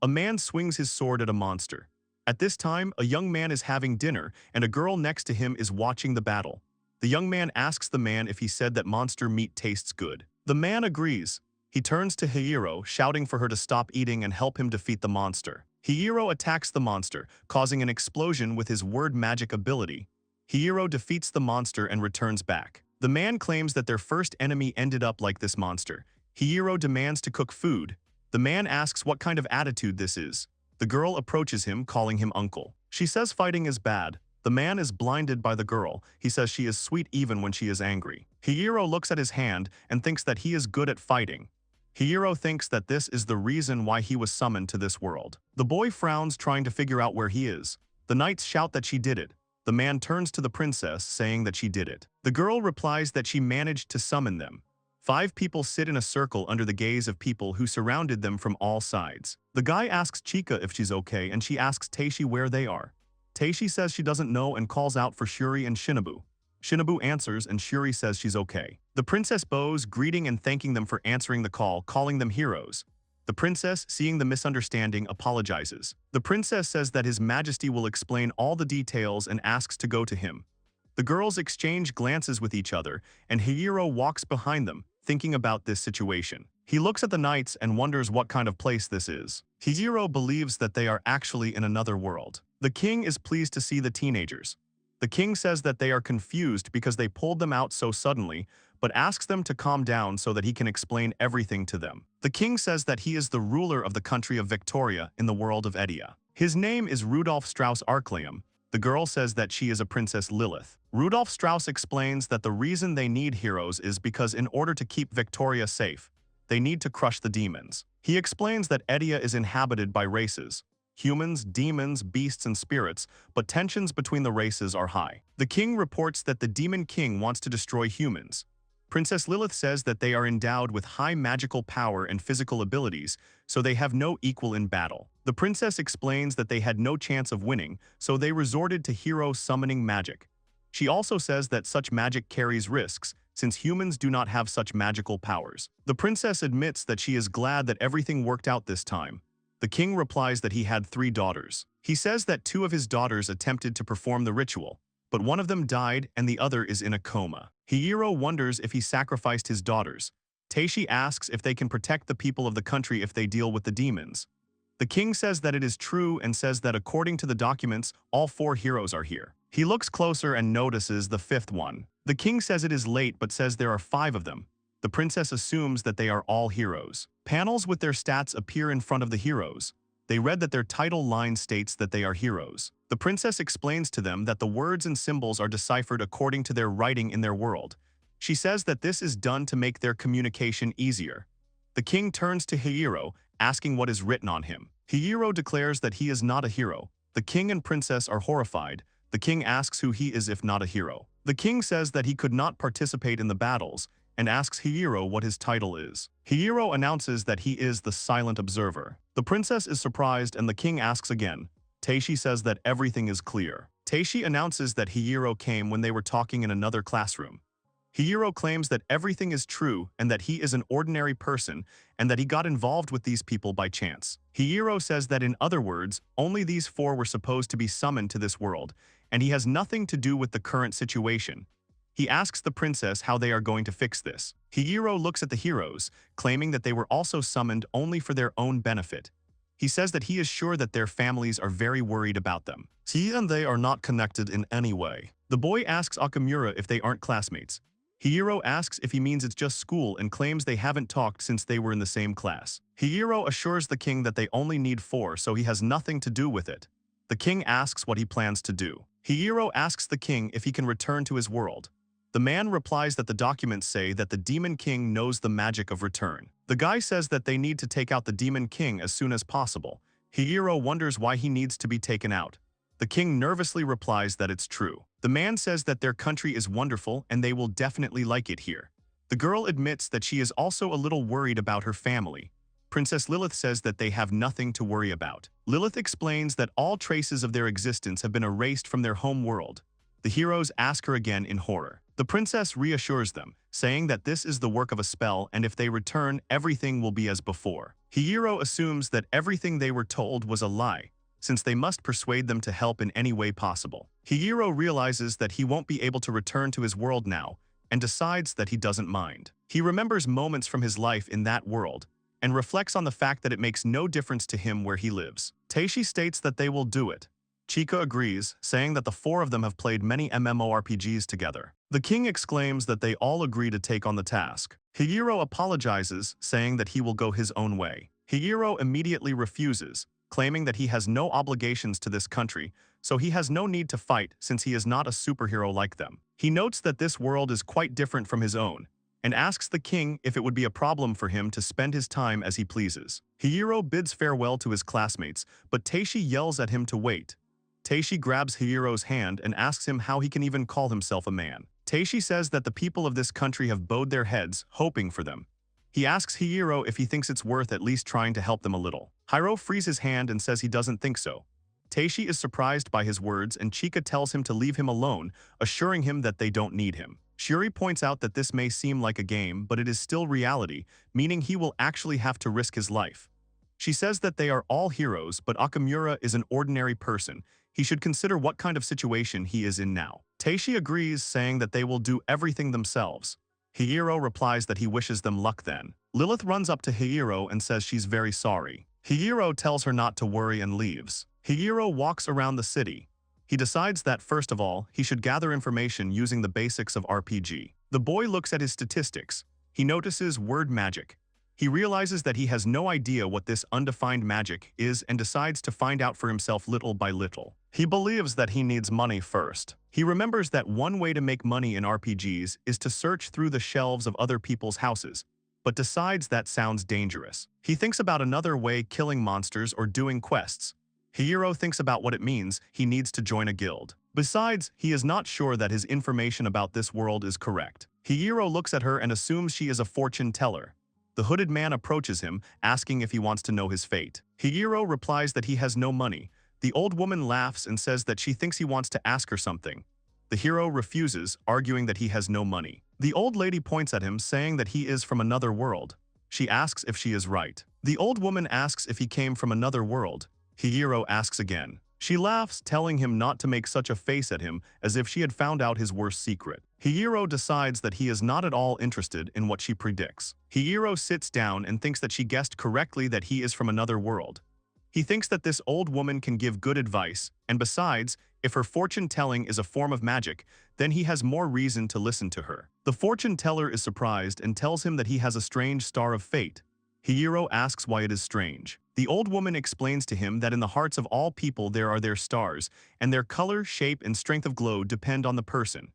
A man swings his sword at a monster. At this time, a young man is having dinner, and a girl next to him is watching the battle. The young man asks the man if he said that monster meat tastes good. The man agrees. He turns to Hiiro, shouting for her to stop eating and help him defeat the monster. Hiiro attacks the monster, causing an explosion with his word magic ability. Hiiro defeats the monster and returns back. The man claims that their first enemy ended up like this monster. Hiiro demands to cook food. The man asks what kind of attitude this is. The girl approaches him, calling him uncle. She says fighting is bad. The man is blinded by the girl. He says she is sweet even when she is angry. Hiiro looks at his hand and thinks that he is good at fighting. Hiiro thinks that this is the reason why he was summoned to this world. The boy frowns, trying to figure out where he is. The knights shout that she did it. The man turns to the princess, saying that she did it. The girl replies that she managed to summon them. 5 people sit in a circle under the gaze of people who surrounded them from all sides. The guy asks Chika if she's okay, and she asks Teishi where they are. Teishi says she doesn't know and calls out for Shuri and Shinobu. Shinobu answers and Shuri says she's okay. The princess bows, greeting and thanking them for answering the call, calling them heroes. The princess, seeing the misunderstanding, apologizes. The princess says that His Majesty will explain all the details and asks to go to him. The girls exchange glances with each other, and Hiiro walks behind them, thinking about this situation. He looks at the knights and wonders what kind of place this is. Hiiro believes that they are actually in another world. The king is pleased to see the teenagers. The king says that they are confused because they pulled them out so suddenly, but asks them to calm down so that he can explain everything to them. The king says that he is the ruler of the country of Victoria in the world of Edia. His name is Rudolf Strauss Arkleum. The girl says that she is a Princess Lilith. Rudolf Strauss explains that the reason they need heroes is because in order to keep Victoria safe, they need to crush the demons. He explains that Edia is inhabited by races. Humans, demons, beasts, and spirits, but tensions between the races are high. The king reports that the Demon King wants to destroy humans. Princess Lilith says that they are endowed with high magical power and physical abilities, so they have no equal in battle. The princess explains that they had no chance of winning, so they resorted to hero summoning magic. She also says that such magic carries risks, since humans do not have such magical powers. The princess admits that she is glad that everything worked out this time. The king replies that he had 3 daughters. He says that 2 of his daughters attempted to perform the ritual, but one of them died and the other is in a coma. Hiiro wonders if he sacrificed his daughters. Teishi asks if they can protect the people of the country if they deal with the demons. The king says that it is true and says that according to the documents, all 4 heroes are here. He looks closer and notices the 5th one. The king says it is late but says there are 5 of them. The princess assumes that they are all heroes. Panels with their stats appear in front of the heroes. They read that their title line states that they are heroes. The princess explains to them that the words and symbols are deciphered according to their writing in their world. She says that this is done to make their communication easier. The king turns to Hiiro, asking what is written on him. Hiiro declares that he is not a hero. The king and princess are horrified. The king asks who he is if not a hero. The king says that he could not participate in the battles, and asks Hiiro what his title is. Hiiro announces that he is the Silent Observer. The princess is surprised and the king asks again. Teishi says that everything is clear. Teishi announces that Hiiro came when they were talking in another classroom. Hiiro claims that everything is true and that he is an ordinary person and that he got involved with these people by chance. Hiiro says that in other words, only these 4 were supposed to be summoned to this world, and he has nothing to do with the current situation. He asks the princess how they are going to fix this. Hiiro looks at the heroes, claiming that they were also summoned only for their own benefit. He says that he is sure that their families are very worried about them. He and they are not connected in any way. The boy asks Okamura if they aren't classmates. Hiiro asks if he means it's just school and claims they haven't talked since they were in the same class. Hiiro assures the king that they only need 4, so he has nothing to do with it. The king asks what he plans to do. Hiiro asks the king if he can return to his world. The man replies that the documents say that the Demon King knows the magic of return. The guy says that they need to take out the Demon King as soon as possible. Hiiro wonders why he needs to be taken out. The king nervously replies that it's true. The man says that their country is wonderful and they will definitely like it here. The girl admits that she is also a little worried about her family. Princess Lilith says that they have nothing to worry about. Lilith explains that all traces of their existence have been erased from their home world. The heroes ask her again in horror. The princess reassures them, saying that this is the work of a spell and if they return, everything will be as before. Hiro assumes that everything they were told was a lie, since they must persuade them to help in any way possible. Hiro realizes that he won't be able to return to his world now, and decides that he doesn't mind. He remembers moments from his life in that world, and reflects on the fact that it makes no difference to him where he lives. Teishi states that they will do it. Chika agrees, saying that the four of them have played many MMORPGs together. The king exclaims that they all agree to take on the task. Hiro apologizes, saying that he will go his own way. Hiro immediately refuses, claiming that he has no obligations to this country, so he has no need to fight since he is not a superhero like them. He notes that this world is quite different from his own, and asks the king if it would be a problem for him to spend his time as he pleases. Hiro bids farewell to his classmates, but Teishi yells at him to wait. Teishi grabs Hiro's hand and asks him how he can even call himself a man. Teishi says that the people of this country have bowed their heads, hoping for them. He asks Hiro if he thinks it's worth at least trying to help them a little. Hiro frees his hand and says he doesn't think so. Teishi is surprised by his words and Chika tells him to leave him alone, assuring him that they don't need him. Shuri points out that this may seem like a game, but it is still reality, meaning he will actually have to risk his life. She says that they are all heroes, but Okamura is an ordinary person. He should consider what kind of situation he is in now. Teishi agrees, saying that they will do everything themselves. Hiro replies that he wishes them luck then. Lilith runs up to Hiro and says she's very sorry. Hiro tells her not to worry and leaves. Hiro walks around the city. He decides that, first of all, he should gather information using the basics of RPG. The boy looks at his statistics. He notices word magic. He realizes that he has no idea what this undefined magic is and decides to find out for himself little by little. He believes that he needs money first. He remembers that one way to make money in RPGs is to search through the shelves of other people's houses, but decides that sounds dangerous. He thinks about another way, killing monsters or doing quests. Hiro thinks about what it means he needs to join a guild. Besides, he is not sure that his information about this world is correct. Hiro looks at her and assumes she is a fortune teller. The hooded man approaches him, asking if he wants to know his fate. Hiro replies that he has no money. The old woman laughs and says that she thinks he wants to ask her something. The hero refuses, arguing that he has no money. The old lady points at him, saying that he is from another world. She asks if she is right. The old woman asks if he came from another world. Hiro asks again. She laughs, telling him not to make such a face at him as if she had found out his worst secret. Hiro decides that he is not at all interested in what she predicts. Hiro sits down and thinks that she guessed correctly that he is from another world. He thinks that this old woman can give good advice, and besides, if her fortune-telling is a form of magic, then he has more reason to listen to her. The fortune teller is surprised and tells him that he has a strange star of fate. Hiro asks why it is strange. The old woman explains to him that in the hearts of all people there are their stars, and their color, shape, and strength of glow depend on the person.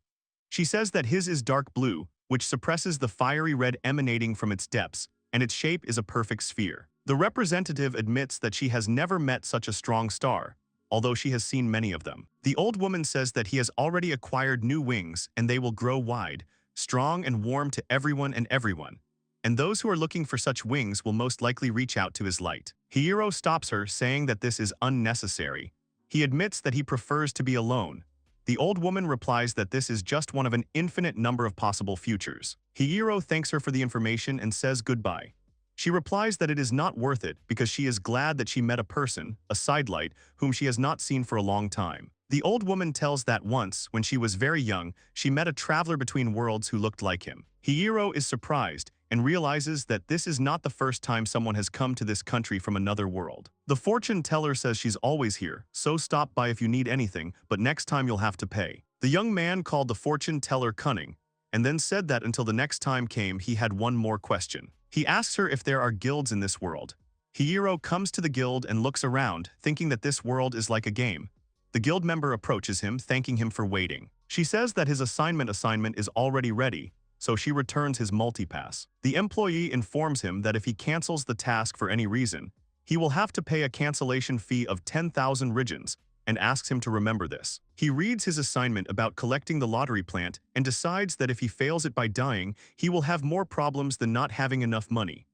She says that his is dark blue, which suppresses the fiery red emanating from its depths, and its shape is a perfect sphere. The representative admits that she has never met such a strong star, although she has seen many of them. The old woman says that he has already acquired new wings and they will grow wide, strong and warm to everyone and everyone. And those who are looking for such wings will most likely reach out to his light. Hiro stops her, saying that this is unnecessary. He admits that he prefers to be alone. The old woman replies that this is just one of an infinite number of possible futures. Hiro thanks her for the information and says goodbye. She replies that it is not worth it because she is glad that she met a person, a sidelight, whom she has not seen for a long time. The old woman tells that once, when she was very young, she met a traveler between worlds who looked like him. Hiro is surprised and realizes that this is not the first time someone has come to this country from another world. The fortune teller says she's always here, so stop by if you need anything, but next time you'll have to pay. The young man called the fortune teller cunning, and then said that until the next time came he had one more question. He asks her if there are guilds in this world. Hiro comes to the guild and looks around, thinking that this world is like a game. The guild member approaches him, thanking him for waiting. She says that his assignment is already ready, so she returns his multipass. The employee informs him that if he cancels the task for any reason, he will have to pay a cancellation fee of 10,000 regions, and asks him to remember this. He reads his assignment about collecting the lottery plant and decides that if he fails it by dying, he will have more problems than not having enough money.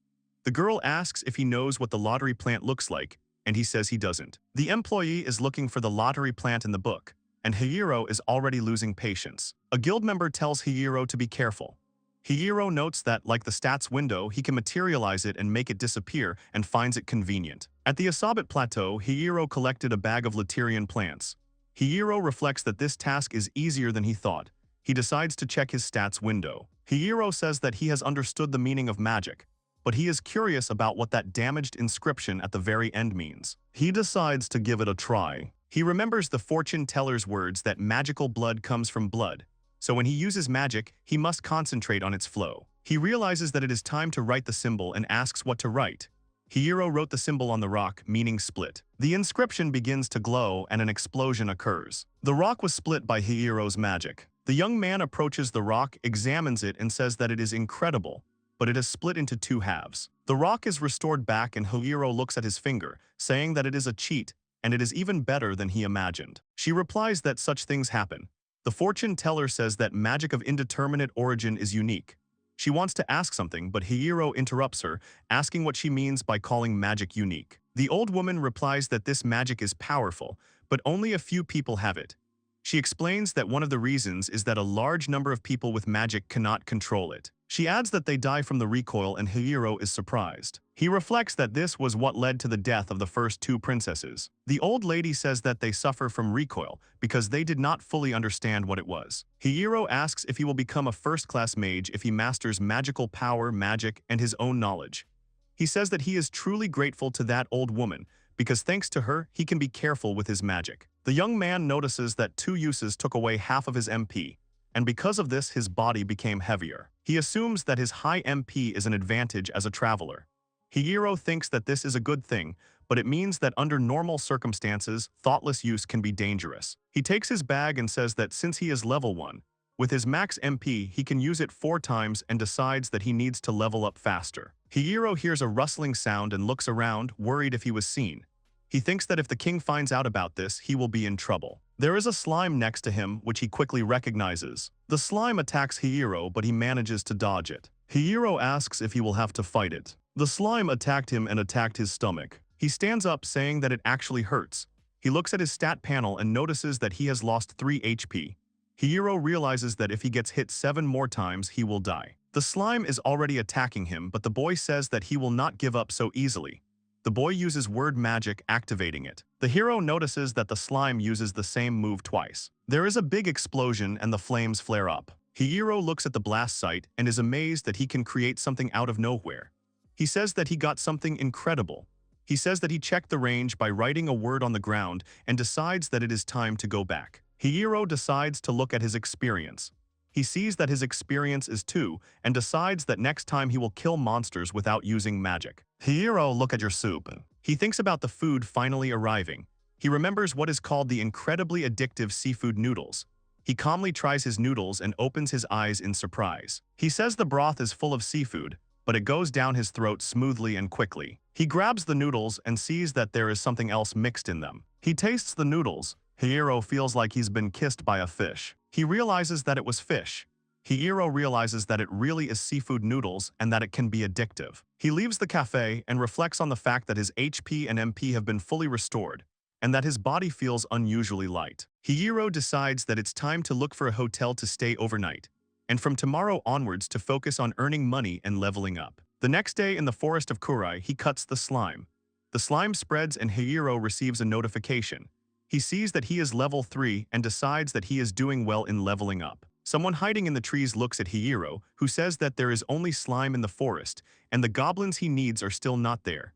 The girl asks if he knows what the lottery plant looks like, and he says he doesn't. The employee is looking for the lottery plant in the book, and Hiro is already losing patience. A guild member tells Hiro to be careful. Hiiro notes that, like the stats window, he can materialize it and make it disappear and finds it convenient. At the Asabit Plateau, Hiiro collected a bag of Laterian plants. Hiiro reflects that this task is easier than he thought. He decides to check his stats window. Hiiro says that he has understood the meaning of magic, but he is curious about what that damaged inscription at the very end means. He decides to give it a try. He remembers the fortune teller's words that magical blood comes from blood, so when he uses magic, he must concentrate on its flow. He realizes that it is time to write the symbol and asks what to write. Hiiro wrote the symbol on the rock, meaning split. The inscription begins to glow and an explosion occurs. The rock was split by Hiiro's magic. The young man approaches the rock, examines it, and says that it is incredible, but it is split into two halves. The rock is restored back and Hiiro looks at his finger, saying that it is a cheat, and it is even better than he imagined. She replies that such things happen. The fortune teller says that magic of indeterminate origin is unique. She wants to ask something, but Hiiro interrupts her, asking what she means by calling magic unique. The old woman replies that this magic is powerful, but only a few people have it. She explains that one of the reasons is that a large number of people with magic cannot control it. She adds that they die from the recoil and Hiiro is surprised. He reflects that this was what led to the death of the first two princesses. The old lady says that they suffer from recoil because they did not fully understand what it was. Hiiro asks if he will become a first-class mage if he masters magical power, magic, and his own knowledge. He says that he is truly grateful to that old woman because thanks to her, he can be careful with his magic. The young man notices that 2 uses took away half of his MP, and because of this his body became heavier. He assumes that his high MP is an advantage as a traveler. Hiiro thinks that this is a good thing, but it means that under normal circumstances, thoughtless use can be dangerous. He takes his bag and says that since he is level 1, with his max MP he can use it 4 times and decides that he needs to level up faster. Hiiro hears a rustling sound and looks around, worried if he was seen. He thinks that if the king finds out about this, he will be in trouble. There is a slime next to him, which he quickly recognizes. The slime attacks Hiiro, but he manages to dodge it. Hiiro asks if he will have to fight it. The slime attacked him and attacked his stomach. He stands up, saying that it actually hurts. He looks at his stat panel and notices that he has lost 3 HP. Hiiro realizes that if he gets hit 7 more times, he will die. The slime is already attacking him, but the boy says that he will not give up so easily. The boy uses word magic, activating it. The hero notices that the slime uses the same move twice. There is a big explosion and the flames flare up. Hiiro looks at the blast site and is amazed that he can create something out of nowhere. He says that he got something incredible. He says that he checked the range by writing a word on the ground and decides that it is time to go back. Hiiro decides to look at his experience. He sees that his experience is 2 and decides that next time he will kill monsters without using magic. Hiiro, look at your soup. He thinks about the food finally arriving. He remembers what is called the incredibly addictive seafood noodles. He calmly tries his noodles and opens his eyes in surprise. He says the broth is full of seafood, but it goes down his throat smoothly and quickly. He grabs the noodles and sees that there is something else mixed in them. He tastes the noodles. Hiiro feels like he's been kissed by a fish. He realizes that it was fish. Hiiro realizes that it really is seafood noodles and that it can be addictive. He leaves the cafe and reflects on the fact that his HP and MP have been fully restored, and that his body feels unusually light. Hiiro decides that it's time to look for a hotel to stay overnight, and from tomorrow onwards to focus on earning money and leveling up. The next day in the forest of Kurai, he cuts the slime. The slime spreads and Hiiro receives a notification. He sees that he is level 3 and decides that he is doing well in leveling up. Someone hiding in the trees looks at Hiiro, who says that there is only slime in the forest, and the goblins he needs are still not there.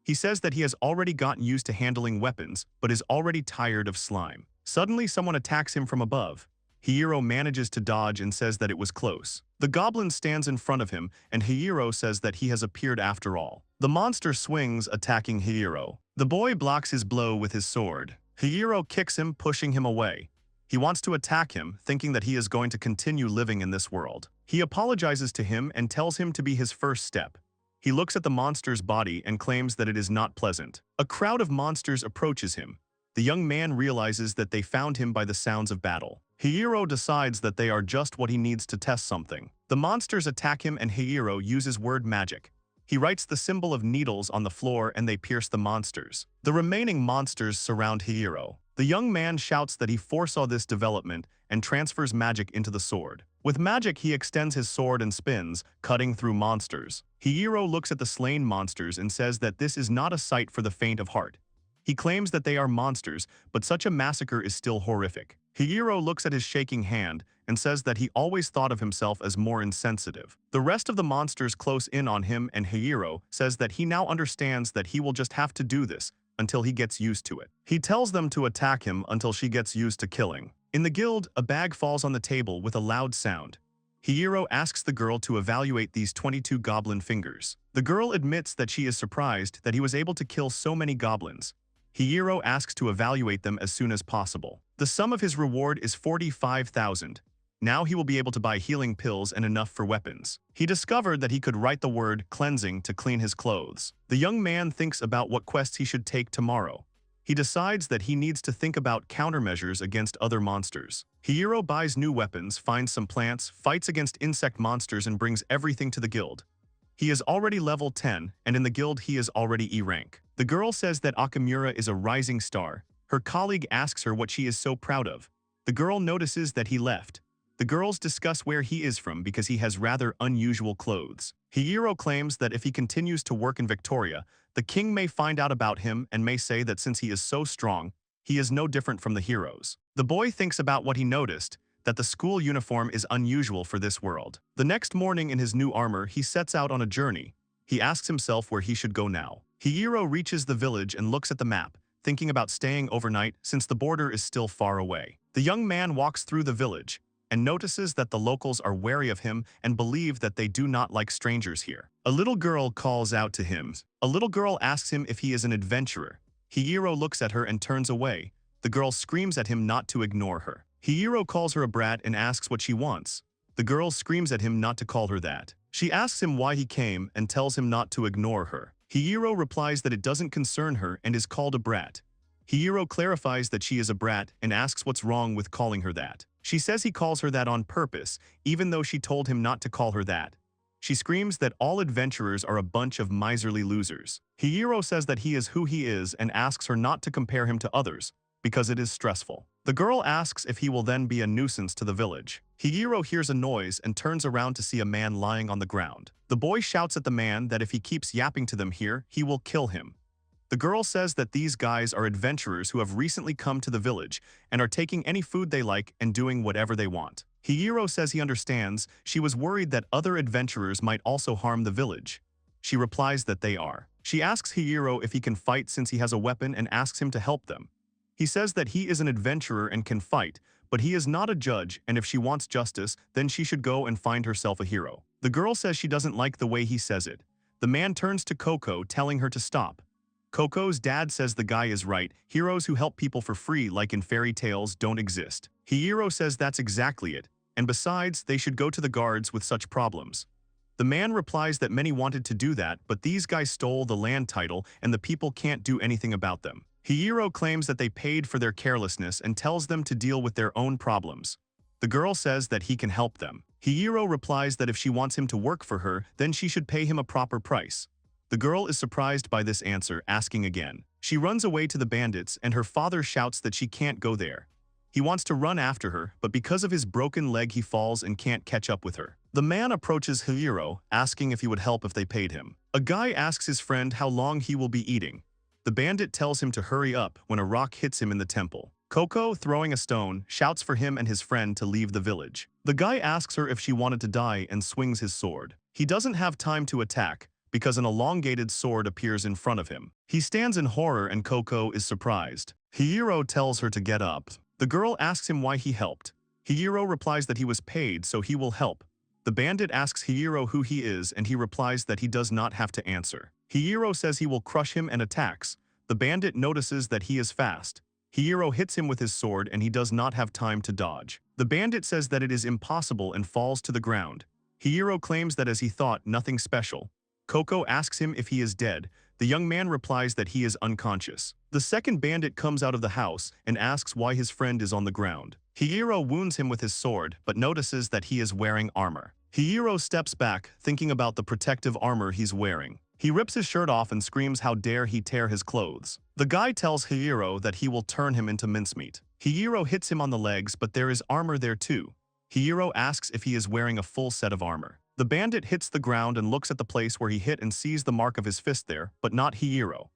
He says that he has already gotten used to handling weapons, but is already tired of slime. Suddenly someone attacks him from above. Hiiro manages to dodge and says that it was close. The goblin stands in front of him, and Hiiro says that he has appeared after all. The monster swings, attacking Hiiro. The boy blocks his blow with his sword. Hiiro kicks him, pushing him away. He wants to attack him, thinking that he is going to continue living in this world. He apologizes to him and tells him to be his first step. He looks at the monster's body and claims that it is not pleasant. A crowd of monsters approaches him. The young man realizes that they found him by the sounds of battle. Hiiro decides that they are just what he needs to test something. The monsters attack him and Hiiro uses word magic. He writes the symbol of needles on the floor and they pierce the monsters. The remaining monsters surround Hiiro. The young man shouts that he foresaw this development and transfers magic into the sword. With magic, he extends his sword and spins, cutting through monsters. Hiiro looks at the slain monsters and says that this is not a sight for the faint of heart. He claims that they are monsters, but such a massacre is still horrific. Hiiro looks at his shaking hand and says that he always thought of himself as more insensitive. The rest of the monsters close in on him, and Hiiro says that he now understands that he will just have to do this until he gets used to it. He tells them to attack him until she gets used to killing. In the guild, a bag falls on the table with a loud sound. Hiiro asks the girl to evaluate these 22 goblin fingers. The girl admits that she is surprised that he was able to kill so many goblins. Hiiro asks to evaluate them as soon as possible. The sum of his reward is 45,000. Now he will be able to buy healing pills and enough for weapons. He discovered that he could write the word cleansing to clean his clothes. The young man thinks about what quests he should take tomorrow. He decides that he needs to think about countermeasures against other monsters. Hiiro buys new weapons, finds some plants, fights against insect monsters, and brings everything to the guild. He is already level 10, and in the guild he is already E rank. The girl says that Okamura is a rising star. Her colleague asks her what she is so proud of. The girl notices that he left. The girls discuss where he is from because he has rather unusual clothes. Hiiro claims that if he continues to work in Victoria, the king may find out about him and may say that since he is so strong, he is no different from the heroes. The boy thinks about what he noticed, that the school uniform is unusual for this world. The next morning in his new armor, he sets out on a journey. He asks himself where he should go now. Hiiro reaches the village and looks at the map, thinking about staying overnight since the border is still far away. The young man walks through the village and notices that the locals are wary of him and believe that they do not like strangers here. A little girl calls out to him. A little girl asks him if he is an adventurer. Hiiro looks at her and turns away. The girl screams at him not to ignore her. Hiiro calls her a brat and asks what she wants. The girl screams at him not to call her that. She asks him why he came and tells him not to ignore her. Hiiro replies that it doesn't concern her and is called a brat. Hiiro clarifies that she is a brat and asks what's wrong with calling her that. She says he calls her that on purpose, even though she told him not to call her that. She screams that all adventurers are a bunch of miserly losers. Hiiro says that he is who he is and asks her not to compare him to others, because it is stressful. The girl asks if he will then be a nuisance to the village. Hiiro hears a noise and turns around to see a man lying on the ground. The boy shouts at the man that if he keeps yapping to them here, he will kill him. The girl says that these guys are adventurers who have recently come to the village and are taking any food they like and doing whatever they want. Hiiro says he understands. She was worried that other adventurers might also harm the village. She replies that they are. She asks Hiiro if he can fight since he has a weapon and asks him to help them. He says that he is an adventurer and can fight, but he is not a judge, and if she wants justice, then she should go and find herself a hero. The girl says she doesn't like the way he says it. The man turns to Coco, telling her to stop. Coco's dad says the guy is right. Heroes who help people for free, like in fairy tales, don't exist. Hiiro says that's exactly it, and besides, they should go to the guards with such problems. The man replies that many wanted to do that, but these guys stole the land title and the people can't do anything about them. Hiiro claims that they paid for their carelessness and tells them to deal with their own problems. The girl says that he can help them. Hiiro replies that if she wants him to work for her, then she should pay him a proper price. The girl is surprised by this answer, asking again. She runs away to the bandits and her father shouts that she can't go there. He wants to run after her, but because of his broken leg he falls and can't catch up with her. The man approaches Hiiro, asking if he would help if they paid him. A guy asks his friend how long he will be eating. The bandit tells him to hurry up when a rock hits him in the temple. Coco, throwing a stone, shouts for him and his friend to leave the village. The guy asks her if she wanted to die and swings his sword. He doesn't have time to attack, because an elongated sword appears in front of him. He stands in horror and Coco is surprised. Hiiro tells her to get up. The girl asks him why he helped. Hiiro replies that he was paid, so he will help. The bandit asks Hiiro who he is and he replies that he does not have to answer. Hiiro says he will crush him and attacks. The bandit notices that he is fast. Hiiro hits him with his sword and he does not have time to dodge. The bandit says that it is impossible and falls to the ground. Hiiro claims that as he thought, nothing special. Coco asks him if he is dead. The young man replies that he is unconscious. The second bandit comes out of the house and asks why his friend is on the ground. Hiiro wounds him with his sword, but notices that he is wearing armor. Hiiro steps back, thinking about the protective armor he's wearing. He rips his shirt off and screams how dare he tear his clothes. The guy tells Hiiro that he will turn him into mincemeat. Hiiro hits him on the legs, but there is armor there too. Hiiro asks if he is wearing a full set of armor. The bandit hits the ground and looks at the place where he hit and sees the mark of his fist there, but not Hiiro.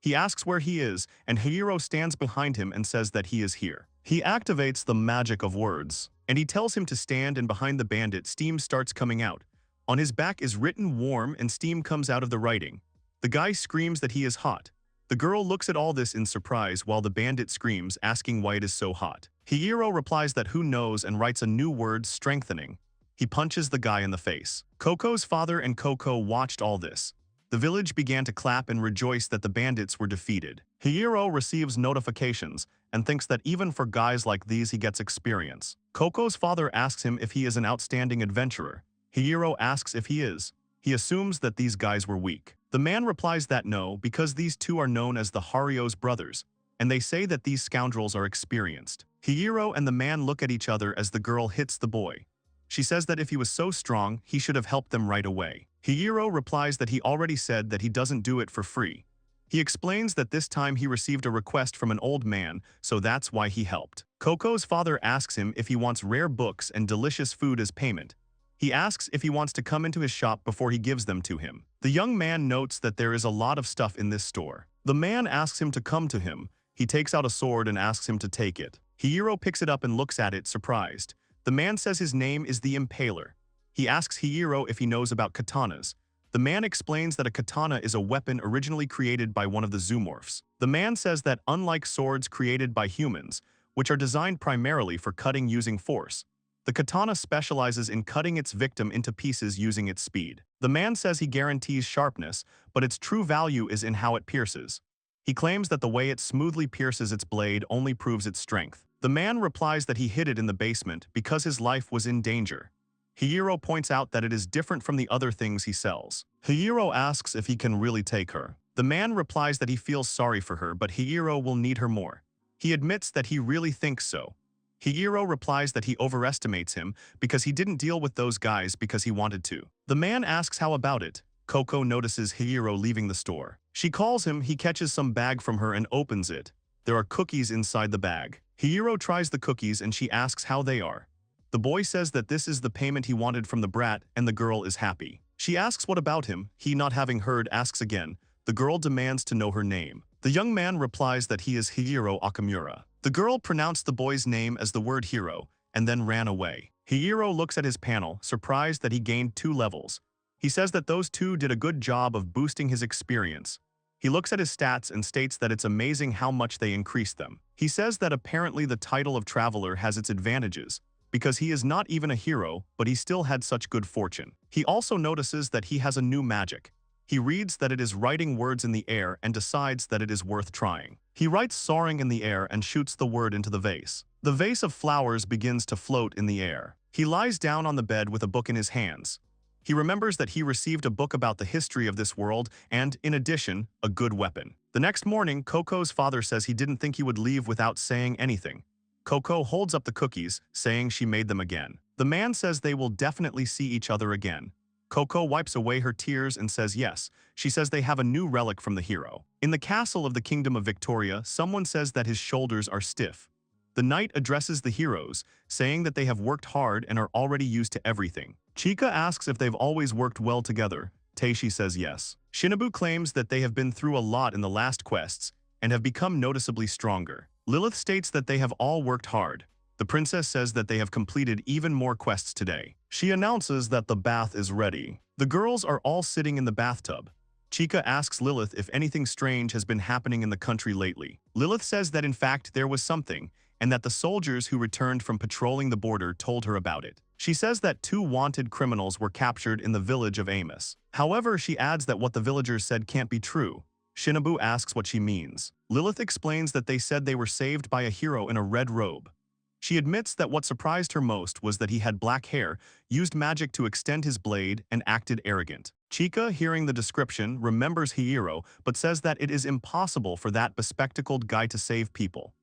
He asks where he is, and Hiiro stands behind him and says that he is here. He activates the magic of words, and he tells him to stand, and behind the bandit, steam starts coming out. On his back is written warm, and steam comes out of the writing. The guy screams that he is hot. The girl looks at all this in surprise while the bandit screams, asking why it is so hot. Hiiro replies that who knows and writes a new word, strengthening. He punches the guy in the face. Coco's father and Coco watched all this. The village began to clap and rejoice that the bandits were defeated. Hiiro receives notifications and thinks that even for guys like these he gets experience. Coco's father asks him if he is an outstanding adventurer. Hiiro asks if he is. He assumes that these guys were weak. The man replies that no, because these two are known as the Hario's brothers, and they say that these scoundrels are experienced. Hiiro and the man look at each other as the girl hits the boy. She says that if he was so strong, he should have helped them right away. Hiiro replies that he already said that he doesn't do it for free. He explains that this time he received a request from an old man, so that's why he helped. Coco's father asks him if he wants rare books and delicious food as payment. He asks if he wants to come into his shop before he gives them to him. The young man notes that there is a lot of stuff in this store. The man asks him to come to him. He takes out a sword and asks him to take it. Hiiro picks it up and looks at it, surprised. The man says his name is the Impaler. He asks Hiiro if he knows about katanas. The man explains that a katana is a weapon originally created by one of the zoomorphs. The man says that unlike swords created by humans, which are designed primarily for cutting using force, the katana specializes in cutting its victim into pieces using its speed. The man says he guarantees sharpness, but its true value is in how it pierces. He claims that the way it smoothly pierces its blade only proves its strength. The man replies that he hid it in the basement because his life was in danger. Hiiro points out that it is different from the other things he sells. Hiiro asks if he can really take her. The man replies that he feels sorry for her, but Hiiro will need her more. He admits that he really thinks so. Hiiro replies that he overestimates him because he didn't deal with those guys because he wanted to. The man asks how about it. Coco notices Hiiro leaving the store. She calls him, he catches some bag from her and opens it. There are cookies inside the bag. Hiiro tries the cookies and she asks how they are. The boy says that this is the payment he wanted from the brat and the girl is happy. She asks what about him. He, not having heard, asks again. The girl demands to know her name. The young man replies that he is Hiiro Okamura. The girl pronounced the boy's name as the word hero and then ran away. Hiiro looks at his panel, surprised that he gained 2 levels. He says that those two did a good job of boosting his experience. He looks at his stats and states that it's amazing how much they increased them. He says that apparently the title of Traveler has its advantages, because he is not even a hero, but he still had such good fortune. He also notices that he has a new magic. He reads that it is writing words in the air and decides that it is worth trying. He writes soaring in the air and shoots the word into the vase. The vase of flowers begins to float in the air. He lies down on the bed with a book in his hands. He remembers that he received a book about the history of this world and, in addition, a good weapon. The next morning, Coco's father says he didn't think he would leave without saying anything. Coco holds up the cookies, saying she made them again. The man says they will definitely see each other again. Coco wipes away her tears and says yes. She says they have a new relic from the hero. In the castle of the Kingdom of Victoria, someone says that his shoulders are stiff. The knight addresses the heroes, saying that they have worked hard and are already used to everything. Chika asks if they've always worked well together. Teishi says yes. Shinobu claims that they have been through a lot in the last quests and have become noticeably stronger. Lilith states that they have all worked hard. The princess says that they have completed even more quests today. She announces that the bath is ready. The girls are all sitting in the bathtub. Chika asks Lilith if anything strange has been happening in the country lately. Lilith says that in fact there was something, and that the soldiers who returned from patrolling the border told her about it. She says that 2 wanted criminals were captured in the village of Amos. However, she adds that what the villagers said can't be true. Shinobu asks what she means. Lilith explains that they said they were saved by a hero in a red robe. She admits that what surprised her most was that he had black hair, used magic to extend his blade, and acted arrogant. Chika, hearing the description, remembers Hiiro, but says that it is impossible for that bespectacled guy to save people.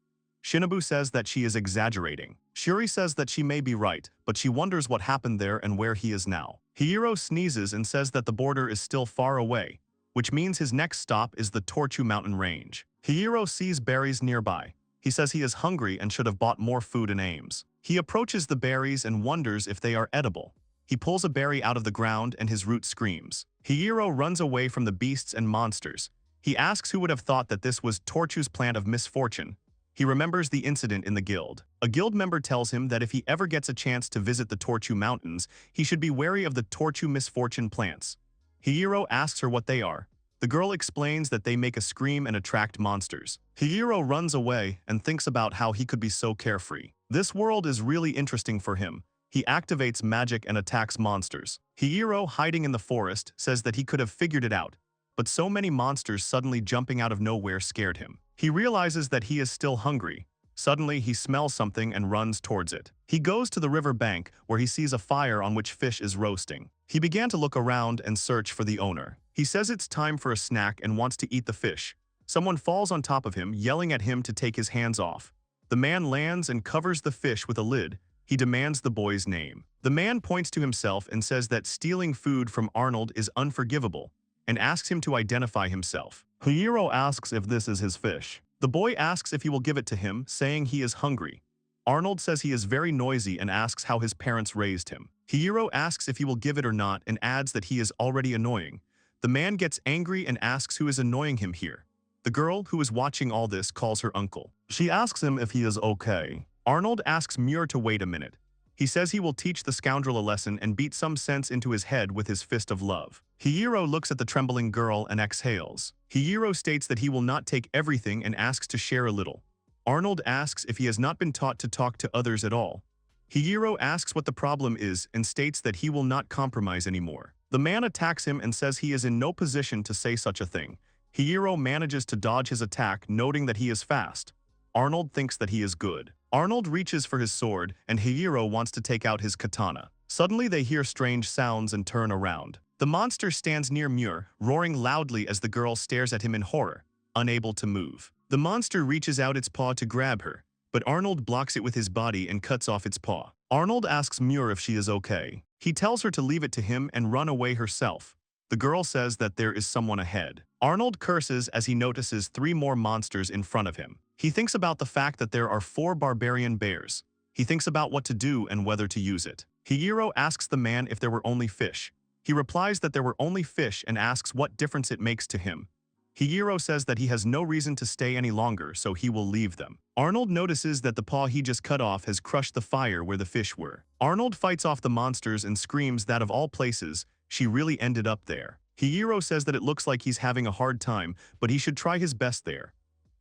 Shinobu says that she is exaggerating. Shuri says that she may be right, but she wonders what happened there and where he is now. Hiiro sneezes and says that the border is still far away. which means his next stop is the Torchu mountain range. Hiiro sees berries nearby. He says he is hungry and should have bought more food in Ames. He approaches the berries and wonders if they are edible. He pulls a berry out of the ground and his root screams. Hiiro runs away from the beasts and monsters. He asks who would have thought that this was Torchu's plant of misfortune. He remembers the incident in the guild. A guild member tells him that if he ever gets a chance to visit the Torchu mountains, he should be wary of the Torchu misfortune plants. Hiiro asks her what they are. The girl explains that they make a scream and attract monsters. Hiiro runs away and thinks about how he could be so carefree. This world is really interesting for him. He activates magic and attacks monsters. Hiiro, hiding in the forest, says that he could have figured it out, but so many monsters suddenly jumping out of nowhere scared him. He realizes that he is still hungry. Suddenly, he smells something and runs towards it. He goes to the river bank, where he sees a fire on which fish is roasting. He began to look around and search for the owner. He says it's time for a snack and wants to eat the fish. Someone falls on top of him, yelling at him to take his hands off. The man lands and covers the fish with a lid. He demands the boy's name. The man points to himself and says that stealing food from Arnold is unforgivable, and asks him to identify himself. Hiiro asks if this is his fish. The boy asks if he will give it to him, saying he is hungry. Arnold says he is very noisy and asks how his parents raised him. Hiiro asks if he will give it or not and adds that he is already annoying. The man gets angry and asks who is annoying him here. The girl, who is watching all this, calls her uncle. She asks him if he is okay. Arnold asks Muir to wait a minute. He says he will teach the scoundrel a lesson and beat some sense into his head with his fist of love. Hiiro looks at the trembling girl and exhales. Hiiro states that he will not take everything and asks to share a little. Arnold asks if he has not been taught to talk to others at all. Hiiro asks what the problem is and states that he will not compromise anymore. The man attacks him and says he is in no position to say such a thing. Hiiro manages to dodge his attack, noting that he is fast. Arnold thinks that he is good. Arnold reaches for his sword, and Hiiro wants to take out his katana. Suddenly they hear strange sounds and turn around. The monster stands near Muir, roaring loudly as the girl stares at him in horror, unable to move. The monster reaches out its paw to grab her, but Arnold blocks it with his body and cuts off its paw. Arnold asks Muir if she is okay. He tells her to leave it to him and run away herself. The girl says that there is someone ahead. Arnold curses as he notices 3 more monsters in front of him. He thinks about the fact that there are 4 barbarian bears. He thinks about what to do and whether to use it. Hiiro asks the man if there were only fish. He replies that there were only fish and asks what difference it makes to him. Hiiro says that he has no reason to stay any longer, so he will leave them. Arnold notices that the paw he just cut off has crushed the fire where the fish were. Arnold fights off the monsters and screams that of all places, she really ended up there. Hiiro says that it looks like he's having a hard time, but he should try his best there.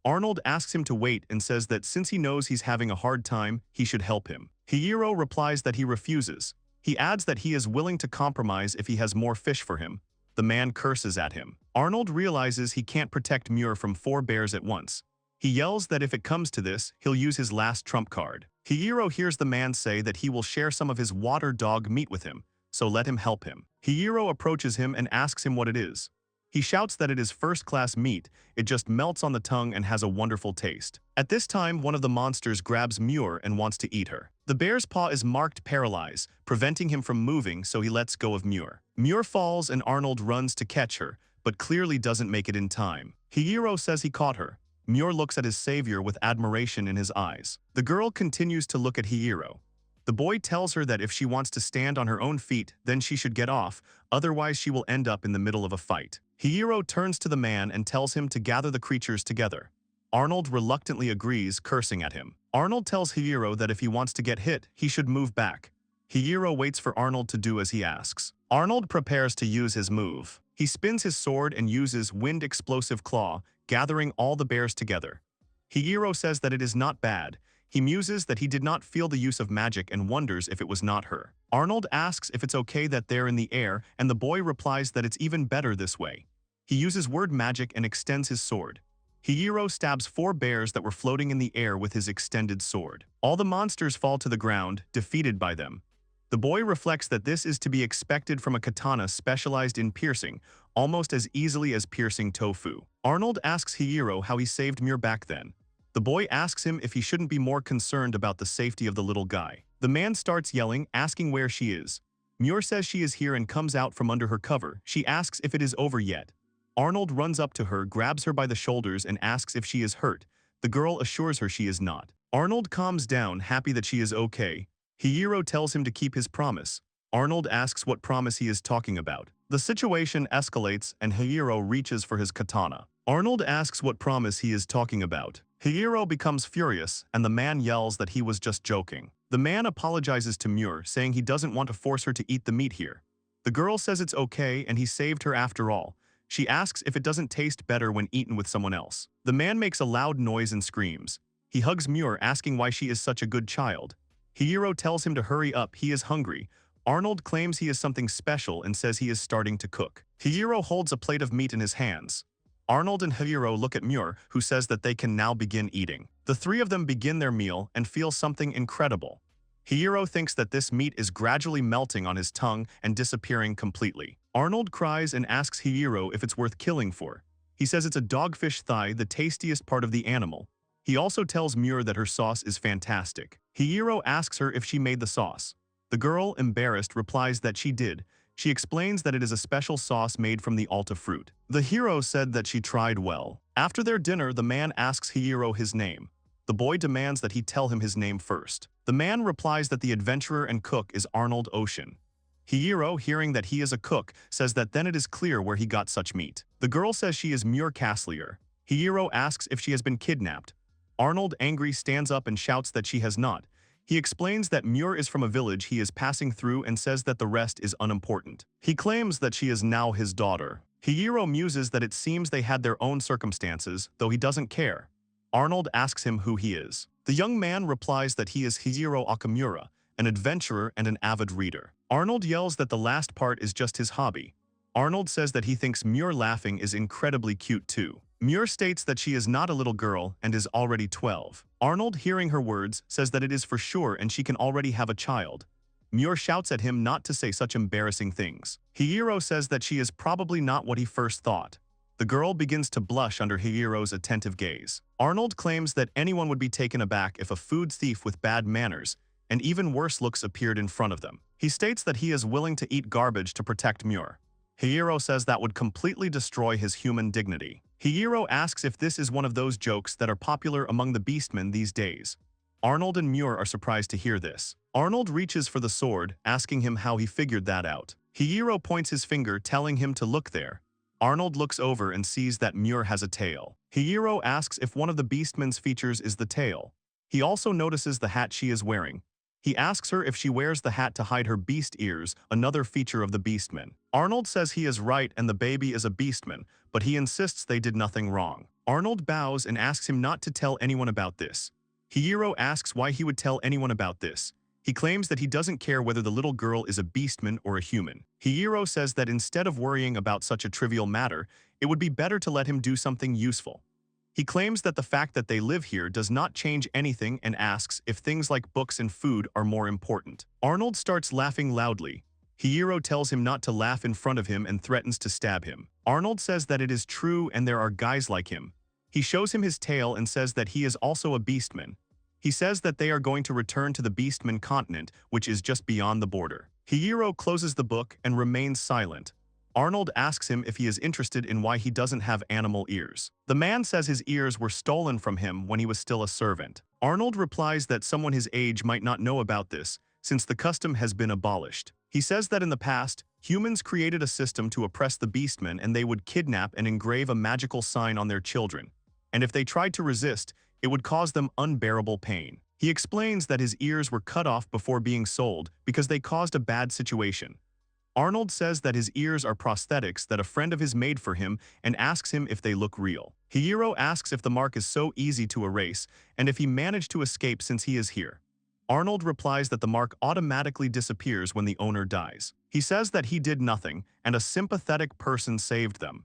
Arnold asks him to wait and says that since he knows he's having a hard time, he should help him. Hiiro replies that he refuses. He adds that he is willing to compromise if he has more fish for him. The man curses at him. Arnold realizes he can't protect Muir from 4 bears at once. He yells that if it comes to this, he'll use his last trump card. Hiiro hears the man say that he will share some of his water dog meat with him, so let him help him. Hiiro approaches him and asks him what it is. He shouts that it is first-class meat, it just melts on the tongue and has a wonderful taste. At this time, one of the monsters grabs Muir and wants to eat her. The bear's paw is marked paralyzed, preventing him from moving, so he lets go of Muir. Muir falls and Arnold runs to catch her, but clearly doesn't make it in time. Hiiro says he caught her. Muir looks at his savior with admiration in his eyes. The girl continues to look at Hiiro. The boy tells her that if she wants to stand on her own feet, then she should get off, otherwise she will end up in the middle of a fight. Hiiro turns to the man and tells him to gather the creatures together. Arnold reluctantly agrees, cursing at him. Arnold tells Hiiro that if he wants to get hit, he should move back. Hiiro waits for Arnold to do as he asks. Arnold prepares to use his move. He spins his sword and uses Wind Explosive Claw, gathering all the bears together. Hiiro says that it is not bad. He muses that he did not feel the use of magic and wonders if it was not her. Arnold asks if it's okay that they're in the air, and the boy replies that it's even better this way. He uses word magic and extends his sword. Hiiro stabs 4 bears that were floating in the air with his extended sword. All the monsters fall to the ground, defeated by them. The boy reflects that this is to be expected from a katana specialized in piercing, almost as easily as piercing tofu. Arnold asks Hiiro how he saved Muir back then. The boy asks him if he shouldn't be more concerned about the safety of the little guy. The man starts yelling, asking where she is. Muir says she is here and comes out from under her cover. She asks if it is over yet. Arnold runs up to her, grabs her by the shoulders and asks if she is hurt. The girl assures her she is not. Arnold calms down, happy that she is okay. Hiiro tells him to keep his promise. Arnold asks what promise he is talking about. The situation escalates and Hiiro reaches for his katana. Arnold asks what promise he is talking about. Hiiro becomes furious and the man yells that he was just joking. The man apologizes to Muir, saying he doesn't want to force her to eat the meat here. The girl says it's okay and he saved her after all. She asks if it doesn't taste better when eaten with someone else. The man makes a loud noise and screams. He hugs Muir, asking why she is such a good child. Hiiro tells him to hurry up, he is hungry. Arnold claims he is something special and says he is starting to cook. Hiiro holds a plate of meat in his hands. Arnold and Hiiro look at Muir, who says that they can now begin eating. The three of them begin their meal and feel something incredible. Hiiro thinks that this meat is gradually melting on his tongue and disappearing completely. Arnold cries and asks Hiiro if it's worth killing for. He says it's a dogfish thigh, the tastiest part of the animal. He also tells Muir that her sauce is fantastic. Hiiro asks her if she made the sauce. The girl, embarrassed, replies that she did. She explains that it is a special sauce made from the alta fruit. The hero said that she tried well. After their dinner, the man asks Hiiro his name. The boy demands that he tell him his name first. The man replies that the adventurer and cook is Arnold Ocean. Hiiro, hearing that he is a cook, says that then it is clear where he got such meat. The girl says she is Muir Caslier. Hiiro asks if she has been kidnapped. Arnold, angry, stands up and shouts that she has not. He explains that Muir is from a village he is passing through and says that the rest is unimportant. He claims that she is now his daughter. Hiiro muses that it seems they had their own circumstances, though he doesn't care. Arnold asks him who he is. The young man replies that he is Hiiro Okamura, an adventurer and an avid reader. Arnold yells that the last part is just his hobby. Arnold says that he thinks Muir laughing is incredibly cute too. Muir states that she is not a little girl and is already 12. Arnold, hearing her words, says that it is for sure and she can already have a child. Muir shouts at him not to say such embarrassing things. Hiiro says that she is probably not what he first thought. The girl begins to blush under Hiiro's attentive gaze. Arnold claims that anyone would be taken aback if a food thief with bad manners and even worse looks appeared in front of them. He states that he is willing to eat garbage to protect Muir. Hiiro says that would completely destroy his human dignity. Hiiro asks if this is one of those jokes that are popular among the beastmen these days. Arnold and Muir are surprised to hear this. Arnold reaches for the sword, asking him how he figured that out. Hiiro points his finger, telling him to look there. Arnold looks over and sees that Muir has a tail. Hiiro asks if one of the beastmen's features is the tail. He also notices the hat she is wearing. He asks her if she wears the hat to hide her beast ears, another feature of the beastmen. Arnold says he is right and the baby is a beastman, but he insists they did nothing wrong. Arnold bows and asks him not to tell anyone about this. Hiiro asks why he would tell anyone about this. He claims that he doesn't care whether the little girl is a beastman or a human. Hiiro says that instead of worrying about such a trivial matter, it would be better to let him do something useful. He claims that the fact that they live here does not change anything and asks if things like books and food are more important. Arnold starts laughing loudly. Hiiro tells him not to laugh in front of him and threatens to stab him. Arnold says that it is true and there are guys like him. He shows him his tail and says that he is also a beastman. He says that they are going to return to the beastman continent, which is just beyond the border. Hiiro closes the book and remains silent. Arnold asks him if he is interested in why he doesn't have animal ears. The man says his ears were stolen from him when he was still a servant. Arnold replies that someone his age might not know about this, since the custom has been abolished. He says that in the past, humans created a system to oppress the beastmen and they would kidnap and engrave a magical sign on their children. And if they tried to resist, it would cause them unbearable pain. He explains that his ears were cut off before being sold because they caused a bad situation. Arnold says that his ears are prosthetics that a friend of his made for him and asks him if they look real. Hiiro asks if the mark is so easy to erase and if he managed to escape since he is here. Arnold replies that the mark automatically disappears when the owner dies. He says that he did nothing and a sympathetic person saved them.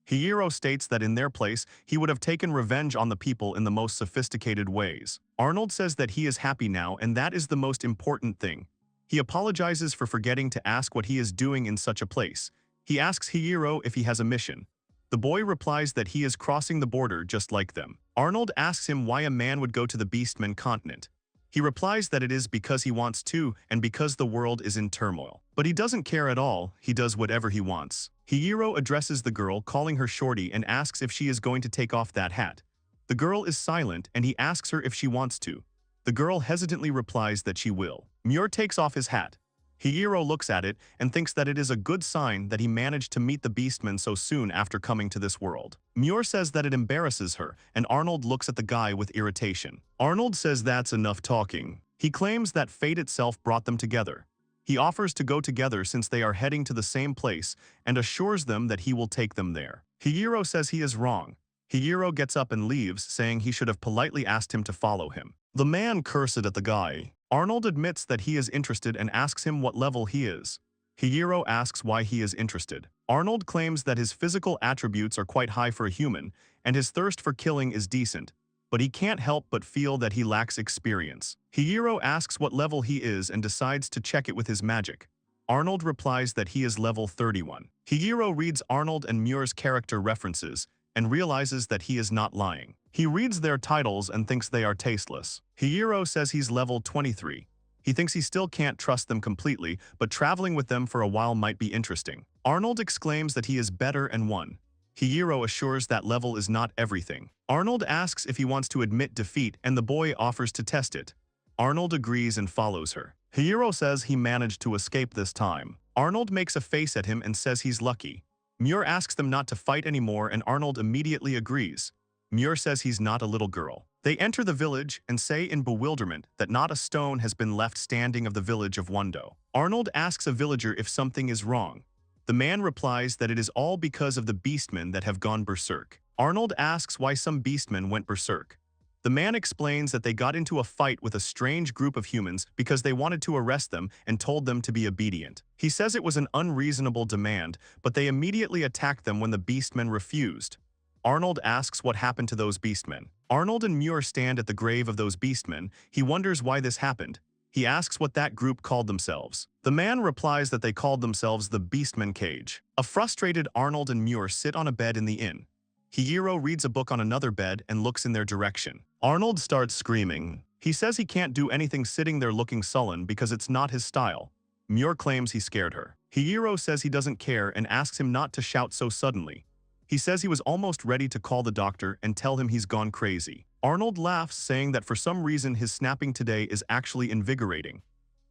Hiiro states that in their place, he would have taken revenge on the people in the most sophisticated ways. Arnold says that he is happy now and that is the most important thing. He apologizes for forgetting to ask what he is doing in such a place. He asks Hiiro if he has a mission. The boy replies that he is crossing the border just like them. Arnold asks him why a man would go to the Beastman continent. He replies that it is because he wants to and because the world is in turmoil. But he doesn't care at all, he does whatever he wants. Hiiro addresses the girl, calling her shorty, and asks if she is going to take off that hat. The girl is silent and he asks her if she wants to. The girl hesitantly replies that she will. Muir takes off his hat. Hiiro looks at it and thinks that it is a good sign that he managed to meet the Beastman so soon after coming to this world. Muir says that it embarrasses her, and Arnold looks at the guy with irritation. Arnold says that's enough talking. He claims that fate itself brought them together. He offers to go together since they are heading to the same place and assures them that he will take them there. Hiiro says he is wrong. Hiiro gets up and leaves, saying he should have politely asked him to follow him. The man cursed at the guy. Arnold admits that he is interested and asks him what level he is. Hiiro asks why he is interested. Arnold claims that his physical attributes are quite high for a human, and his thirst for killing is decent, but he can't help but feel that he lacks experience. Hiiro asks what level he is and decides to check it with his magic. Arnold replies that he is level 31. Hiiro reads Arnold and Muir's character references and realizes that he is not lying. He reads their titles and thinks they are tasteless. Hiiro says he's level 23. He thinks he still can't trust them completely, but traveling with them for a while might be interesting. Arnold exclaims that he is better and won. Hiiro assures that level is not everything. Arnold asks if he wants to admit defeat, and the boy offers to test it. Arnold agrees and follows her. Hiiro says he managed to escape this time. Arnold makes a face at him and says he's lucky. Muir asks them not to fight anymore, and Arnold immediately agrees. Muir says he's not a little girl. They enter the village and say in bewilderment that not a stone has been left standing of the village of Wando. Arnold asks a villager if something is wrong. The man replies that it is all because of the beastmen that have gone berserk. Arnold asks why some beastmen went berserk. The man explains that they got into a fight with a strange group of humans because they wanted to arrest them and told them to be obedient. He says it was an unreasonable demand, but they immediately attacked them when the beastmen refused. Arnold asks what happened to those beastmen. Arnold and Muir stand at the grave of those beastmen. He wonders why this happened. He asks what that group called themselves. The man replies that they called themselves the Beastman Cage. A frustrated Arnold and Muir sit on a bed in the inn. Hiiro reads a book on another bed and looks in their direction. Arnold starts screaming. He says he can't do anything sitting there looking sullen because it's not his style. Muir claims he scared her. Hiiro says he doesn't care and asks him not to shout so suddenly. He says he was almost ready to call the doctor and tell him he's gone crazy. Arnold laughs, saying that for some reason his snapping today is actually invigorating.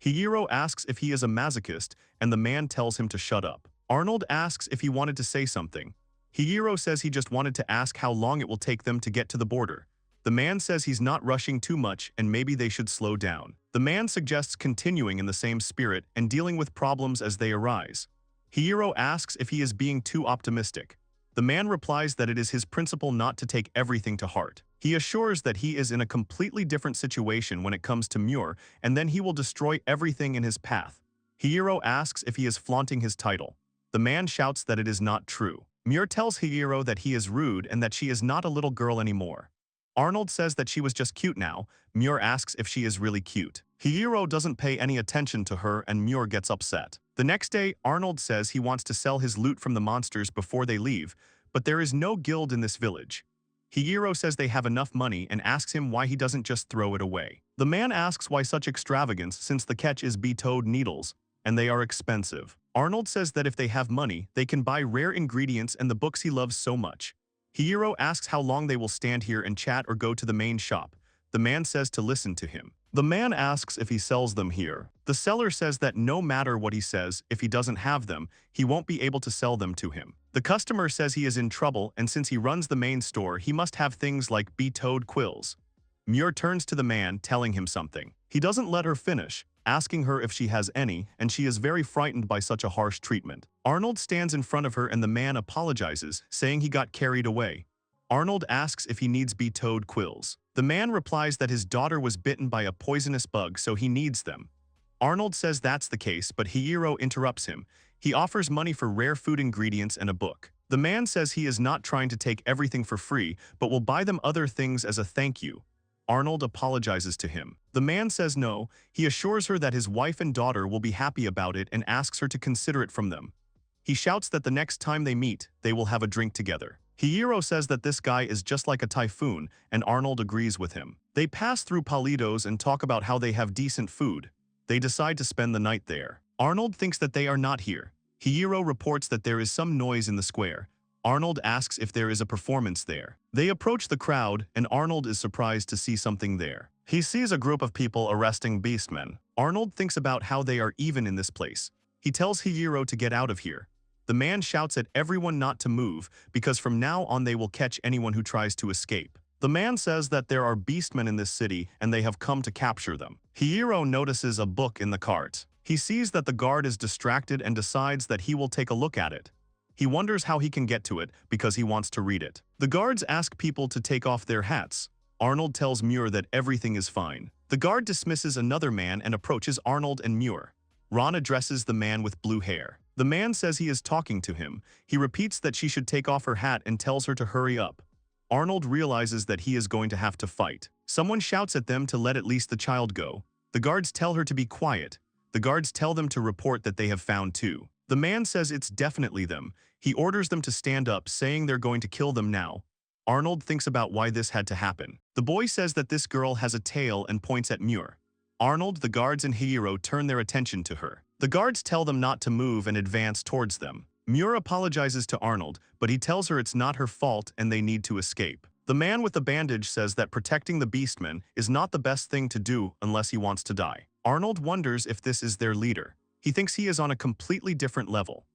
Hiiro asks if he is a masochist, and the man tells him to shut up. Arnold asks if he wanted to say something. Hiiro says he just wanted to ask how long it will take them to get to the border. The man says he's not rushing too much and maybe they should slow down. The man suggests continuing in the same spirit and dealing with problems as they arise. Hiiro asks if he is being too optimistic. The man replies that it is his principle not to take everything to heart. He assures that he is in a completely different situation when it comes to Muir, and then he will destroy everything in his path. Hiiro asks if he is flaunting his title. The man shouts that it is not true. Muir tells Hiiro that he is rude and that she is not a little girl anymore. Arnold says that she was just cute now. Muir asks if she is really cute. Hiiro doesn't pay any attention to her and Muir gets upset. The next day, Arnold says he wants to sell his loot from the monsters before they leave, but there is no guild in this village. Hiiro says they have enough money and asks him why he doesn't just throw it away. The man asks why such extravagance since the catch is bee-toad needles, and they are expensive. Arnold says that if they have money, they can buy rare ingredients and the books he loves so much. Hiiro asks how long they will stand here and chat or go to the main shop. The man says to listen to him. The man asks if he sells them here. The seller says that no matter what he says, if he doesn't have them, he won't be able to sell them to him. The customer says he is in trouble and since he runs the main store, he must have things like bee-toad quills. Muir turns to the man, telling him something. He doesn't let her finish, asking her if she has any, and she is very frightened by such a harsh treatment. Arnold stands in front of her and the man apologizes, saying he got carried away. Arnold asks if he needs bee-toad quills. The man replies that his daughter was bitten by a poisonous bug, so he needs them. Arnold says that's the case, but Hiiro interrupts him. He offers money for rare food ingredients and a book. The man says he is not trying to take everything for free, but will buy them other things as a thank you. Arnold apologizes to him. The man says no. He assures her that his wife and daughter will be happy about it and asks her to consider it from them. He shouts that the next time they meet, they will have a drink together. Hiiro says that this guy is just like a typhoon, and Arnold agrees with him. They pass through Palitos and talk about how they have decent food. They decide to spend the night there. Arnold thinks that they are not here. Hiiro reports that there is some noise in the square. Arnold asks if there is a performance there. They approach the crowd, and Arnold is surprised to see something there. He sees a group of people arresting beastmen. Arnold thinks about how they are even in this place. He tells Hiiro to get out of here. The man shouts at everyone not to move, because from now on they will catch anyone who tries to escape. The man says that there are beastmen in this city and they have come to capture them. Hiiro notices a book in the cart. He sees that the guard is distracted and decides that he will take a look at it. He wonders how he can get to it because he wants to read it. The guards ask people to take off their hats. Arnold tells Muir that everything is fine. The guard dismisses another man and approaches Arnold and Muir. Ron addresses the man with blue hair. The man says he is talking to him. He repeats that she should take off her hat and tells her to hurry up. Arnold realizes that he is going to have to fight. Someone shouts at them to let at least the child go. The guards tell her to be quiet. The guards tell them to report that they have found two. The man says it's definitely them. He orders them to stand up, saying they're going to kill them now. Arnold thinks about why this had to happen. The boy says that this girl has a tail and points at Muir. Arnold, the guards, and Hiiro turn their attention to her. The guards tell them not to move and advance towards them. Muir apologizes to Arnold, but he tells her it's not her fault and they need to escape. The man with the bandage says that protecting the beastmen is not the best thing to do unless he wants to die. Arnold wonders if this is their leader. He thinks he is on a completely different level.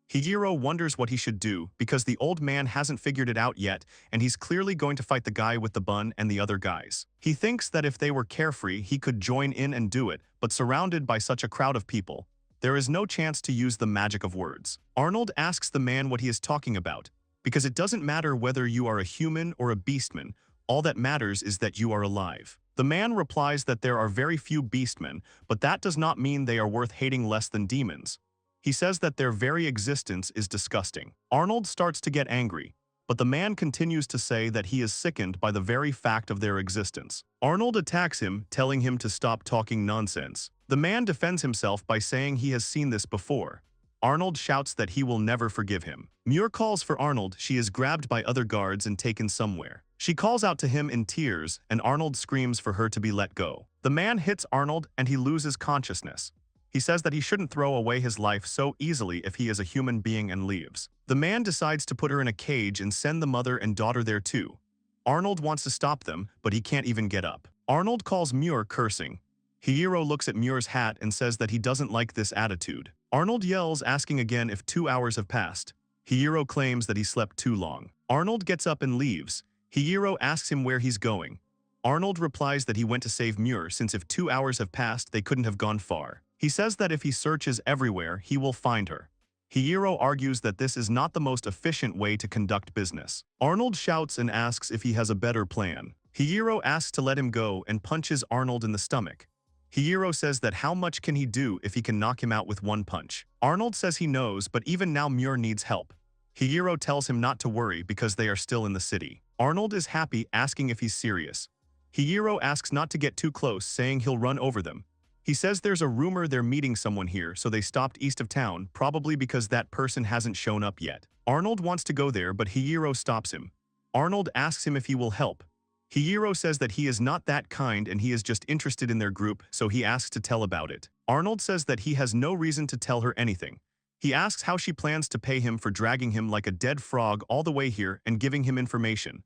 Hiiro wonders what he should do because the old man hasn't figured it out yet and he's clearly going to fight the guy with the bun and the other guys. He thinks that if they were carefree he could join in and do it, but surrounded by such a crowd of people, there is no chance to use the magic of words. Arnold asks the man what he is talking about, because it doesn't matter whether you are a human or a beastman, all that matters is that you are alive. The man replies that there are very few beastmen, but that does not mean they are worth hating less than demons. He says that their very existence is disgusting. Arnold starts to get angry, but the man continues to say that he is sickened by the very fact of their existence. Arnold attacks him, telling him to stop talking nonsense. The man defends himself by saying he has seen this before. Arnold shouts that he will never forgive him. Muir calls for Arnold. She is grabbed by other guards and taken somewhere. She calls out to him in tears, and Arnold screams for her to be let go. The man hits Arnold and he loses consciousness. He says that he shouldn't throw away his life so easily if he is a human being and leaves. The man decides to put her in a cage and send the mother and daughter there too. Arnold wants to stop them, but he can't even get up. Arnold calls Muir cursing. Hiiro looks at Muir's hat and says that he doesn't like this attitude. Arnold yells, asking again if 2 hours have passed. Hiiro claims that he slept too long. Arnold gets up and leaves. Hiiro asks him where he's going. Arnold replies that he went to save Muir since if 2 hours have passed, they couldn't have gone far. He says that if he searches everywhere, he will find her. Hiiro argues that this is not the most efficient way to conduct business. Arnold shouts and asks if he has a better plan. Hiiro asks to let him go and punches Arnold in the stomach. Hiiro says that how much can he do if he can knock him out with one punch. Arnold says he knows, but even now Muir needs help. Hiiro tells him not to worry because they are still in the city. Arnold is happy, asking if he's serious. Hiiro asks not to get too close, saying he'll run over them. He says there's a rumor they're meeting someone here, so they stopped east of town, probably because that person hasn't shown up yet. Arnold wants to go there, but Hiiro stops him. Arnold asks him if he will help. Hiiro says that he is not that kind and he is just interested in their group, so he asks to tell about it. Arnold says that he has no reason to tell her anything. He asks how she plans to pay him for dragging him like a dead frog all the way here and giving him information.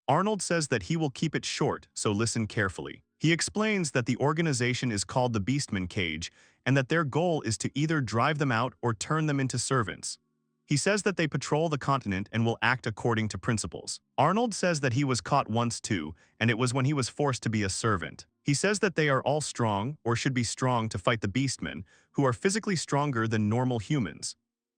Arnold says that he will keep it short, so listen carefully. He explains that the organization is called the Beastman Cage and that their goal is to either drive them out or turn them into servants. He says that they patrol the continent and will act according to principles. Arnold says that he was caught once too, and it was when he was forced to be a servant. He says that they are all strong, or should be strong, to fight the Beastmen, who are physically stronger than normal humans.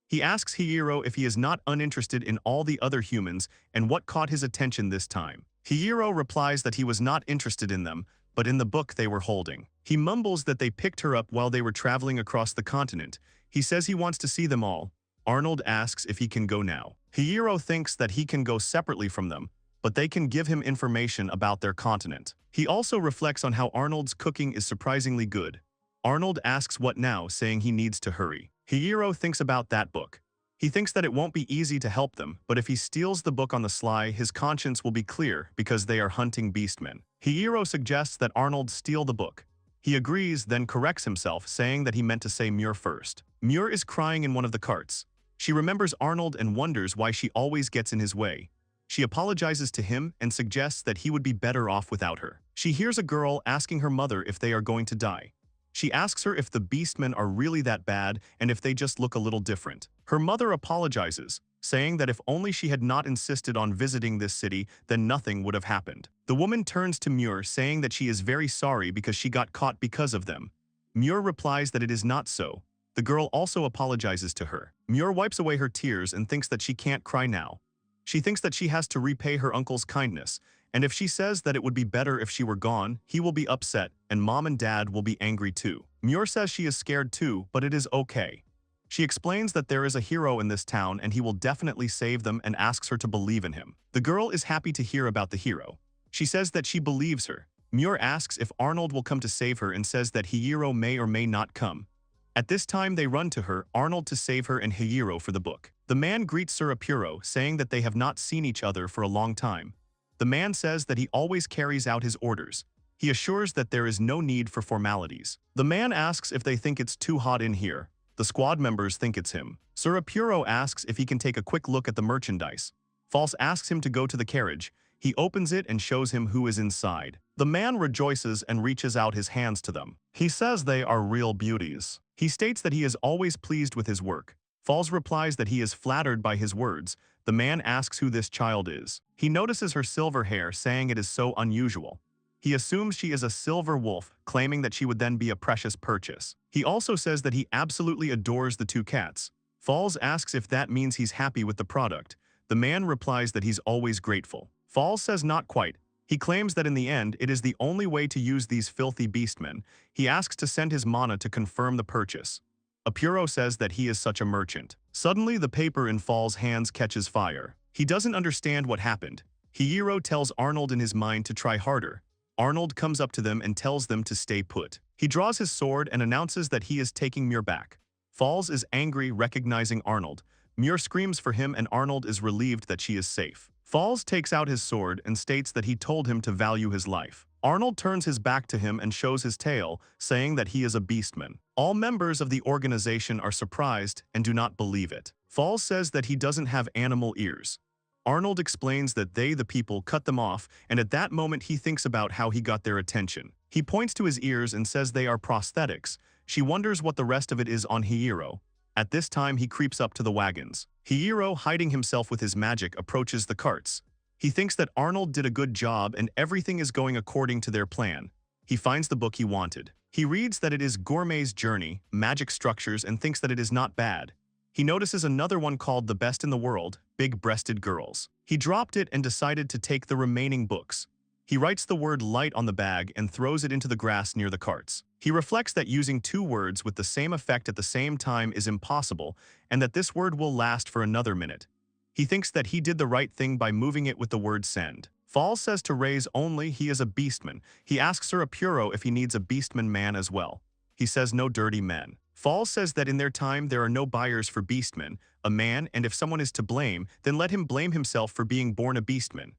He asks Hiiro if he is not uninterested in all the other humans and what caught his attention this time. Hiiro replies that he was not interested in them, but in the book they were holding. He mumbles that they picked her up while they were traveling across the continent. He says he wants to see them all. Arnold asks if he can go now. Hiiro thinks that he can go separately from them, but they can give him information about their continent. He also reflects on how Arnold's cooking is surprisingly good. Arnold asks what now, saying he needs to hurry. Hiiro thinks about that book. He thinks that it won't be easy to help them, but if he steals the book on the sly, his conscience will be clear because they are hunting beastmen. Hiiro suggests that Arnold steal the book. He agrees, then corrects himself, saying that he meant to say Muir first. Muir is crying in one of the carts. She remembers Arnold and wonders why she always gets in his way. She apologizes to him and suggests that he would be better off without her. She hears a girl asking her mother if they are going to die. She asks her if the beastmen are really that bad and if they just look a little different. Her mother apologizes, saying that if only she had not insisted on visiting this city, then nothing would have happened. The woman turns to Muir, saying that she is very sorry because she got caught because of them. Muir replies that it is not so. The girl also apologizes to her. Muir wipes away her tears and thinks that she can't cry now. She thinks that she has to repay her uncle's kindness, and if she says that it would be better if she were gone, he will be upset, and mom and dad will be angry too. Muir says she is scared too, but it is okay. She explains that there is a hero in this town and he will definitely save them and asks her to believe in him. The girl is happy to hear about the hero. She says that she believes her. Muir asks if Arnold will come to save her and says that Hiro may or may not come. At this time they run to her, Arnold to save her and Hiro for the book. The man greets Sir Apuro, saying that they have not seen each other for a long time. The man says that he always carries out his orders. He assures that there is no need for formalities. The man asks if they think it's too hot in here. The squad members think it's him. Sir Apuro asks if he can take a quick look at the merchandise. False asks him to go to the carriage. He opens it and shows him who is inside. The man rejoices and reaches out his hands to them. He says they are real beauties. He states that he is always pleased with his work. Falls replies that he is flattered by his words. The man asks who this child is. He notices her silver hair, saying it is so unusual. He assumes she is a silver wolf, claiming that she would then be a precious purchase. He also says that he absolutely adores the two cats. Falls asks if that means he's happy with the product. The man replies that he's always grateful. Falls says not quite. He claims that in the end, it is the only way to use these filthy beastmen. He asks to send his mana to confirm the purchase. Apuro says that he is such a merchant. Suddenly, the paper in Fall's hands catches fire. He doesn't understand what happened. Hiro tells Arnold in his mind to try harder. Arnold comes up to them and tells them to stay put. He draws his sword and announces that he is taking Muir back. Falls is angry, recognizing Arnold. Muir screams for him and Arnold is relieved that she is safe. Falls takes out his sword and states that he told him to value his life. Arnold turns his back to him and shows his tail, saying that he is a beastman. All members of the organization are surprised and do not believe it. Falls says that he doesn't have animal ears. Arnold explains that they, the people, cut them off, and at that moment he thinks about how he got their attention. He points to his ears and says they are prosthetics. She wonders what the rest of it is on Hiro. At this time he creeps up to the wagons. Hiro, hiding himself with his magic, approaches the carts. He thinks that Arnold did a good job and everything is going according to their plan. He finds the book he wanted. He reads that it is Gourmet's Journey, Magic Structures, and thinks that it is not bad. He notices another one called The Best in the World, Big-Breasted Girls. He dropped it and decided to take the remaining books. He writes the word light on the bag and throws it into the grass near the carts. He reflects that using two words with the same effect at the same time is impossible and that this word will last for another minute. He thinks that he did the right thing by moving it with the word send. Fall says to raise only he is a beastman. He asks Sir Apuro if he needs a beastman man as well. He says no dirty men. Fall says that in their time there are no buyers for beastmen, a man, and if someone is to blame, then let him blame himself for being born a beastman.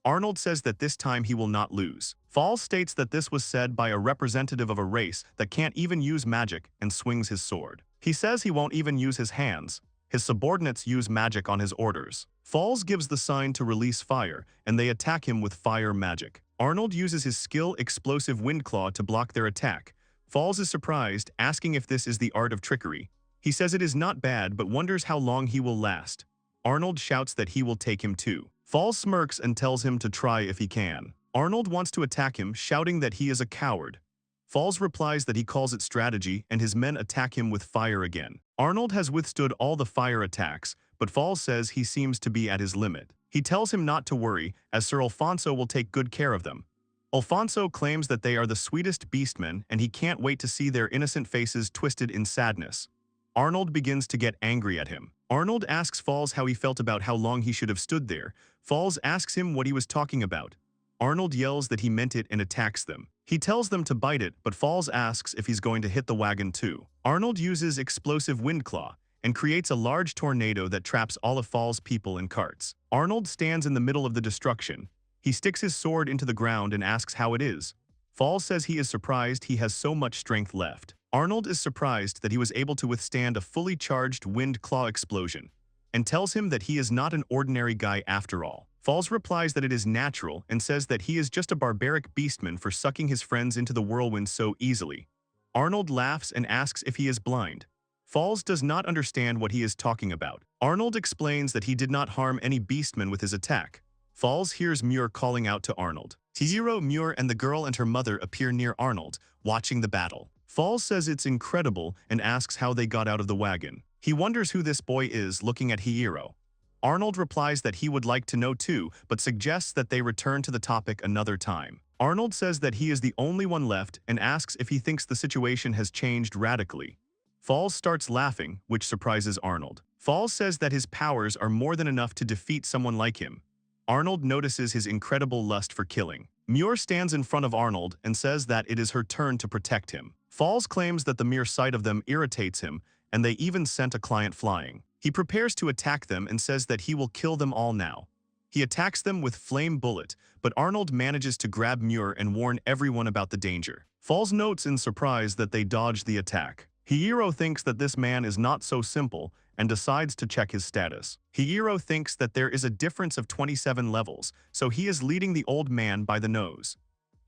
Arnold says that this time he will not lose. Fall states that this was said by a representative of a race that can't even use magic and swings his sword. He says he won't even use his hands. His subordinates use magic on his orders. Falls gives the sign to release fire, and they attack him with fire magic. Arnold uses his skill Explosive Windclaw to block their attack. Falls is surprised, asking if this is the art of trickery. He says it is not bad but wonders how long he will last. Arnold shouts that he will take him too. Falls smirks and tells him to try if he can. Arnold wants to attack him, shouting that he is a coward. Falls replies that he calls it strategy and his men attack him with fire again. Arnold has withstood all the fire attacks, but Falls says he seems to be at his limit. He tells him not to worry, as Sir Alfonso will take good care of them. Alfonso claims that they are the sweetest beastmen and he can't wait to see their innocent faces twisted in sadness. Arnold begins to get angry at him. Arnold asks Falls how he felt about how long he should have stood there. Falls asks him what he was talking about. Arnold yells that he meant it and attacks them. He tells them to bite it, but Falls asks if he's going to hit the wagon too. Arnold uses Explosive Windclaw and creates a large tornado that traps all of Falls' people in carts. Arnold stands in the middle of the destruction. He sticks his sword into the ground and asks how it is. Falls says he is surprised he has so much strength left. Arnold is surprised that he was able to withstand a fully charged wind claw explosion, and tells him that he is not an ordinary guy after all. Falls replies that it is natural and says that he is just a barbaric beastman for sucking his friends into the whirlwind so easily. Arnold laughs and asks if he is blind. Falls does not understand what he is talking about. Arnold explains that he did not harm any beastmen with his attack. Falls hears Muir calling out to Arnold. Chihiro, Muir, and the girl and her mother appear near Arnold, watching the battle. Falls says it's incredible and asks how they got out of the wagon. He wonders who this boy is, looking at Hiiro. Arnold replies that he would like to know too, but suggests that they return to the topic another time. Arnold says that he is the only one left and asks if he thinks the situation has changed radically. Falls starts laughing, which surprises Arnold. Falls says that his powers are more than enough to defeat someone like him. Arnold notices his incredible lust for killing. Muir stands in front of Arnold and says that it is her turn to protect him. Falls claims that the mere sight of them irritates him, and they even sent a client flying. He prepares to attack them and says that he will kill them all now. He attacks them with flame bullet, but Arnold manages to grab Muir and warn everyone about the danger. Falls notes in surprise that they dodged the attack. Hiiro thinks that this man is not so simple and decides to check his status. Hiiro thinks that there is a difference of 27 levels, so he is leading the old man by the nose.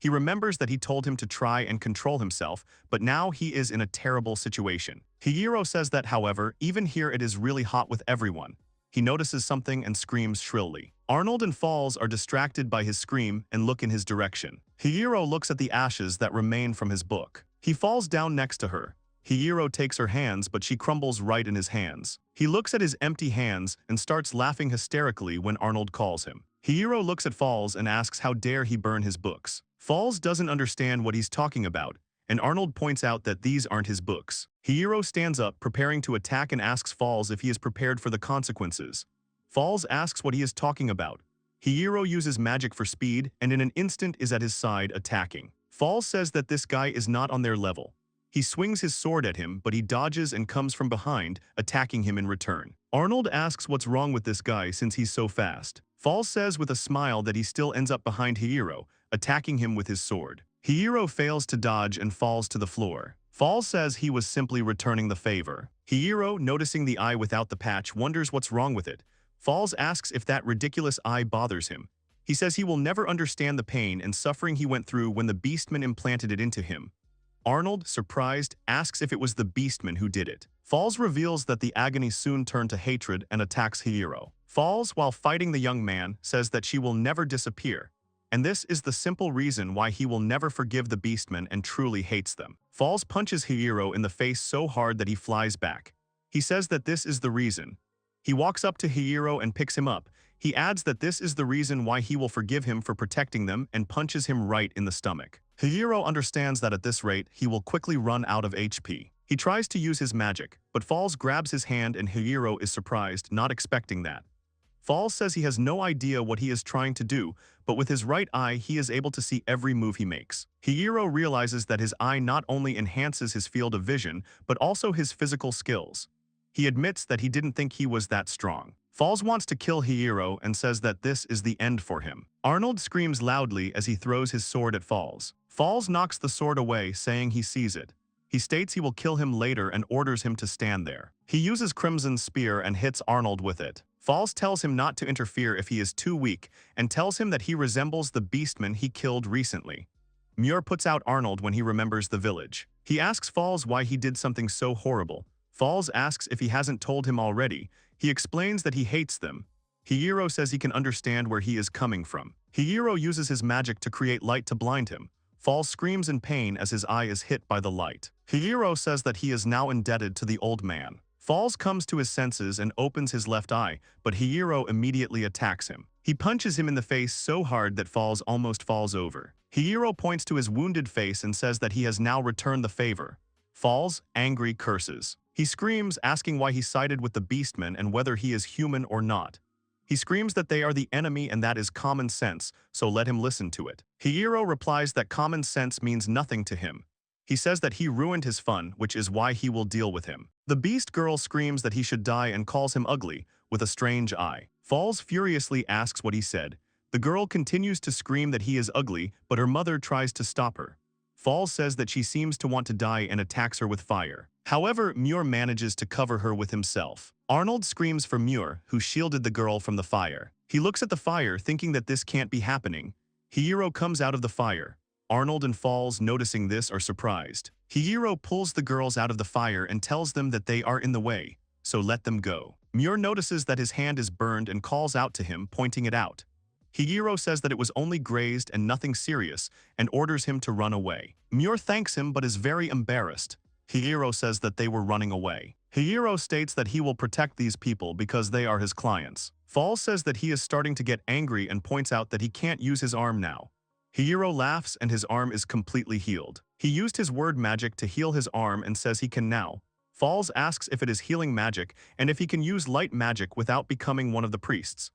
He remembers that he told him to try and control himself, but now he is in a terrible situation. Hiiro says that, however, even here it is really hot with everyone. He notices something and screams shrilly. Arnold and Falls are distracted by his scream and look in his direction. Hiiro looks at the ashes that remain from his book. He falls down next to her. Hiiro takes her hands, but she crumbles right in his hands. He looks at his empty hands and starts laughing hysterically when Arnold calls him. Hiiro looks at Falls and asks how dare he burn his books. Falls doesn't understand what he's talking about, and Arnold points out that these aren't his books. Hiiro stands up, preparing to attack, and asks Falls if he is prepared for the consequences. Falls asks what he is talking about. Hiiro uses magic for speed and in an instant is at his side attacking. Falls says that this guy is not on their level. He swings his sword at him, but he dodges and comes from behind, attacking him in return. Arnold asks what's wrong with this guy since he's so fast. Falls says with a smile that he still ends up behind Hiiro, attacking him with his sword. Hiiro fails to dodge and falls to the floor. Falls says he was simply returning the favor. Hiiro, noticing the eye without the patch, wonders what's wrong with it. Falls asks if that ridiculous eye bothers him. He says he will never understand the pain and suffering he went through when the Beastman implanted it into him. Arnold, surprised, asks if it was the Beastman who did it. Falls reveals that the agony soon turned to hatred and attacks Hiiro. Falls, while fighting the young man, says that she will never disappear, and this is the simple reason why he will never forgive the Beastmen and truly hates them. Falls punches Hiiro in the face so hard that he flies back. He says that this is the reason. He walks up to Hiiro and picks him up. He adds that this is the reason why he will forgive him for protecting them and punches him right in the stomach. Hiiro understands that at this rate, he will quickly run out of HP. He tries to use his magic, but Falls grabs his hand and Hiiro is surprised, not expecting that. Falls says he has no idea what he is trying to do, but with his right eye he is able to see every move he makes. Hiiro realizes that his eye not only enhances his field of vision, but also his physical skills. He admits that he didn't think he was that strong. Falls wants to kill Hiiro and says that this is the end for him. Arnold screams loudly as he throws his sword at Falls. Falls knocks the sword away, saying he sees it. He states he will kill him later and orders him to stand there. He uses Crimson's spear and hits Arnold with it. Falls tells him not to interfere if he is too weak and tells him that he resembles the Beastman he killed recently. Muir puts out Arnold when he remembers the village. He asks Falls why he did something so horrible. Falls asks if he hasn't told him already. He explains that he hates them. Hiiro says he can understand where he is coming from. Hiiro uses his magic to create light to blind him. Falls screams in pain as his eye is hit by the light. Hiiro says that he is now indebted to the old man. Falls comes to his senses and opens his left eye, but Hiiro immediately attacks him. He punches him in the face so hard that Falls almost falls over. Hiiro points to his wounded face and says that he has now returned the favor. Falls, angry, curses. He screams, asking why he sided with the Beastmen and whether he is human or not. He screams that they are the enemy and that is common sense, so let him listen to it. Hiiro replies that common sense means nothing to him. He says that he ruined his fun, which is why he will deal with him. The Beast Girl screams that he should die and calls him ugly, with a strange eye. Falls furiously asks what he said. The girl continues to scream that he is ugly, but her mother tries to stop her. Falls says that she seems to want to die and attacks her with fire. However, Muir manages to cover her with himself. Arnold screams for Muir, who shielded the girl from the fire. He looks at the fire, thinking that this can't be happening. Hiiro comes out of the fire. Arnold and Falls, noticing this, are surprised. Hiiro pulls the girls out of the fire and tells them that they are in the way, so let them go. Muir notices that his hand is burned and calls out to him, pointing it out. Hiiro says that it was only grazed and nothing serious, and orders him to run away. Muir thanks him but is very embarrassed. Hiiro says that they were running away. Hiiro states that he will protect these people because they are his clients. Falls says that he is starting to get angry and points out that he can't use his arm now. Hiiro laughs and his arm is completely healed. He used his word magic to heal his arm and says he can now. Falls asks if it is healing magic and if he can use light magic without becoming one of the priests.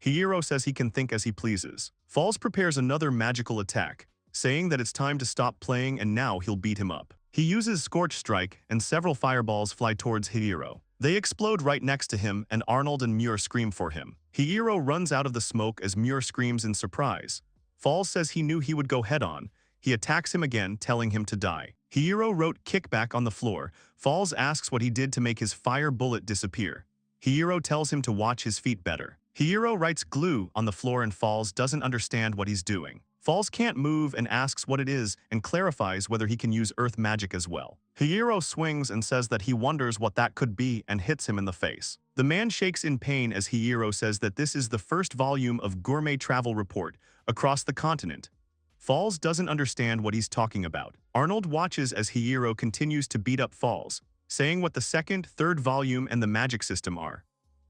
Hiiro says he can think as he pleases. Falls prepares another magical attack, saying that it's time to stop playing and now he'll beat him up. He uses Scorch Strike and several fireballs fly towards Hiiro. They explode right next to him and Arnold and Muir scream for him. Hiiro runs out of the smoke as Muir screams in surprise. Falls says he knew he would go head-on. He attacks him again, telling him to die. Hiiro wrote kickback on the floor. Falls asks what he did to make his fire bullet disappear. Hiiro tells him to watch his feet better. Hiiro writes glue on the floor and Falls doesn't understand what he's doing. Falls can't move and asks what it is and clarifies whether he can use earth magic as well. Hiiro swings and says that he wonders what that could be and hits him in the face. The man shakes in pain as Hiiro says that this is the first volume of Gourmet Travel Report across the continent. Falls doesn't understand what he's talking about. Arnold watches as Hiiro continues to beat up Falls, saying what the second, third volume and the magic system are.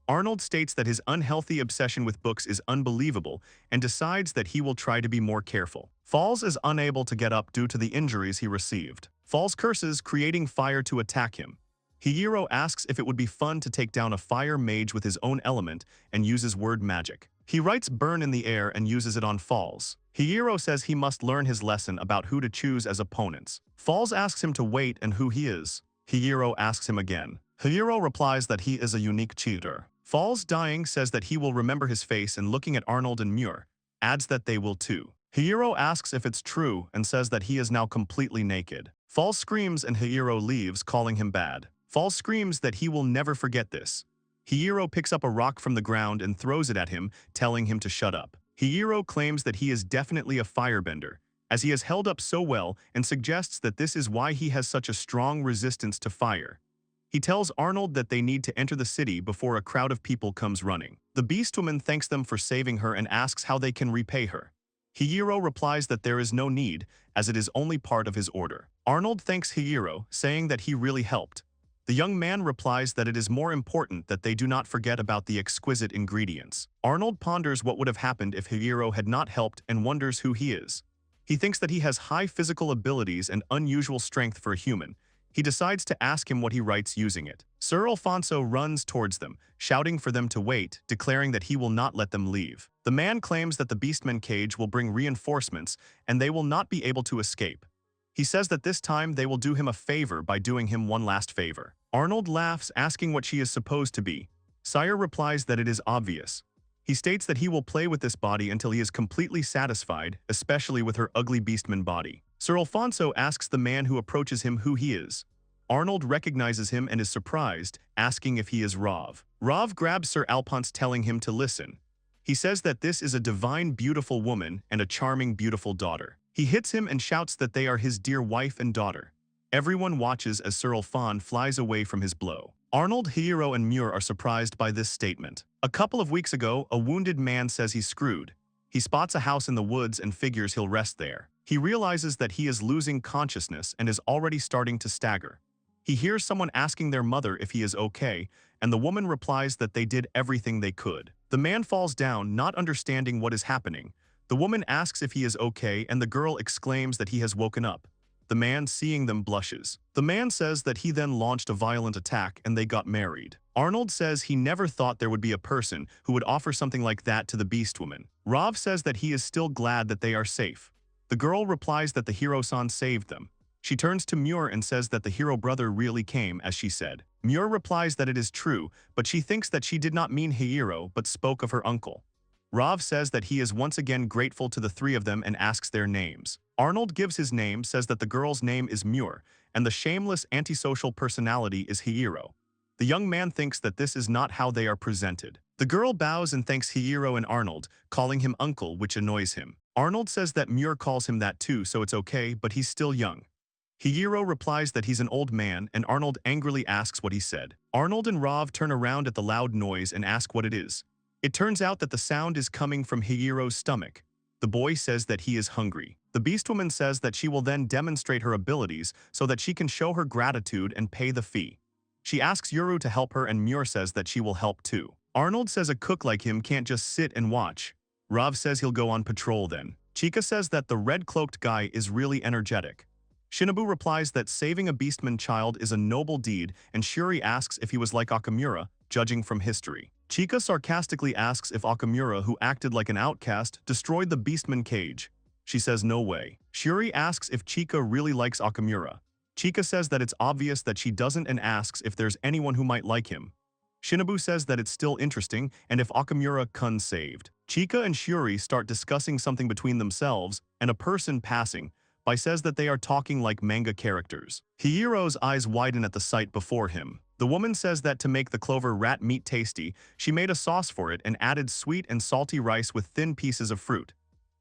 Arnold states that his unhealthy obsession with books is unbelievable and decides that he will try to be more careful. Falls is unable to get up due to the injuries he received. Falls curses, creating fire to attack him. Hiiro asks if it would be fun to take down a fire mage with his own element and uses word magic. He writes burn in the air and uses it on Falls. Hiiro says he must learn his lesson about who to choose as opponents. Falls asks him to wait and who he is. Hiiro asks him again. Hiiro replies that he is a unique cheater. Falls, dying, says that he will remember his face and looking at Arnold and Muir, adds that they will too. Hiiro asks if it's true and says that he is now completely naked. Falls screams and Hiiro leaves, calling him bad. Falls screams that he will never forget this. Hiiro picks up a rock from the ground and throws it at him, telling him to shut up. Hiiro claims that he is definitely a firebender, as he has held up so well and suggests that this is why he has such a strong resistance to fire. He tells Arnold that they need to enter the city before a crowd of people comes running. The Beastwoman thanks them for saving her and asks how they can repay her. Hiiro replies that there is no need, as it is only part of his order. Arnold thanks Hiiro, saying that he really helped. The young man replies that it is more important that they do not forget about the exquisite ingredients. Arnold ponders what would have happened if Hiiro had not helped and wonders who he is. He thinks that he has high physical abilities and unusual strength for a human. He decides to ask him what he writes using it. Sir Alfonso runs towards them, shouting for them to wait, declaring that he will not let them leave. The man claims that the Beastman cage will bring reinforcements and they will not be able to escape. He says that this time they will do him a favor by doing him one last favor. Arnold laughs, asking what she is supposed to be. Sire replies that it is obvious. He states that he will play with this body until he is completely satisfied, especially with her ugly Beastman body. Sir Alfonso asks the man who approaches him who he is. Arnold recognizes him and is surprised, asking if he is Rav. Rav grabs Sir Alphonse, telling him to listen. He says that this is a divine, beautiful woman and a charming, beautiful daughter. He hits him and shouts that they are his dear wife and daughter. Everyone watches as Sir Alphonse flies away from his blow. Arnold, Hiiro, and Muir are surprised by this statement. A couple of weeks ago, a wounded man says he's screwed. He spots a house in the woods and figures he'll rest there. He realizes that he is losing consciousness and is already starting to stagger. He hears someone asking their mother if he is okay, and the woman replies that they did everything they could. The man falls down, not understanding what is happening. The woman asks if he is okay, and the girl exclaims that he has woken up. The man, seeing them, blushes. The man says that he then launched a violent attack and they got married. Arnold says he never thought there would be a person who would offer something like that to the Beastwoman. Rav says that he is still glad that they are safe. The girl replies that the Hiro-san saved them. She turns to Muir and says that the hero brother really came, as she said. Muir replies that it is true, but she thinks that she did not mean Hiiro but spoke of her uncle. Rav says that he is once again grateful to the three of them and asks their names. Arnold gives his name, says that the girl's name is Muir, and the shameless antisocial personality is Hiiro. The young man thinks that this is not how they are presented. The girl bows and thanks Hiiro and Arnold, calling him uncle, which annoys him. Arnold says that Muir calls him that too, so it's okay, but he's still young. Hiiro replies that he's an old man, and Arnold angrily asks what he said. Arnold and Rav turn around at the loud noise and ask what it is. It turns out that the sound is coming from Hiiro's stomach. The boy says that he is hungry. The beastwoman says that she will then demonstrate her abilities so that she can show her gratitude and pay the fee. She asks Yuru to help her, and Muir says that she will help too. Arnold says a cook like him can't just sit and watch. Rav says he'll go on patrol then. Chika says that the red-cloaked guy is really energetic. Shinobu replies that saving a beastman child is a noble deed, and Shuri asks if he was like Okamura, judging from history. Chika sarcastically asks if Okamura, who acted like an outcast, destroyed the beastman cage. She says no way. Shuri asks if Chika really likes Okamura. Chika says that it's obvious that she doesn't and asks if there's anyone who might like him. Shinobu says that it's still interesting and if Okamura-kun saved. Chika and Shuri start discussing something between themselves, and a person passing by says that they are talking like manga characters. Hiiro's eyes widen at the sight before him. The woman says that to make the clover rat meat tasty, she made a sauce for it and added sweet and salty rice with thin pieces of fruit.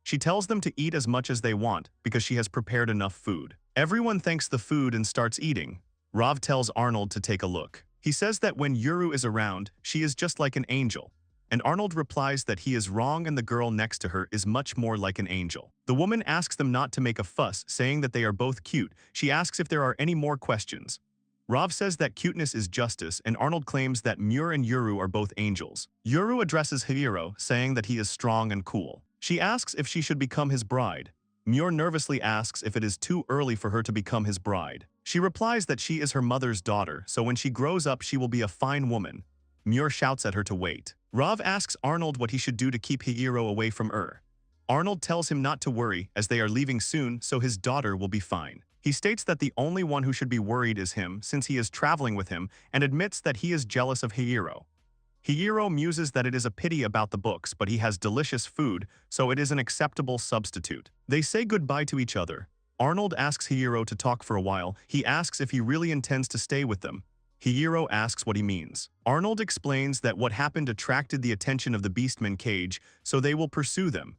She tells them to eat as much as they want because she has prepared enough food. Everyone thanks the food and starts eating. Rav tells Arnold to take a look. He says that when Yuru is around, she is just like an angel. And Arnold replies that he is wrong and the girl next to her is much more like an angel. The woman asks them not to make a fuss, saying that they are both cute. She asks if there are any more questions. Rav says that cuteness is justice, and Arnold claims that Muir and Yuru are both angels. Yuru addresses Hiiro, saying that he is strong and cool. She asks if she should become his bride. Muir nervously asks if it is too early for her to become his bride. She replies that she is her mother's daughter, so when she grows up she will be a fine woman. Muir shouts at her to wait. Rav asks Arnold what he should do to keep Hiiro away from her. Arnold tells him not to worry, as they are leaving soon, so his daughter will be fine. He states that the only one who should be worried is him, since he is traveling with him, and admits that he is jealous of Hiiro. Hiiro muses that it is a pity about the books, but he has delicious food, so it is an acceptable substitute. They say goodbye to each other. Arnold asks Hiiro to talk for a while. He asks if he really intends to stay with them. Hiiro asks what he means. Arnold explains that what happened attracted the attention of the Beastman cage, so they will pursue them.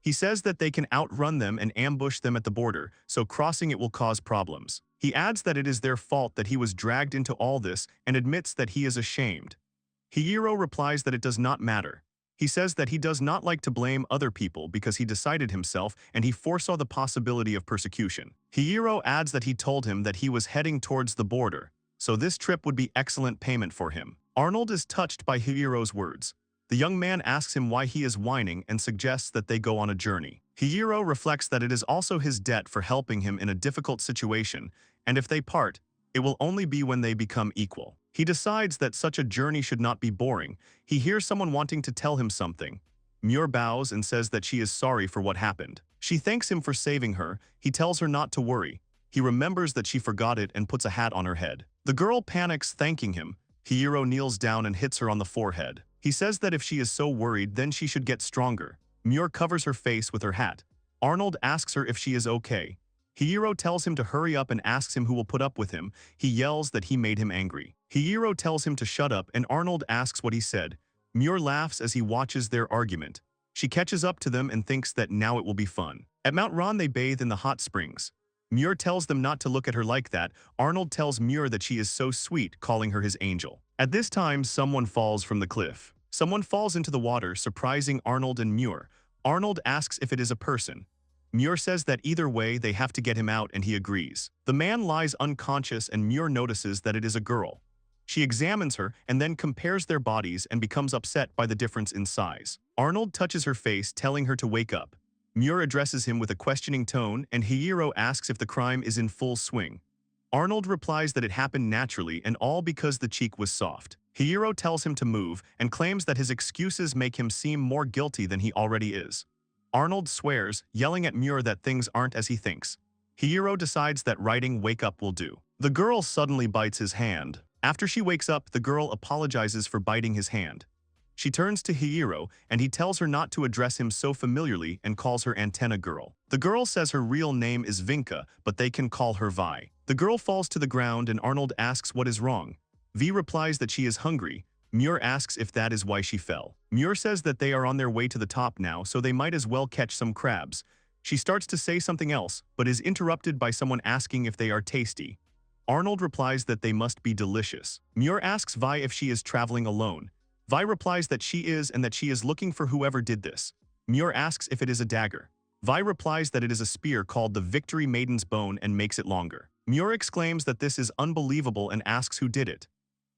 He says that they can outrun them and ambush them at the border, so crossing it will cause problems. He adds that it is their fault that he was dragged into all this and admits that he is ashamed. Hiiro replies that it does not matter. He says that he does not like to blame other people because he decided himself and he foresaw the possibility of persecution. Hiiro adds that he told him that he was heading towards the border, so this trip would be excellent payment for him. Arnold is touched by Hiiro's words. The young man asks him why he is whining and suggests that they go on a journey. Hiiro reflects that it is also his debt for helping him in a difficult situation, and if they part, it will only be when they become equal. He decides that such a journey should not be boring. He hears someone wanting to tell him something. Muir bows and says that she is sorry for what happened. She thanks him for saving her. He tells her not to worry. He remembers that she forgot it and puts a hat on her head. The girl panics, thanking him. Hiiro kneels down and hits her on the forehead. He says that if she is so worried, then she should get stronger. Muir covers her face with her hat. Arnold asks her if she is okay. Hiiro tells him to hurry up and asks him who will put up with him. He yells that he made him angry. Hiiro tells him to shut up and Arnold asks what he said. Muir laughs as he watches their argument. She catches up to them and thinks that now it will be fun. At Mount Ron they bathe in the hot springs. Muir tells them not to look at her like that. Arnold tells Muir that she is so sweet, calling her his angel. At this time, someone falls from the cliff. Someone falls into the water, surprising Arnold and Muir. Arnold asks if it is a person. Muir says that either way they have to get him out and he agrees. The man lies unconscious and Muir notices that it is a girl. She examines her and then compares their bodies and becomes upset by the difference in size. Arnold touches her face, telling her to wake up. Muir addresses him with a questioning tone and Hiiro asks if the crime is in full swing. Arnold replies that it happened naturally and all because the cheek was soft. Hiiro tells him to move and claims that his excuses make him seem more guilty than he already is. Arnold swears, yelling at Muir that things aren't as he thinks. Hiiro decides that writing "wake up" will do. The girl suddenly bites his hand. After she wakes up, the girl apologizes for biting his hand. She turns to Hiro, and he tells her not to address him so familiarly and calls her Antenna Girl. The girl says her real name is Vinka, but they can call her Vi. The girl falls to the ground and Arnold asks what is wrong. Vi replies that she is hungry. Muir asks if that is why she fell. Muir says that they are on their way to the top now, so they might as well catch some crabs. She starts to say something else, but is interrupted by someone asking if they are tasty. Arnold replies that they must be delicious. Muir asks Vi if she is traveling alone. Vi replies that she is and that she is looking for whoever did this. Muir asks if it is a dagger. Vi replies that it is a spear called the Victory Maiden's Bone and makes it longer. Muir exclaims that this is unbelievable and asks who did it.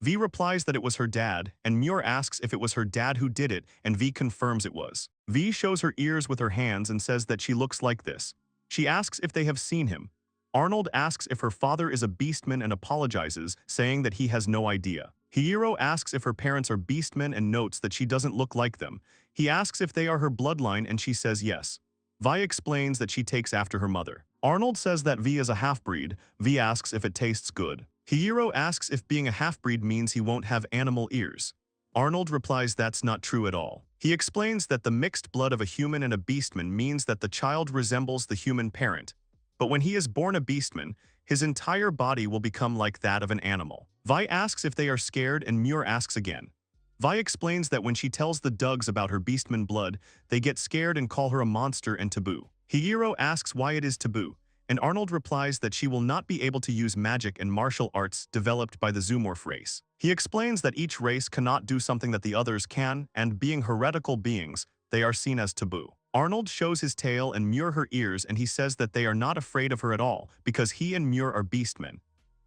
Vi replies that it was her dad, and Muir asks if it was her dad who did it, and Vi confirms it was. Vi shows her ears with her hands and says that she looks like this. She asks if they have seen him. Arnold asks if her father is a beastman and apologizes, saying that he has no idea. Hiro asks if her parents are beastmen and notes that she doesn't look like them. He asks if they are her bloodline and she says yes. Vi explains that she takes after her mother. Arnold says that Vi is a half-breed. Vi asks if it tastes good. Hiro asks if being a half-breed means he won't have animal ears. Arnold replies that's not true at all. He explains that the mixed blood of a human and a beastman means that the child resembles the human parent. But when he is born a beastman, his entire body will become like that of an animal. Vi asks if they are scared and Muir asks again. Vi explains that when she tells the Dugs about her beastman blood, they get scared and call her a monster and taboo. Hiro asks why it is taboo, and Arnold replies that she will not be able to use magic and martial arts developed by the Zoomorph race. He explains that each race cannot do something that the others can, and being heretical beings, they are seen as taboo. Arnold shows his tail and Muir her ears, and he says that they are not afraid of her at all because he and Muir are beastmen.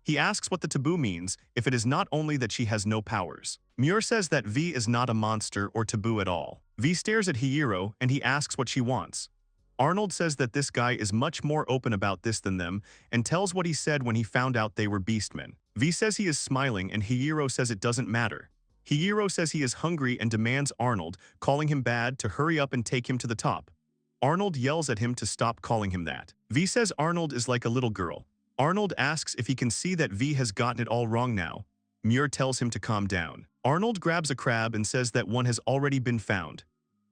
He asks what the taboo means, if it is not only that she has no powers. Muir says that Vi is not a monster or taboo at all. Vi stares at Hiro and he asks what she wants. Arnold says that this guy is much more open about this than them and tells what he said when he found out they were beastmen. Vi says he is smiling and Hiro says it doesn't matter. Hiro says he is hungry and demands Arnold, calling him bad, to hurry up and take him to the top. Arnold yells at him to stop calling him that. Vi says Arnold is like a little girl. Arnold asks if he can see that Vi has gotten it all wrong now. Muir tells him to calm down. Arnold grabs a crab and says that one has already been found.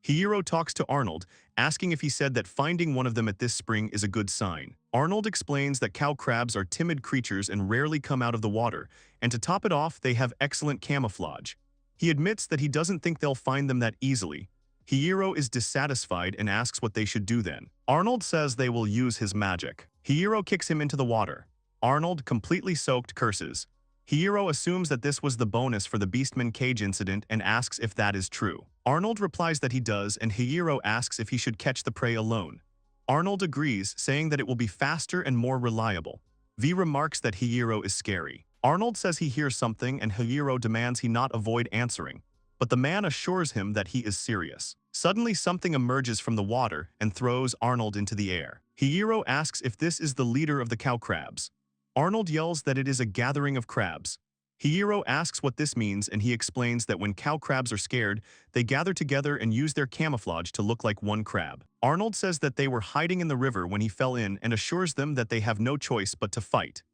Hiro talks to Arnold, asking if he said that finding one of them at this spring is a good sign. Arnold explains that cow crabs are timid creatures and rarely come out of the water, and to top it off, they have excellent camouflage. He admits that he doesn't think they'll find them that easily. Hiro is dissatisfied and asks what they should do then. Arnold says they will use his magic. Hiro kicks him into the water. Arnold, completely soaked, curses. Hiro assumes that this was the bonus for the Beastman cage incident and asks if that is true. Arnold replies that he does, and Hiro asks if he should catch the prey alone. Arnold agrees, saying that it will be faster and more reliable. Vi remarks that Hiro is scary. Arnold says he hears something and Hiro demands he not avoid answering, but the man assures him that he is serious. Suddenly something emerges from the water and throws Arnold into the air. Hiro asks if this is the leader of the cow crabs. Arnold yells that it is a gathering of crabs. Hiro asks what this means and he explains that when cow crabs are scared, they gather together and use their camouflage to look like one crab. Arnold says that they were hiding in the river when he fell in and assures them that they have no choice but to fight.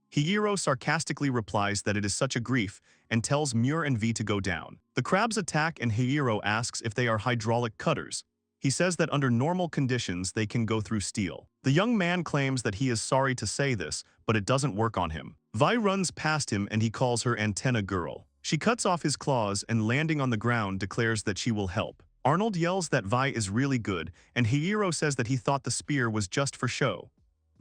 Hiro sarcastically replies that it is such a grief and tells Muir and Vi to go down. The crabs attack and Hiro asks if they are hydraulic cutters. He says that under normal conditions they can go through steel. The young man claims that he is sorry to say this, but it doesn't work on him. Vi runs past him and he calls her Antenna Girl. She cuts off his claws and landing on the ground declares that she will help. Arnold yells that Vi is really good and Hiro says that he thought the spear was just for show.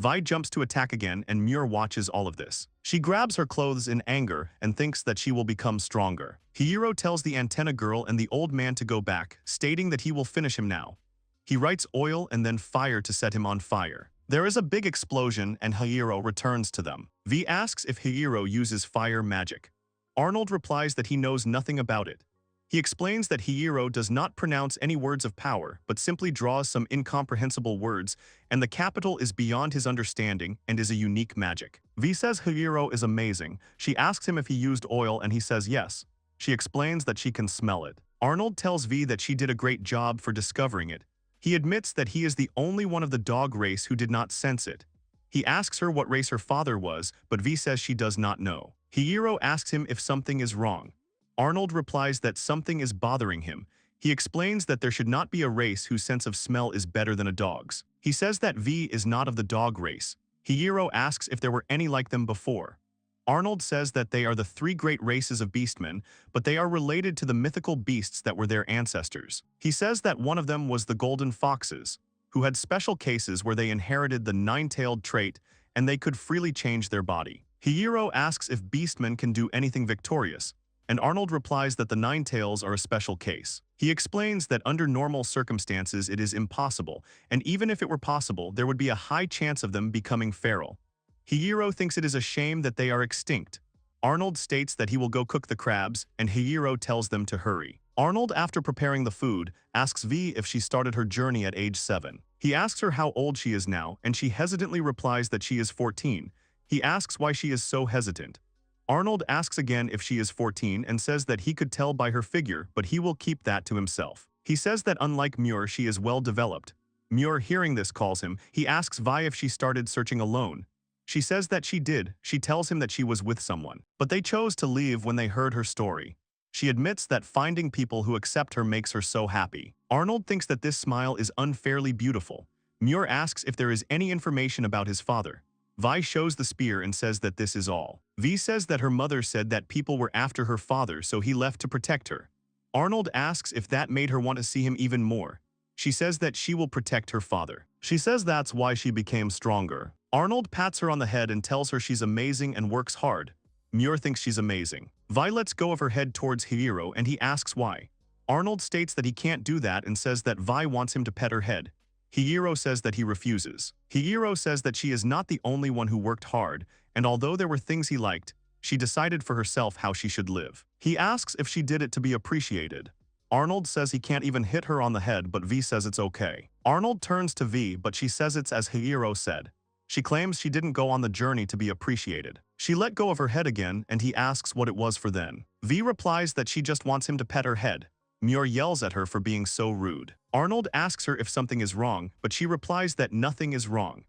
Vi jumps to attack again and Muir watches all of this. She grabs her clothes in anger and thinks that she will become stronger. Hiro tells the Antenna Girl and the old man to go back, stating that he will finish him now. He writes oil and then fire to set him on fire. There is a big explosion and Hiro returns to them. Vi asks if Hiro uses fire magic. Arnold replies that he knows nothing about it. He explains that Hiro does not pronounce any words of power, but simply draws some incomprehensible words, and the capital is beyond his understanding and is a unique magic. Vi says Hiro is amazing. She asks him if he used oil and he says yes. She explains that she can smell it. Arnold tells Vi that she did a great job for discovering it. He admits that he is the only one of the dog race who did not sense it. He asks her what race her father was, but Vi says she does not know. Hiro asks him if something is wrong. Arnold replies that something is bothering him. He explains that there should not be a race whose sense of smell is better than a dog's. He says that V is not of the dog race. Hiiro asks if there were any like them before. Arnold says that they are the three great races of beastmen, but they are related to the mythical beasts that were their ancestors. He says that one of them was the golden foxes, who had special cases where they inherited the nine-tailed trait and they could freely change their body. Hiiro asks if beastmen can do anything victorious, and Arnold replies that the nine-tails are a special case. He explains that under normal circumstances it is impossible, and even if it were possible, there would be a high chance of them becoming feral. Hiiro thinks it is a shame that they are extinct. Arnold states that he will go cook the crabs, and Hiiro tells them to hurry. Arnold, after preparing the food, asks V if she started her journey at age 7. He asks her how old she is now, and she hesitantly replies that she is 14. He asks why she is so hesitant. Arnold asks again if she is 14 and says that he could tell by her figure, but he will keep that to himself. He says that unlike Muir, she is well developed. Muir, hearing this, calls him. He asks Vi if she started searching alone. She says that she did. She tells him that she was with someone, but they chose to leave when they heard her story. She admits that finding people who accept her makes her so happy. Arnold thinks that this smile is unfairly beautiful. Muir asks if there is any information about his father. Vi shows the spear and says that this is all. V says that her mother said that people were after her father, so he left to protect her. Arnold asks if that made her want to see him even more. She says that she will protect her father. She says that's why she became stronger. Arnold pats her on the head and tells her she's amazing and works hard. Muir thinks she's amazing. Vi lets go of her head towards Hiiro and he asks why. Arnold states that he can't do that and says that Vi wants him to pet her head. Hiiro says that he refuses. Hiiro says that she is not the only one who worked hard, and although there were things he liked, she decided for herself how she should live. He asks if she did it to be appreciated. Arnold says he can't even hit her on the head, but V says it's okay. Arnold turns to V, but she says it's as Hiiro said. She claims she didn't go on the journey to be appreciated. She let go of her head again, and he asks what it was for then. V replies that she just wants him to pet her head. Muir yells at her for being so rude. Arnold asks her if something is wrong, but she replies that nothing is wrong.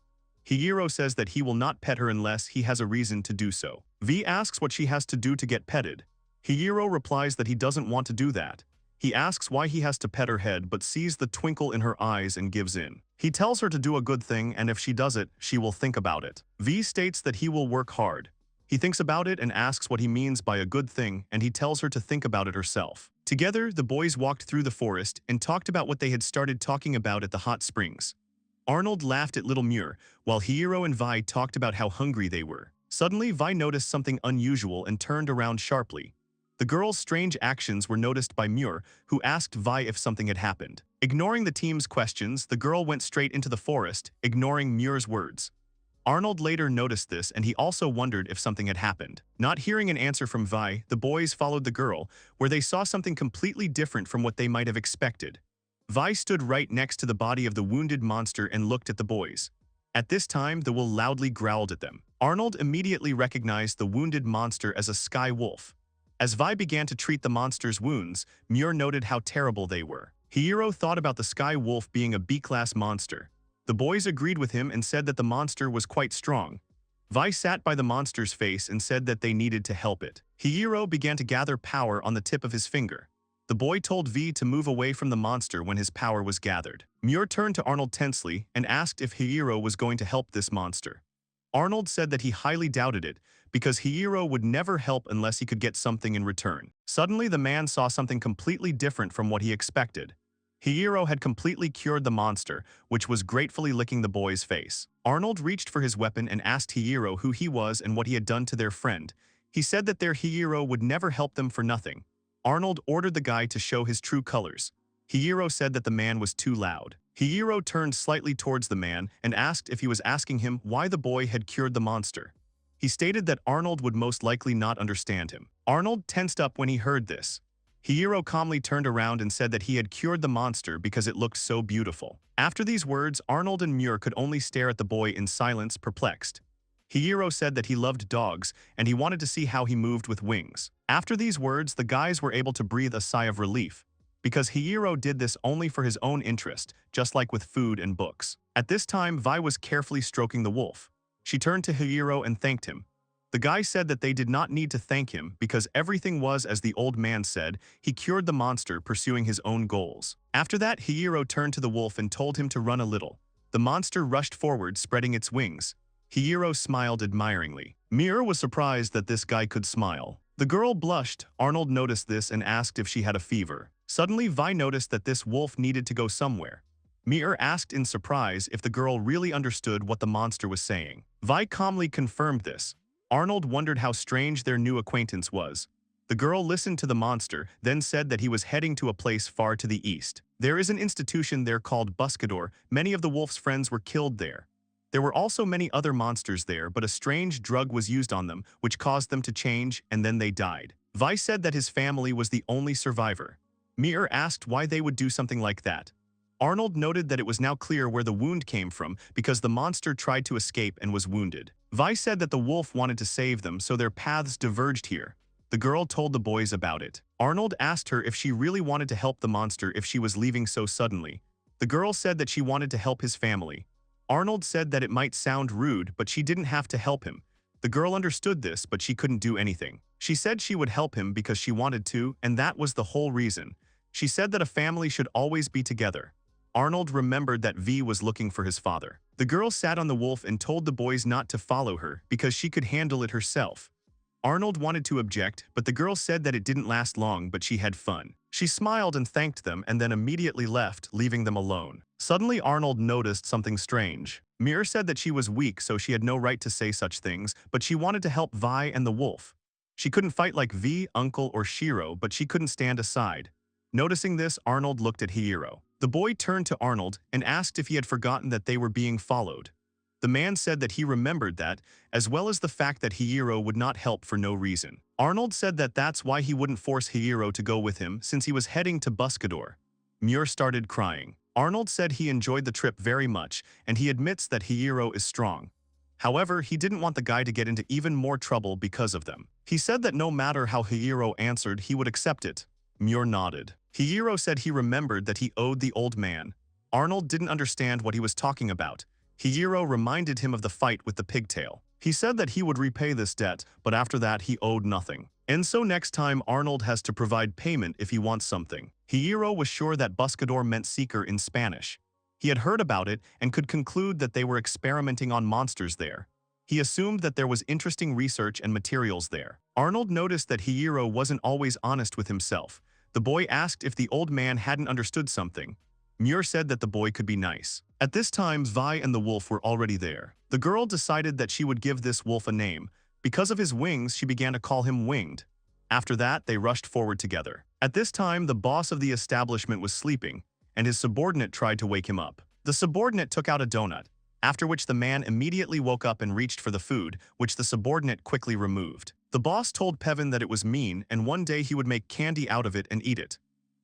Hiiro says that he will not pet her unless he has a reason to do so. V asks what she has to do to get petted. Hiiro replies that he doesn't want to do that. He asks why he has to pet her head but sees the twinkle in her eyes and gives in. He tells her to do a good thing, and if she does it, she will think about it. V states that he will work hard. He thinks about it and asks what he means by a good thing, and he tells her to think about it herself. Together, the boys walked through the forest and talked about what they had started talking about at the hot springs. Arnold laughed at little Muir, while Hiiro and Vi talked about how hungry they were. Suddenly, Vi noticed something unusual and turned around sharply. The girl's strange actions were noticed by Muir, who asked Vi if something had happened. Ignoring the team's questions, the girl went straight into the forest, ignoring Muir's words. Arnold later noticed this, and he also wondered if something had happened. Not hearing an answer from Vi, the boys followed the girl, where they saw something completely different from what they might have expected. Vi stood right next to the body of the wounded monster and looked at the boys. At this time, the wolf loudly growled at them. Arnold immediately recognized the wounded monster as a sky wolf. As Vi began to treat the monster's wounds, Muir noted how terrible they were. Hiiro thought about the sky wolf being a B-class monster. The boys agreed with him and said that the monster was quite strong. Vi sat by the monster's face and said that they needed to help it. Hiiro began to gather power on the tip of his finger. The boy told V to move away from the monster when his power was gathered. Muir turned to Arnold tensely and asked if Hiiro was going to help this monster. Arnold said that he highly doubted it, because Hiiro would never help unless he could get something in return. Suddenly, the man saw something completely different from what he expected. Hiiro had completely cured the monster, which was gratefully licking the boy's face. Arnold reached for his weapon and asked Hiiro who he was and what he had done to their friend. He said that their Hiiro would never help them for nothing. Arnold ordered the guy to show his true colors. Hiiro said that the man was too loud. Hiiro turned slightly towards the man and asked if he was asking him why the boy had cured the monster. He stated that Arnold would most likely not understand him. Arnold tensed up when he heard this. Hiiro calmly turned around and said that he had cured the monster because it looked so beautiful. After these words, Arnold and Muir could only stare at the boy in silence, perplexed. Hiiro said that he loved dogs, and he wanted to see how he moved with wings. After these words, the guys were able to breathe a sigh of relief, because Hiiro did this only for his own interest, just like with food and books. At this time, Vi was carefully stroking the wolf. She turned to Hiiro and thanked him. The guy said that they did not need to thank him because everything was as the old man said. He cured the monster, pursuing his own goals. After that, Hiiro turned to the wolf and told him to run a little. The monster rushed forward, spreading its wings. Hiiro smiled admiringly. Mir was surprised that this guy could smile. The girl blushed. Arnold noticed this and asked if she had a fever. Suddenly, Vi noticed that this wolf needed to go somewhere. Mir asked in surprise if the girl really understood what the monster was saying. Vi calmly confirmed this. Arnold wondered how strange their new acquaintance was. The girl listened to the monster, then said that he was heading to a place far to the east. There is an institution there called Buscador. Many of the wolf's friends were killed there. There were also many other monsters there, but a strange drug was used on them, which caused them to change, and then they died. Vi said that his family was the only survivor. Mir asked why they would do something like that. Arnold noted that it was now clear where the wound came from because the monster tried to escape and was wounded. Vi said that the wolf wanted to save them, so their paths diverged here. The girl told the boys about it. Arnold asked her if she really wanted to help the monster if she was leaving so suddenly. The girl said that she wanted to help his family. Arnold said that it might sound rude, but she didn't have to help him. The girl understood this, but she couldn't do anything. She said she would help him because she wanted to, and that was the whole reason. She said that a family should always be together. Arnold remembered that V was looking for his father. The girl sat on the wolf and told the boys not to follow her because she could handle it herself. Arnold wanted to object, but the girl said that it didn't last long, but she had fun. She smiled and thanked them and then immediately left, leaving them alone. Suddenly, Arnold noticed something strange. Mir said that she was weak, so she had no right to say such things, but she wanted to help Vi and the wolf. She couldn't fight like V, Uncle, or Shiro, but she couldn't stand aside. Noticing this, Arnold looked at Hiiro. The boy turned to Arnold and asked if he had forgotten that they were being followed. The man said that he remembered that, as well as the fact that Hiiro would not help for no reason. Arnold said that that's why he wouldn't force Hiiro to go with him since he was heading to Buscador. Muir started crying. Arnold said he enjoyed the trip very much, and he admits that Hiiro is strong. However, he didn't want the guy to get into even more trouble because of them. He said that no matter how Hiiro answered, he would accept it. Muir nodded. Hiiro said he remembered that he owed the old man. Arnold didn't understand what he was talking about. Hiiro reminded him of the fight with the pigtail. He said that he would repay this debt, but after that he owed nothing. And so next time Arnold has to provide payment if he wants something. Hiiro was sure that Buscador meant seeker in Spanish. He had heard about it and could conclude that they were experimenting on monsters there. He assumed that there was interesting research and materials there. Arnold noticed that Hiiro wasn't always honest with himself. The boy asked if the old man hadn't understood something. Muir said that the boy could be nice. At this time, Vi and the wolf were already there. The girl decided that she would give this wolf a name. Because of his wings, she began to call him Winged. After that, they rushed forward together. At this time, the boss of the establishment was sleeping, and his subordinate tried to wake him up. The subordinate took out a donut, after which the man immediately woke up and reached for the food, which the subordinate quickly removed. The boss told Pevin that it was mean and one day he would make candy out of it and eat it.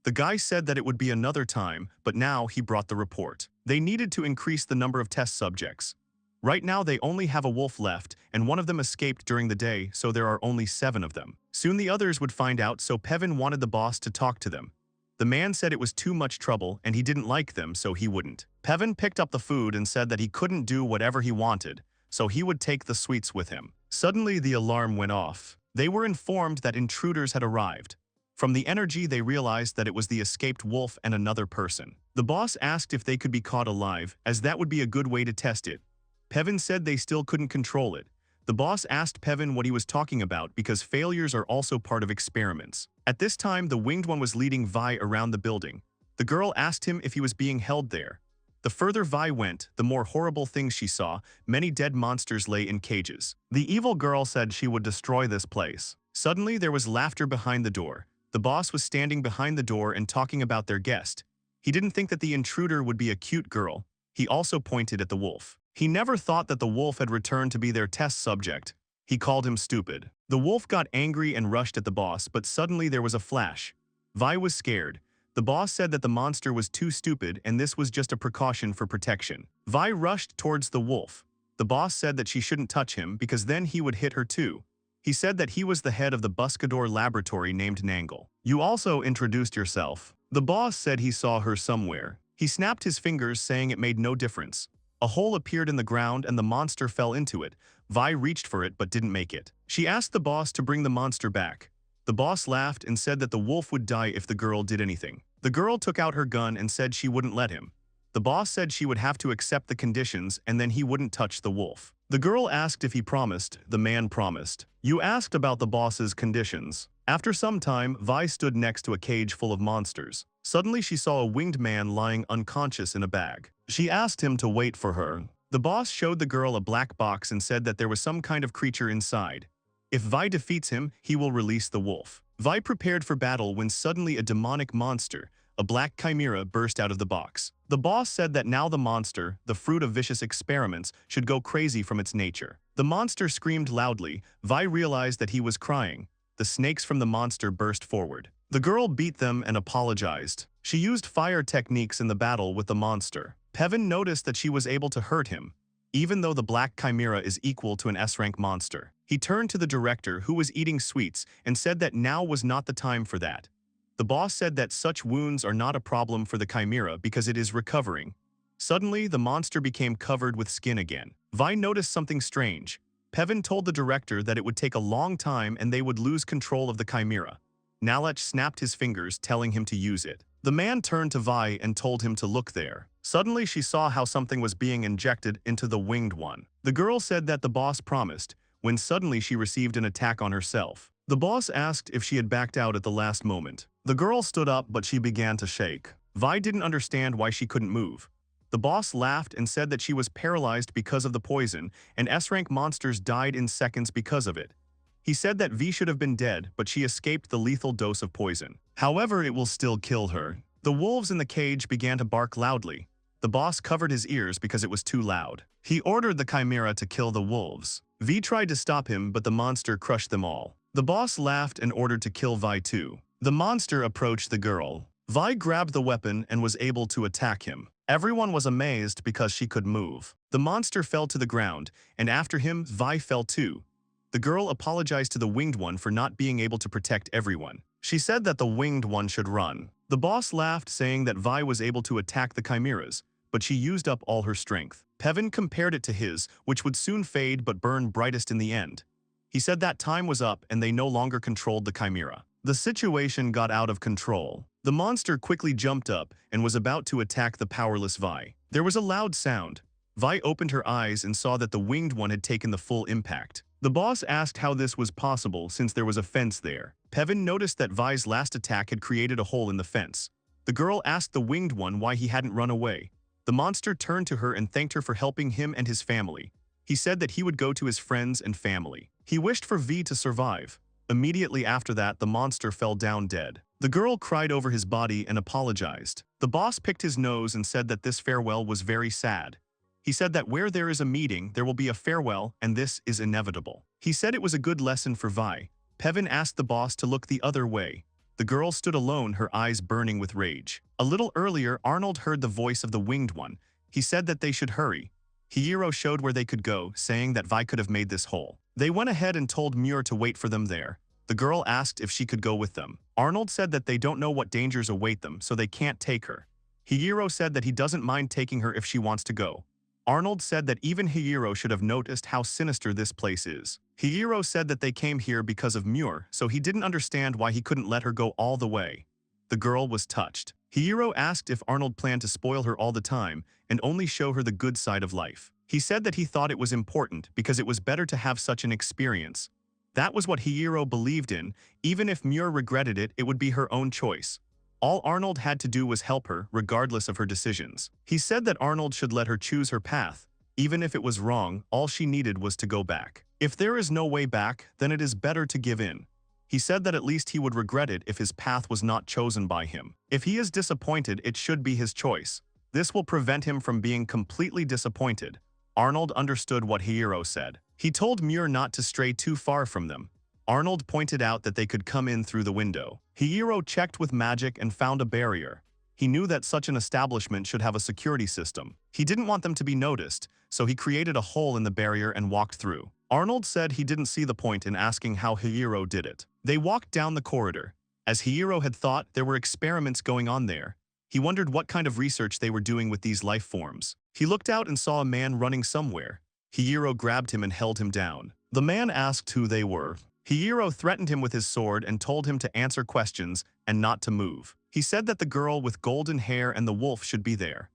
The guy said that it would be another time, but now he brought the report. They needed to increase the number of test subjects. Right now they only have a wolf left, and one of them escaped during the day, so there are only 7 of them. Soon the others would find out, so Pevin wanted the boss to talk to them. The man said it was too much trouble and he didn't like them, so he wouldn't. Pevin picked up the food and said that he couldn't do whatever he wanted, so he would take the sweets with him. Suddenly the alarm went off. They were informed that intruders had arrived. From the energy, they realized that it was the escaped wolf and another person. The boss asked if they could be caught alive, as that would be a good way to test it. Pevin said they still couldn't control it. The boss asked Pevin what he was talking about because failures are also part of experiments. At this time, the winged one was leading Vi around the building. The girl asked him if he was being held there. The further Vi went, the more horrible things she saw. Many dead monsters lay in cages. The evil girl said she would destroy this place. Suddenly, there was laughter behind the door. The boss was standing behind the door and talking about their guest. He didn't think that the intruder would be a cute girl. He also pointed at the wolf. He never thought that the wolf had returned to be their test subject. He called him stupid. The wolf got angry and rushed at the boss, but suddenly there was a flash. Vi was scared. The boss said that the monster was too stupid and this was just a precaution for protection. Vi rushed towards the wolf. The boss said that she shouldn't touch him because then he would hit her too. He said that he was the head of the Buscador laboratory named Nangle. You also introduced yourself. The boss said he saw her somewhere. He snapped his fingers saying it made no difference. A hole appeared in the ground and the monster fell into it. Vi reached for it but didn't make it. She asked the boss to bring the monster back. The boss laughed and said that the wolf would die if the girl did anything. The girl took out her gun and said she wouldn't let him. The boss said she would have to accept the conditions and then he wouldn't touch the wolf. The girl asked if he promised. The man promised. You asked about the boss's conditions. After some time, Vi stood next to a cage full of monsters. Suddenly she saw a winged man lying unconscious in a bag. She asked him to wait for her. The boss showed the girl a black box and said that there was some kind of creature inside. If Vi defeats him, he will release the wolf. Vi prepared for battle when suddenly a demonic monster, a black chimera, burst out of the box. The boss said that now the monster, the fruit of vicious experiments, should go crazy from its nature. The monster screamed loudly. Vi realized that he was crying. The snakes from the monster burst forward. The girl beat them and apologized. She used fire techniques in the battle with the monster. Pevin noticed that she was able to hurt him, even though the black chimera is equal to an S-rank monster. He turned to the director, who was eating sweets, and said that now was not the time for that. The boss said that such wounds are not a problem for the chimera because it is recovering. Suddenly, the monster became covered with skin again. Vi noticed something strange. Pevin told the director that it would take a long time and they would lose control of the chimera. Nalech snapped his fingers, telling him to use it. The man turned to Vi and told him to look there. Suddenly, she saw how something was being injected into the winged one. The girl said that the boss promised, when suddenly she received an attack on herself. The boss asked if she had backed out at the last moment. The girl stood up, but she began to shake. Vi didn't understand why she couldn't move. The boss laughed and said that she was paralyzed because of the poison, and S-rank monsters died in seconds because of it. He said that Vi should have been dead, but she escaped the lethal dose of poison. However, it will still kill her. The wolves in the cage began to bark loudly. The boss covered his ears because it was too loud. He ordered the chimera to kill the wolves. Vi tried to stop him, but the monster crushed them all. The boss laughed and ordered to kill Vi too. The monster approached the girl. Vi grabbed the weapon and was able to attack him. Everyone was amazed because she could move. The monster fell to the ground, and after him, Vi fell too. The girl apologized to the winged one for not being able to protect everyone. She said that the winged one should run. The boss laughed, saying that Vi was able to attack the chimeras, but she used up all her strength. Pevin compared it to his, which would soon fade but burn brightest in the end. He said that time was up and they no longer controlled the chimera. The situation got out of control. The monster quickly jumped up and was about to attack the powerless Vi. There was a loud sound. Vi opened her eyes and saw that the winged one had taken the full impact. The boss asked how this was possible since there was a fence there. Pevin noticed that Vi's last attack had created a hole in the fence. The girl asked the winged one why he hadn't run away. The monster turned to her and thanked her for helping him and his family. He said that he would go to his friends and family. He wished for Vi to survive. Immediately after that, the monster fell down dead. The girl cried over his body and apologized. The boss picked his nose and said that this farewell was very sad. He said that where there is a meeting, there will be a farewell, and this is inevitable. He said it was a good lesson for Vi. Pevin asked the boss to look the other way. The girl stood alone, her eyes burning with rage. A little earlier, Arnold heard the voice of the winged one. He said that they should hurry. Hiiro showed where they could go, saying that Vi could have made this hole. They went ahead and told Muir to wait for them there. The girl asked if she could go with them. Arnold said that they don't know what dangers await them, so they can't take her. Hiiro said that he doesn't mind taking her if she wants to go. Arnold said that even Hiiro should have noticed how sinister this place is. Hiiro said that they came here because of Muir, so he didn't understand why he couldn't let her go all the way. The girl was touched. Hiiro asked if Arnold planned to spoil her all the time and only show her the good side of life. He said that he thought it was important because it was better to have such an experience. That was what Hiiro believed in. Even if Muir regretted it, it would be her own choice. All Arnold had to do was help her, regardless of her decisions. He said that Arnold should let her choose her path. Even if it was wrong, all she needed was to go back. If there is no way back, then it is better to give in. He said that at least he would regret it if his path was not chosen by him. If he is disappointed, it should be his choice. This will prevent him from being completely disappointed. Arnold understood what Hiiro said. He told Muir not to stray too far from them. Arnold pointed out that they could come in through the window. Hiiro checked with magic and found a barrier. He knew that such an establishment should have a security system. He didn't want them to be noticed, so he created a hole in the barrier and walked through. Arnold said he didn't see the point in asking how Hiiro did it. They walked down the corridor. As Hiiro had thought, there were experiments going on there. He wondered what kind of research they were doing with these life forms. He looked out and saw a man running somewhere. Hiiro grabbed him and held him down. The man asked who they were. Hiiro threatened him with his sword and told him to answer questions and not to move. He said that the girl with golden hair and the wolf should be there.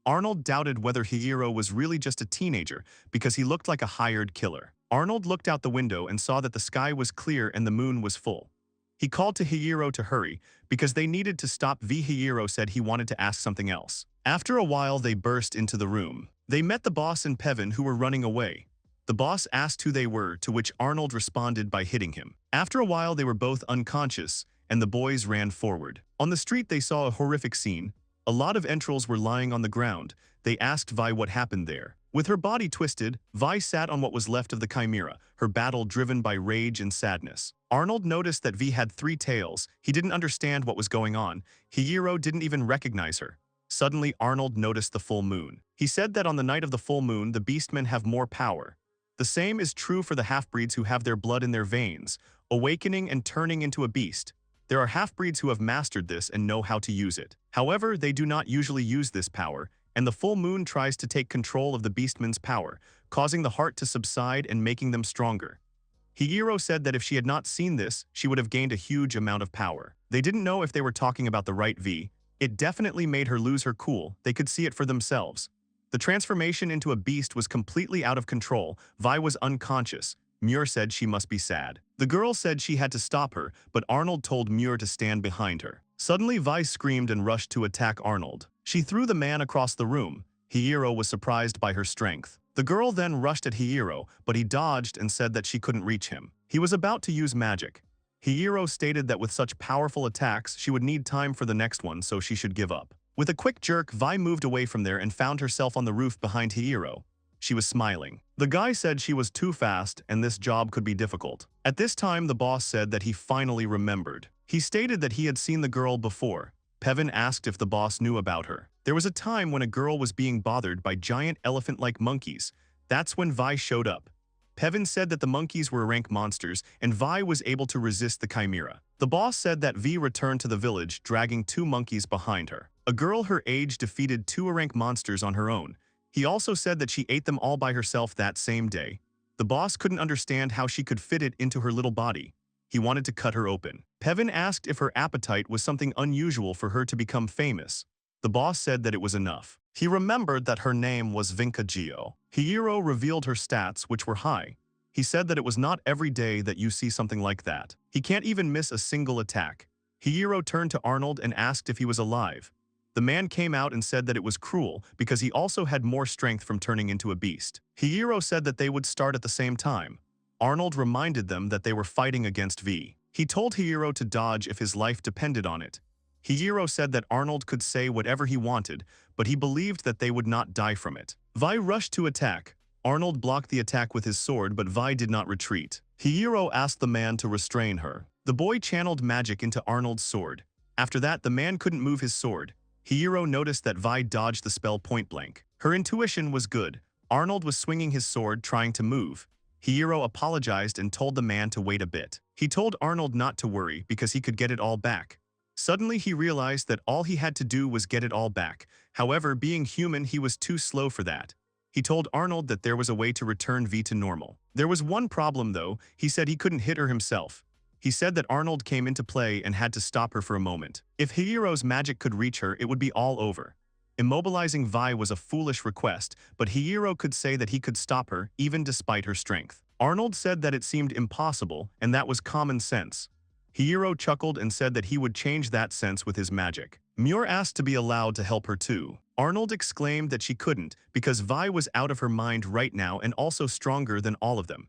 Arnold doubted whether Hiiro was really just a teenager because he looked like a hired killer. Arnold looked out the window and saw that the sky was clear and the moon was full. He called to Hiiro to hurry because they needed to stop. Hiiro said he wanted to ask something else. After a while, they burst into the room. They met the boss and Pevin, who were running away. The boss asked who they were, to which Arnold responded by hitting him. After a while, they were both unconscious, and the boys ran forward. On the street, they saw a horrific scene. A lot of entrails were lying on the ground. They asked Vi what happened there. With her body twisted, Vi sat on what was left of the chimera, her battle driven by rage and sadness. Arnold noticed that Vi had 3 tails. He didn't understand what was going on. Hiiro didn't even recognize her. Suddenly, Arnold noticed the full moon. He said that on the night of the full moon, the beastmen have more power. The same is true for the half-breeds who have their blood in their veins, awakening and turning into a beast. There are half-breeds who have mastered this and know how to use it. However, they do not usually use this power, and the full moon tries to take control of the beastmen's power, causing the heart to subside and making them stronger. Hiiro said that if she had not seen this, she would have gained a huge amount of power. They didn't know if they were talking about the right V. It definitely made her lose her cool. They could see it for themselves. The transformation into a beast was completely out of control. Vi was unconscious. Muir said she must be sad. The girl said she had to stop her, but Arnold told Muir to stand behind her. Suddenly, Vi screamed and rushed to attack Arnold. She threw the man across the room. Hiiro was surprised by her strength. The girl then rushed at Hiiro, but he dodged and said that she couldn't reach him. He was about to use magic. Hiiro stated that with such powerful attacks, she would need time for the next one, so she should give up. With a quick jerk, Vi moved away from there and found herself on the roof behind Hiiro. She was smiling. The guy said she was too fast and this job could be difficult. At this time, the boss said that he finally remembered. He stated that he had seen the girl before. Pevin asked if the boss knew about her. There was a time when a girl was being bothered by giant elephant-like monkeys. That's when Vi showed up. Pevin said that the monkeys were rank monsters and Vi was able to resist the chimera. The boss said that Vi returned to the village dragging 2 monkeys behind her. A girl her age defeated 2 rank monsters on her own. He also said that she ate them all by herself that same day. The boss couldn't understand how she could fit it into her little body. He wanted to cut her open. Pevin asked if her appetite was something unusual for her to become famous. The boss said that it was enough. He remembered that her name was Vinkagio. Hiiro revealed her stats, which were high. He said that it was not every day that you see something like that. He can't even miss a single attack. Hiiro turned to Arnold and asked if he was alive. The man came out and said that it was cruel because he also had more strength from turning into a beast. Hiiro said that they would start at the same time. Arnold reminded them that they were fighting against V. He told Hiiro to dodge if his life depended on it. Hiiro said that Arnold could say whatever he wanted, but he believed that they would not die from it. Vi rushed to attack. Arnold blocked the attack with his sword, but Vi did not retreat. Hiiro asked the man to restrain her. The boy channeled magic into Arnold's sword. After that, the man couldn't move his sword. Hiiro noticed that Vi dodged the spell point blank. Her intuition was good. Arnold was swinging his sword, trying to move. Hiiro apologized and told the man to wait a bit. He told Arnold not to worry because he could get it all back. Suddenly, he realized that all he had to do was get it all back. However, being human, he was too slow for that. He told Arnold that there was a way to return V to normal. There was one problem, though. He said he couldn't hit her himself. He said that Arnold came into play and had to stop her for a moment. If Hiiro's magic could reach her, it would be all over. Immobilizing Vi was a foolish request, but Hiiro could say that he could stop her, even despite her strength. Arnold said that it seemed impossible, and that was common sense. Hiiro chuckled and said that he would change that sense with his magic. Muir asked to be allowed to help her too. Arnold exclaimed that she couldn't, because Vi was out of her mind right now and also stronger than all of them.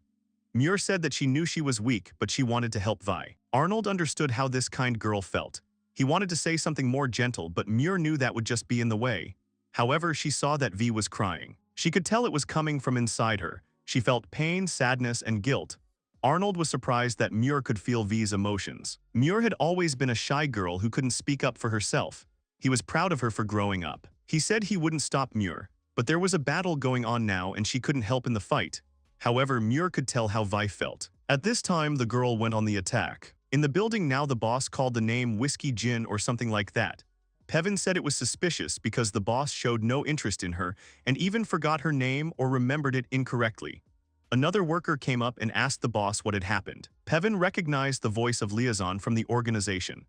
Muir said that she knew she was weak, but she wanted to help Vi. Arnold understood how this kind girl felt. He wanted to say something more gentle, but Muir knew that would just be in the way. However, she saw that Vi was crying. She could tell it was coming from inside her. She felt pain, sadness, and guilt. Arnold was surprised that Muir could feel V's emotions. Muir had always been a shy girl who couldn't speak up for herself. He was proud of her for growing up. He said he wouldn't stop Muir, but there was a battle going on now and she couldn't help in the fight. However, Muir could tell how Vi felt. At this time, the girl went on the attack. In the building now, the boss called the name Whiskey Gin or something like that. Pevin said it was suspicious because the boss showed no interest in her and even forgot her name or remembered it incorrectly. Another worker came up and asked the boss what had happened. Pevin recognized the voice of Liaison from the organization.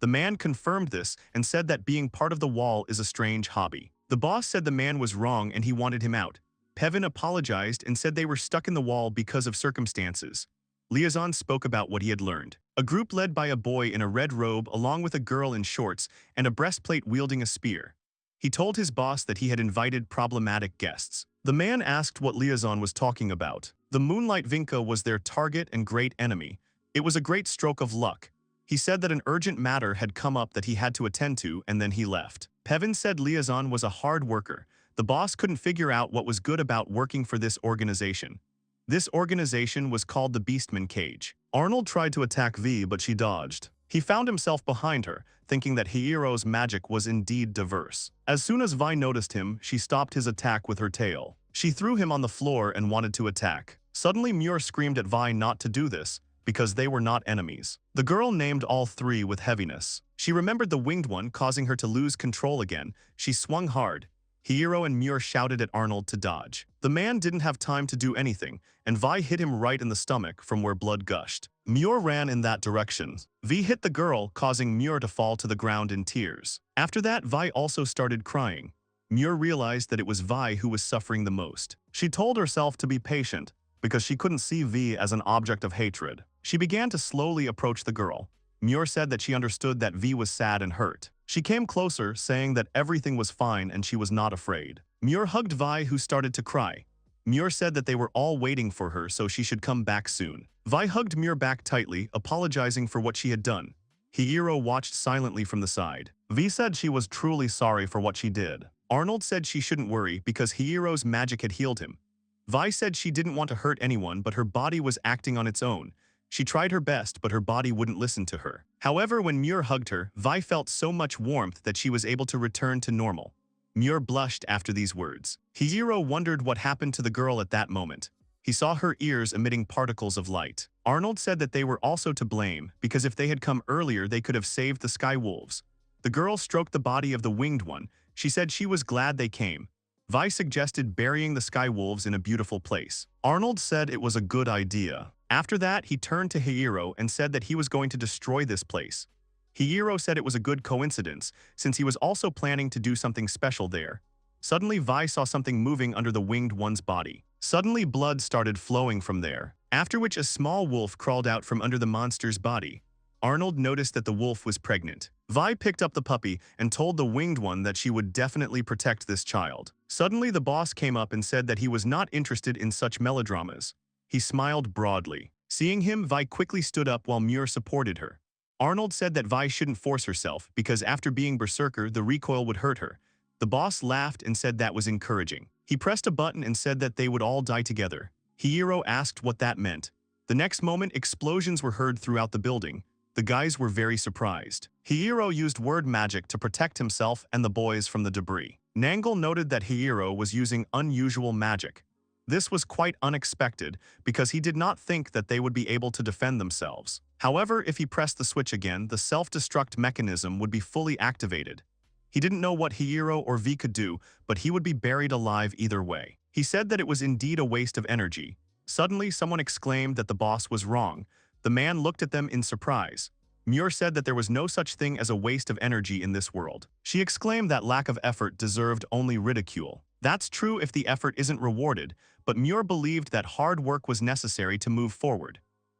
The man confirmed this and said that being part of the wall is a strange hobby. The boss said the man was wrong and he wanted him out. Pevin apologized and said they were stuck in the wall because of circumstances. Liaison spoke about what he had learned. A group led by a boy in a red robe along with a girl in shorts and a breastplate wielding a spear. He told his boss that he had invited problematic guests. The man asked what Liaison was talking about. The Moonlight Vinca was their target and great enemy. It was a great stroke of luck. He said that an urgent matter had come up that he had to attend to, and then he left. Pevin said Liaison was a hard worker. The boss couldn't figure out what was good about working for this organization. This organization was called the Beastman Cage. Arnold tried to attack V, but she dodged. He found himself behind her, thinking that Hiiro's magic was indeed diverse. As soon as Vi noticed him, she stopped his attack with her tail. She threw him on the floor and wanted to attack. Suddenly Muir screamed at Vi not to do this, because they were not enemies. The girl named all three with heaviness. She remembered the winged one, causing her to lose control again. She swung hard. Hiiro and Muir shouted at Arnold to dodge. The man didn't have time to do anything, and Vi hit him right in the stomach from where blood gushed. Muir ran in that direction. Vi hit the girl, causing Muir to fall to the ground in tears. After that, Vi also started crying. Muir realized that it was Vi who was suffering the most. She told herself to be patient, because she couldn't see V as an object of hatred. She began to slowly approach the girl. Muir said that she understood that V was sad and hurt. She came closer, saying that everything was fine and she was not afraid. Muir hugged Vi, who started to cry. Muir said that they were all waiting for her, so she should come back soon. Vi hugged Muir back tightly, apologizing for what she had done. Hiiro watched silently from the side. Vi said she was truly sorry for what she did. Arnold said she shouldn't worry because Hiiro's magic had healed him. Vi said she didn't want to hurt anyone, but her body was acting on its own. She tried her best, but her body wouldn't listen to her. However, when Muir hugged her, Vi felt so much warmth that she was able to return to normal. Muir blushed after these words. Hiiro wondered what happened to the girl at that moment. He saw her ears emitting particles of light. Arnold said that they were also to blame, because if they had come earlier, they could have saved the Sky Wolves. The girl stroked the body of the winged one. She said she was glad they came. Vi suggested burying the Sky Wolves in a beautiful place. Arnold said it was a good idea. After that, he turned to Hiiro and said that he was going to destroy this place. Hiiro said it was a good coincidence, since he was also planning to do something special there. Suddenly, Vi saw something moving under the winged one's body. Suddenly, blood started flowing from there, after which a small wolf crawled out from under the monster's body. Arnold noticed that the wolf was pregnant. Vi picked up the puppy and told the winged one that she would definitely protect this child. Suddenly, the boss came up and said that he was not interested in such melodramas. He smiled broadly. Seeing him, Vi quickly stood up while Muir supported her. Arnold said that Vi shouldn't force herself because after being berserker, the recoil would hurt her. The boss laughed and said that was encouraging. He pressed a button and said that they would all die together. Hiiro asked what that meant. The next moment, explosions were heard throughout the building. The guys were very surprised. Hiiro used word magic to protect himself and the boys from the debris. Nangle noted that Hiiro was using unusual magic. This was quite unexpected because he did not think that they would be able to defend themselves. However, if he pressed the switch again, the self-destruct mechanism would be fully activated. He didn't know what Hiiro or V could do, but he would be buried alive either way. He said that it was indeed a waste of energy. Suddenly, someone exclaimed that the boss was wrong. The man looked at them in surprise. Muir said that there was no such thing as a waste of energy in this world. She exclaimed that lack of effort deserved only ridicule. That's true if the effort isn't rewarded, but Muir believed that hard work was necessary to move forward.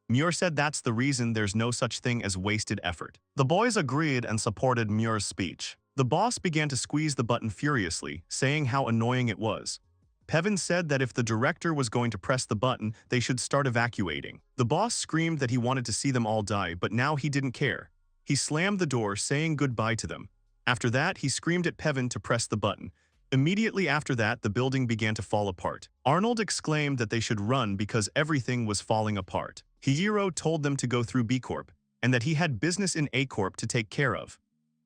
Muir said that's the reason there's no such thing as wasted effort. The boys agreed and supported Muir's speech. The boss began to squeeze the button furiously, saying how annoying it was. Pevin said that if the director was going to press the button, they should start evacuating. The boss screamed that he wanted to see them all die, but now he didn't care. He slammed the door, saying goodbye to them. After that, he screamed at Pevin to press the button. Immediately after that, the building began to fall apart. Arnold exclaimed that they should run because everything was falling apart. Hiiro told them to go through B Corp, and that he had business in A Corp to take care of.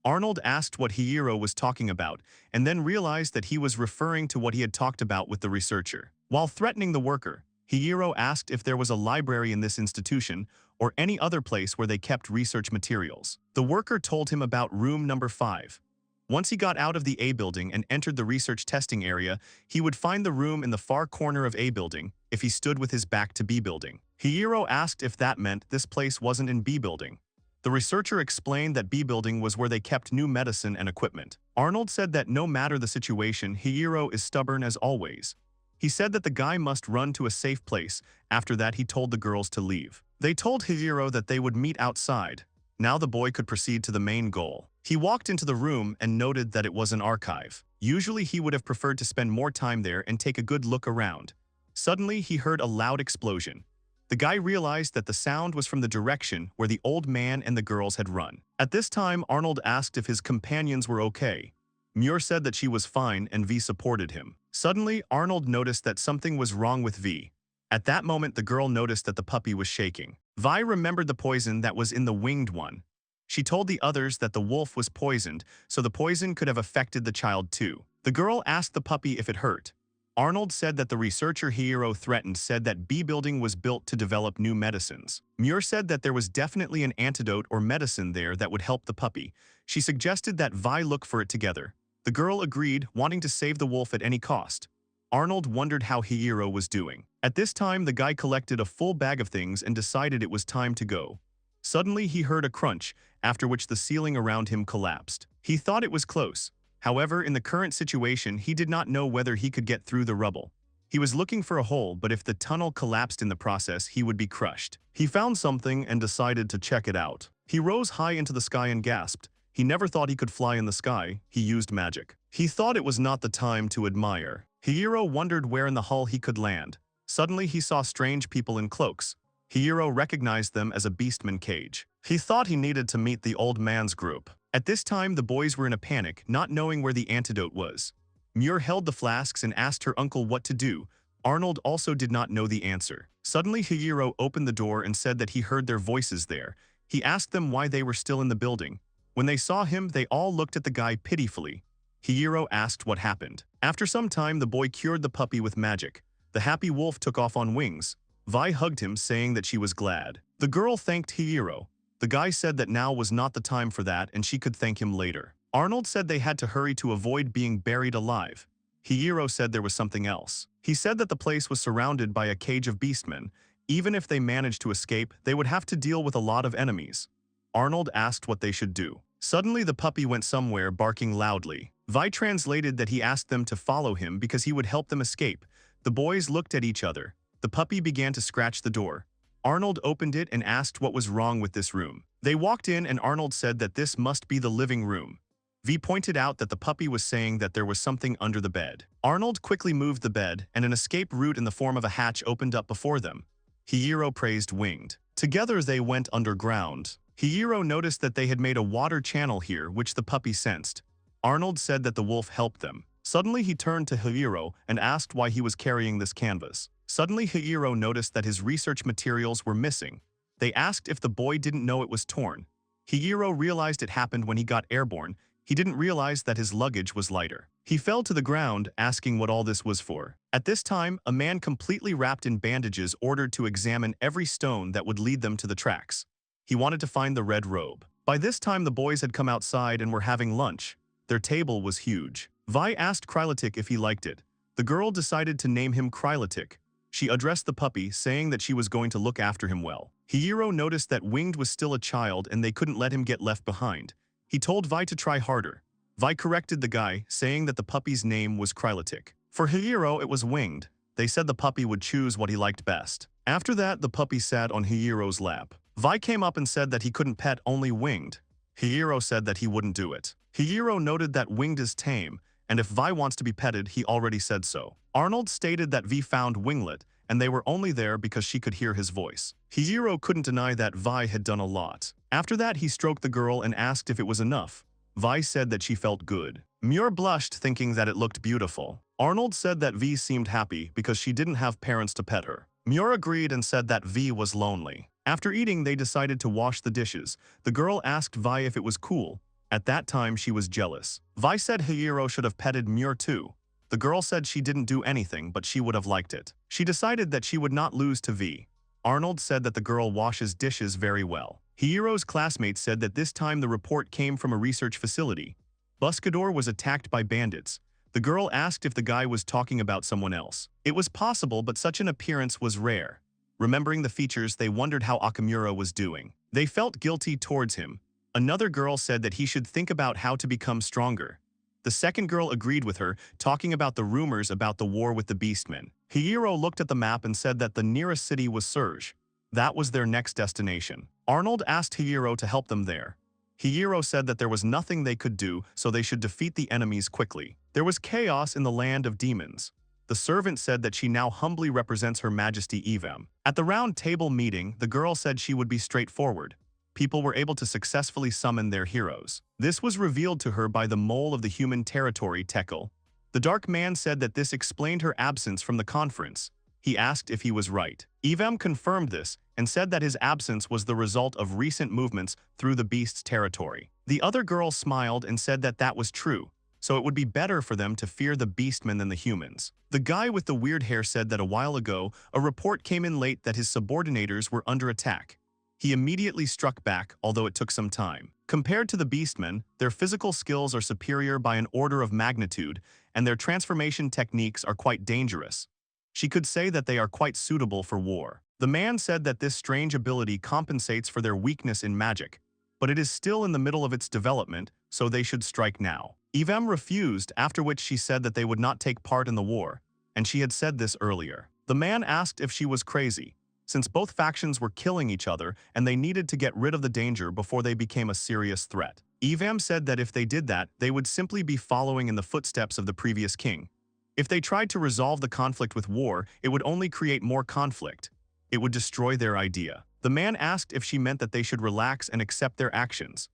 Arnold asked what Hiiro was talking about, and then realized that he was referring to what he had talked about with the researcher. While threatening the worker, Hiiro asked if there was a library in this institution or any other place where they kept research materials. The worker told him about room number 5. Once he got out of the A building and entered the research testing area, he would find the room in the far corner of A building if he stood with his back to B building. Hiiro asked if that meant this place wasn't in B building. The researcher explained that B building was where they kept new medicine and equipment. Arnold said that no matter the situation, Hiiro is stubborn as always. He said that the guy must run to a safe place. After that, he told the girls to leave. They told Hiiro that they would meet outside. Now the boy could proceed to the main goal. He walked into the room and noted that it was an archive. Usually he would have preferred to spend more time there and take a good look around. Suddenly he heard a loud explosion. The guy realized that the sound was from the direction where the old man and the girls had run. At this time, Arnold asked if his companions were okay. Muir said that she was fine and V supported him. Suddenly, Arnold noticed that something was wrong with V. At that moment, the girl noticed that the puppy was shaking. Vi remembered the poison that was in the winged one. She told the others that the wolf was poisoned, so the poison could have affected the child too. The girl asked the puppy if it hurt. Arnold said that the researcher Hiiro threatened said that B building was built to develop new medicines. Muir said that there was definitely an antidote or medicine there that would help the puppy. She suggested that Vi look for it together. The girl agreed, wanting to save the wolf at any cost. Arnold wondered how Hiiro was doing. At this time, the guy collected a full bag of things and decided it was time to go. Suddenly, he heard a crunch, after which the ceiling around him collapsed. He thought it was close. However, in the current situation, he did not know whether he could get through the rubble. He was looking for a hole, but if the tunnel collapsed in the process, he would be crushed. He found something and decided to check it out. He rose high into the sky and gasped. He never thought he could fly in the sky. He used magic. He thought it was not the time to admire. Hiiro wondered where in the hull he could land. Suddenly, he saw strange people in cloaks. Hiiro recognized them as a beastman cage. He thought he needed to meet the old man's group. At this time, the boys were in a panic, not knowing where the antidote was. Muir held the flasks and asked her uncle what to do. Arnold also did not know the answer. Suddenly, Hiiro opened the door and said that he heard their voices there. He asked them why they were still in the building. When they saw him, they all looked at the guy pitifully. Hiiro asked what happened. After some time, the boy cured the puppy with magic. The happy wolf took off on wings. Vi hugged him, saying that she was glad. The girl thanked Hiiro. The guy said that now was not the time for that and she could thank him later. Arnold said they had to hurry to avoid being buried alive. Hiiro said there was something else. He said that the place was surrounded by a cage of beastmen. Even if they managed to escape, they would have to deal with a lot of enemies. Arnold asked what they should do. Suddenly, the puppy went somewhere, barking loudly. Vi translated that he asked them to follow him because he would help them escape. The boys looked at each other. The puppy began to scratch the door. Arnold opened it and asked what was wrong with this room. They walked in and Arnold said that this must be the living room. V pointed out that the puppy was saying that there was something under the bed. Arnold quickly moved the bed and an escape route in the form of a hatch opened up before them. Hiiro praised Winged. Together they went underground. Hiiro noticed that they had made a water channel here, which the puppy sensed. Arnold said that the wolf helped them. Suddenly he turned to Hiiro and asked why he was carrying this canvas. Suddenly Hiiro noticed that his research materials were missing. They asked if the boy didn't know it was torn. Hiiro realized it happened when he got airborne. He didn't realize that his luggage was lighter. He fell to the ground, asking what all this was for. At this time, a man completely wrapped in bandages ordered to examine every stone that would lead them to the tracks. He wanted to find the red robe. By this time, the boys had come outside and were having lunch. Their table was huge. Vi asked Krylatik if he liked it. The girl decided to name him Krylatik. She addressed the puppy, saying that she was going to look after him well. Hiiro noticed that Winged was still a child and they couldn't let him get left behind. He told Vi to try harder. Vi corrected the guy, saying that the puppy's name was Krylatik. For Hiiro, it was Winged. They said the puppy would choose what he liked best. After that, the puppy sat on Hiiro's lap. Vi came up and said that he couldn't pet only Winged. Hiiro said that he wouldn't do it. Hiiro noted that Winged is tame, and if Vi wants to be petted, he already said so. Arnold stated that Vi found Winglet, and they were only there because she could hear his voice. Hiiro couldn't deny that Vi had done a lot. After that, he stroked the girl and asked if it was enough. Vi said that she felt good. Muir blushed, thinking that it looked beautiful. Arnold said that Vi seemed happy because she didn't have parents to pet her. Muir agreed and said that Vi was lonely. After eating, they decided to wash the dishes. The girl asked Vi if it was cool. At that time, she was jealous. Vi said Hiiro should have petted Muir too. The girl said she didn't do anything, but she would have liked it. She decided that she would not lose to Vi. Arnold said that the girl washes dishes very well. Hiiro's classmate said that this time the report came from a research facility. Buscador was attacked by bandits. The girl asked if the guy was talking about someone else. It was possible, but such an appearance was rare. Remembering the features, they wondered how Okamura was doing. They felt guilty towards him. Another girl said that he should think about how to become stronger. The second girl agreed with her, talking about the rumors about the war with the Beastmen. Hiiro looked at the map and said that the nearest city was Surge. That was their next destination. Arnold asked Hiiro to help them there. Hiiro said that there was nothing they could do, so they should defeat the enemies quickly. There was chaos in the land of demons. The servant said that she now humbly represents Her Majesty Evem. At the round table meeting, the girl said she would be straightforward. People were able to successfully summon their heroes. This was revealed to her by the mole of the human territory, Tekel. The dark man said that this explained her absence from the conference. He asked if he was right. Evem confirmed this and said that his absence was the result of recent movements through the beast's territory. The other girl smiled and said that that was true, so it would be better for them to fear the beastmen than the humans. The guy with the weird hair said that a while ago, a report came in late that his subordinators were under attack. He immediately struck back, although it took some time. Compared to the beastmen, their physical skills are superior by an order of magnitude, and their transformation techniques are quite dangerous. She could say that they are quite suitable for war. The man said that this strange ability compensates for their weakness in magic, but it is still in the middle of its development, so they should strike now. Evem refused, after which she said that they would not take part in the war, and she had said this earlier. The man asked if she was crazy, since both factions were killing each other and they needed to get rid of the danger before they became a serious threat. Evem said that if they did that, they would simply be following in the footsteps of the previous king. If they tried to resolve the conflict with war, it would only create more conflict. It would destroy their idea. The man asked if she meant that they should relax and accept their actions.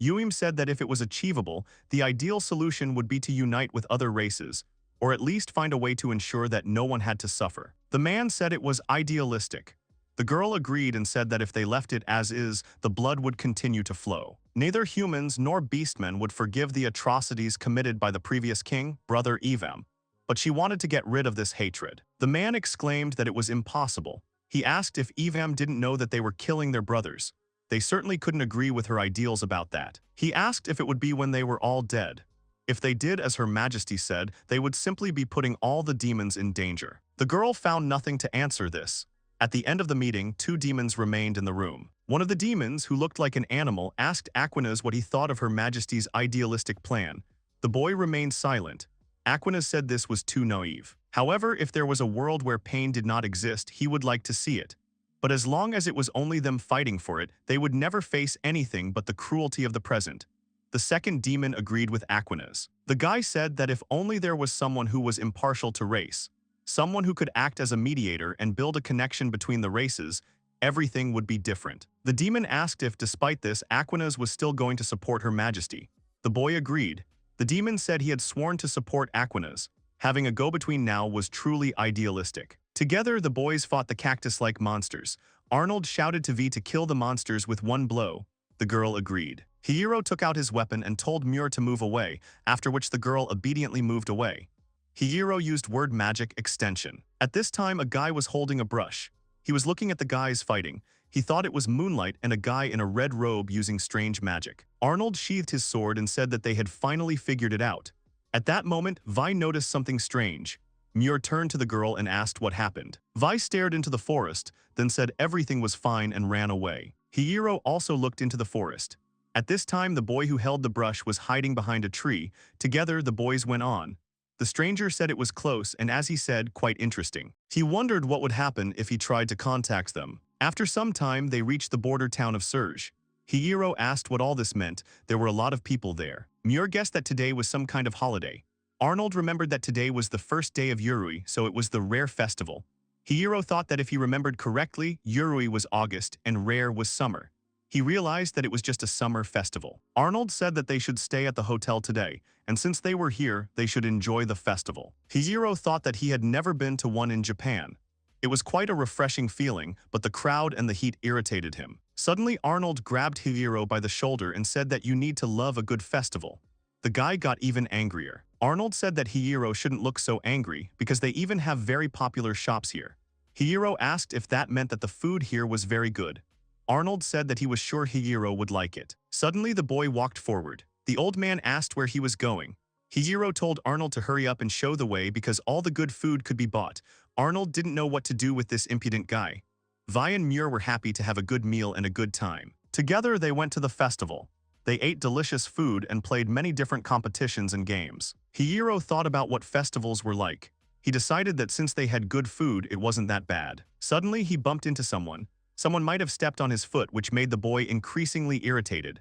Yuim said that if it was achievable, the ideal solution would be to unite with other races, or at least find a way to ensure that no one had to suffer. The man said it was idealistic. The girl agreed and said that if they left it as is, the blood would continue to flow. Neither humans nor beastmen would forgive the atrocities committed by the previous king, brother Evem, but she wanted to get rid of this hatred. The man exclaimed that it was impossible. He asked if Evem didn't know that they were killing their brothers. They certainly couldn't agree with her ideals about that. He asked if it would be when they were all dead. If they did as Her Majesty said, they would simply be putting all the demons in danger. The girl found nothing to answer this. At the end of the meeting, 2 demons remained in the room. One of the demons, who looked like an animal, asked Aquinas what he thought of Her Majesty's idealistic plan. The boy remained silent. Aquinas said this was too naive. However, if there was a world where pain did not exist, he would like to see it. But as long as it was only them fighting for it, they would never face anything but the cruelty of the present. The second demon agreed with Aquinas. The guy said that if only there was someone who was impartial to race, someone who could act as a mediator and build a connection between the races, everything would be different. The demon asked if, despite this, Aquinas was still going to support Her Majesty. The boy agreed. The demon said he had sworn to support Aquinas. Having a go-between now was truly idealistic. Together, the boys fought the cactus-like monsters. Arnold shouted to V to kill the monsters with one blow. The girl agreed. Hiiro took out his weapon and told Muir to move away, after which the girl obediently moved away. Hiiro used word magic extension. At this time, a guy was holding a brush. He was looking at the guys fighting. He thought it was moonlight and a guy in a red robe using strange magic. Arnold sheathed his sword and said that they had finally figured it out. At that moment, Vi noticed something strange. Muir turned to the girl and asked what happened. Vi stared into the forest, then said everything was fine and ran away. Hiiro also looked into the forest. At this time, the boy who held the brush was hiding behind a tree. Together, the boys went on. The stranger said it was close and, as he said, quite interesting. He wondered what would happen if he tried to contact them. After some time, they reached the border town of Surge. Hiiro asked what all this meant. There were a lot of people there. Muir guessed that today was some kind of holiday. Arnold remembered that today was the first day of Yurui, so it was the Rare Festival. Hiiro thought that if he remembered correctly, Yurui was August and Rare was summer. He realized that it was just a summer festival. Arnold said that they should stay at the hotel today, and since they were here, they should enjoy the festival. Hiiro thought that he had never been to one in Japan. It was quite a refreshing feeling, but the crowd and the heat irritated him. Suddenly, Arnold grabbed Hiiro by the shoulder and said that you need to love a good festival. The guy got even angrier. Arnold said that Hiiro shouldn't look so angry because they even have very popular shops here. Hiiro asked if that meant that the food here was very good. Arnold said that he was sure Hiiro would like it. Suddenly, the boy walked forward. The old man asked where he was going. Hiiro told Arnold to hurry up and show the way because all the good food could be bought. Arnold didn't know what to do with this impudent guy. Vi and Muir were happy to have a good meal and a good time. Together, they went to the festival. They ate delicious food and played many different competitions and games. Hiiro thought about what festivals were like. He decided that since they had good food, it wasn't that bad. Suddenly, he bumped into someone. Someone might have stepped on his foot, which made the boy increasingly irritated.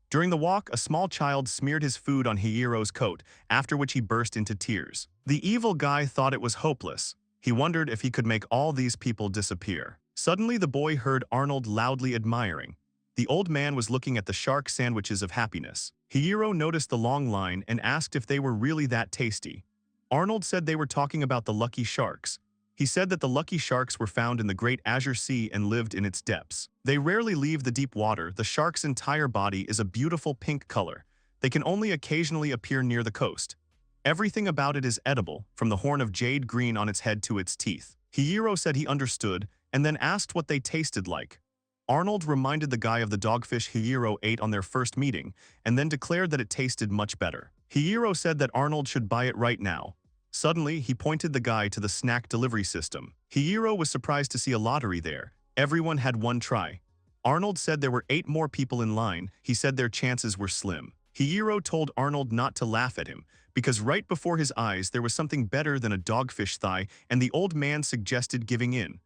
During the walk, a small child smeared his food on Hiiro's coat, after which he burst into tears. The evil guy thought it was hopeless. He wondered if he could make all these people disappear. Suddenly, the boy heard Arnold loudly admiring. The old man was looking at the shark sandwiches of happiness. Hiiro noticed the long line and asked if they were really that tasty. Arnold said they were talking about the lucky sharks. He said that the lucky sharks were found in the Great Azure Sea and lived in its depths. They rarely leave the deep water. The shark's entire body is a beautiful pink color. They can only occasionally appear near the coast. Everything about it is edible, from the horn of jade green on its head to its teeth. Hiiro said he understood, and then asked what they tasted like. Arnold reminded the guy of the dogfish Hiiro ate on their first meeting, and then declared that it tasted much better. Hiiro said that Arnold should buy it right now. Suddenly, he pointed the guy to the snack delivery system. Hiiro was surprised to see a lottery there. Everyone had one try. Arnold said there were 8 more people in line. He said their chances were slim. Hiiro told Arnold not to laugh at him, because right before his eyes there was something better than a dogfish thigh, and the old man suggested giving in.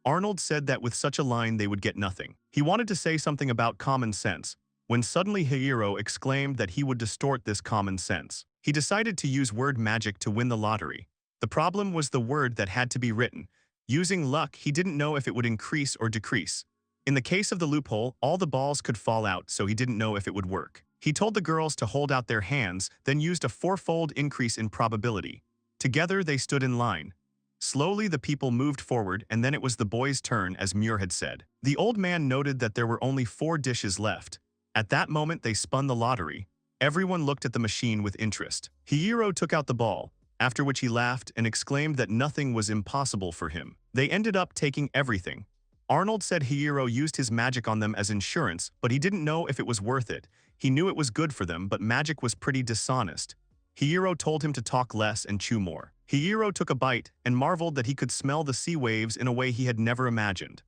Arnold said that with such a line they would get nothing. He wanted to say something about common sense, when suddenly Hiiro exclaimed that he would distort this common sense. He decided to use word magic to win the lottery. The problem was the word that had to be written. Using luck, he didn't know if it would increase or decrease. In the case of the loophole, all the balls could fall out, so he didn't know if it would work. He told the girls to hold out their hands, then used a 4-fold increase in probability. Together, they stood in line. Slowly, the people moved forward, and then it was the boy's turn, as Muir had said. The old man noted that there were only 4 dishes left. At that moment, they spun the lottery. Everyone looked at the machine with interest. Hiiro took out the ball, after which he laughed and exclaimed that nothing was impossible for him. They ended up taking everything. Arnold said Hiiro used his magic on them as insurance, but he didn't know if it was worth it. He knew it was good for them, but magic was pretty dishonest. Hiiro told him to talk less and chew more. Hiiro took a bite and marveled that he could smell the sea waves in a way he had never imagined.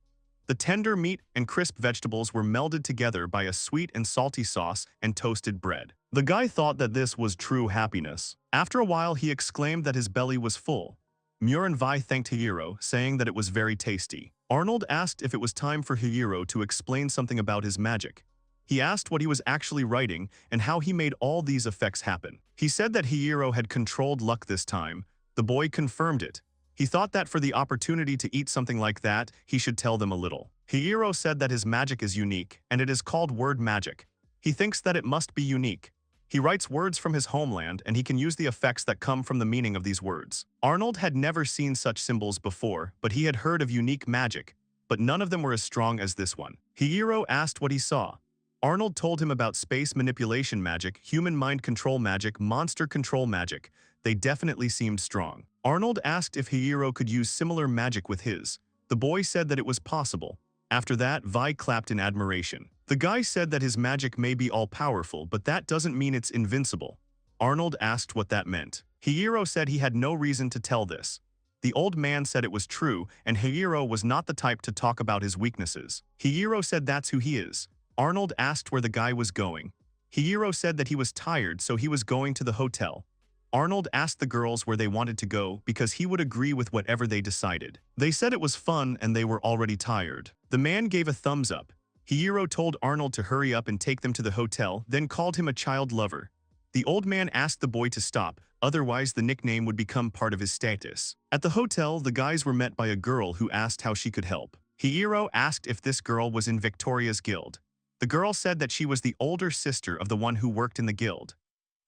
The tender meat and crisp vegetables were melded together by a sweet and salty sauce and toasted bread. The guy thought that this was true happiness. After a while, he exclaimed that his belly was full. Muir and Vi thanked Hiiro, saying that it was very tasty. Arnold asked if it was time for Hiiro to explain something about his magic. He asked what he was actually writing and how he made all these effects happen. He said that Hiiro had controlled luck this time. The boy confirmed it. He thought that for the opportunity to eat something like that, he should tell them a little. Hiiro said that his magic is unique, and it is called word magic. He thinks that it must be unique. He writes words from his homeland, and he can use the effects that come from the meaning of these words. Arnold had never seen such symbols before, but he had heard of unique magic, but none of them were as strong as this one. Hiiro asked what he saw. Arnold told him about space manipulation magic, human mind control magic, monster control magic. They definitely seemed strong. Arnold asked if Hiiro could use similar magic with his. The boy said that it was possible. After that, Vi clapped in admiration. The guy said that his magic may be all-powerful, but that doesn't mean it's invincible. Arnold asked what that meant. Hiiro said he had no reason to tell this. The old man said it was true, and Hiiro was not the type to talk about his weaknesses. Hiiro said that's who he is. Arnold asked where the guy was going. Hiiro said that he was tired, so he was going to the hotel. Arnold asked the girls where they wanted to go because he would agree with whatever they decided. They said it was fun and they were already tired. The man gave a thumbs up. Hiiro told Arnold to hurry up and take them to the hotel, then called him a child lover. The old man asked the boy to stop, otherwise the nickname would become part of his status. At the hotel, the guys were met by a girl who asked how she could help. Hiiro asked if this girl was in Victoria's guild. The girl said that she was the older sister of the one who worked in the guild.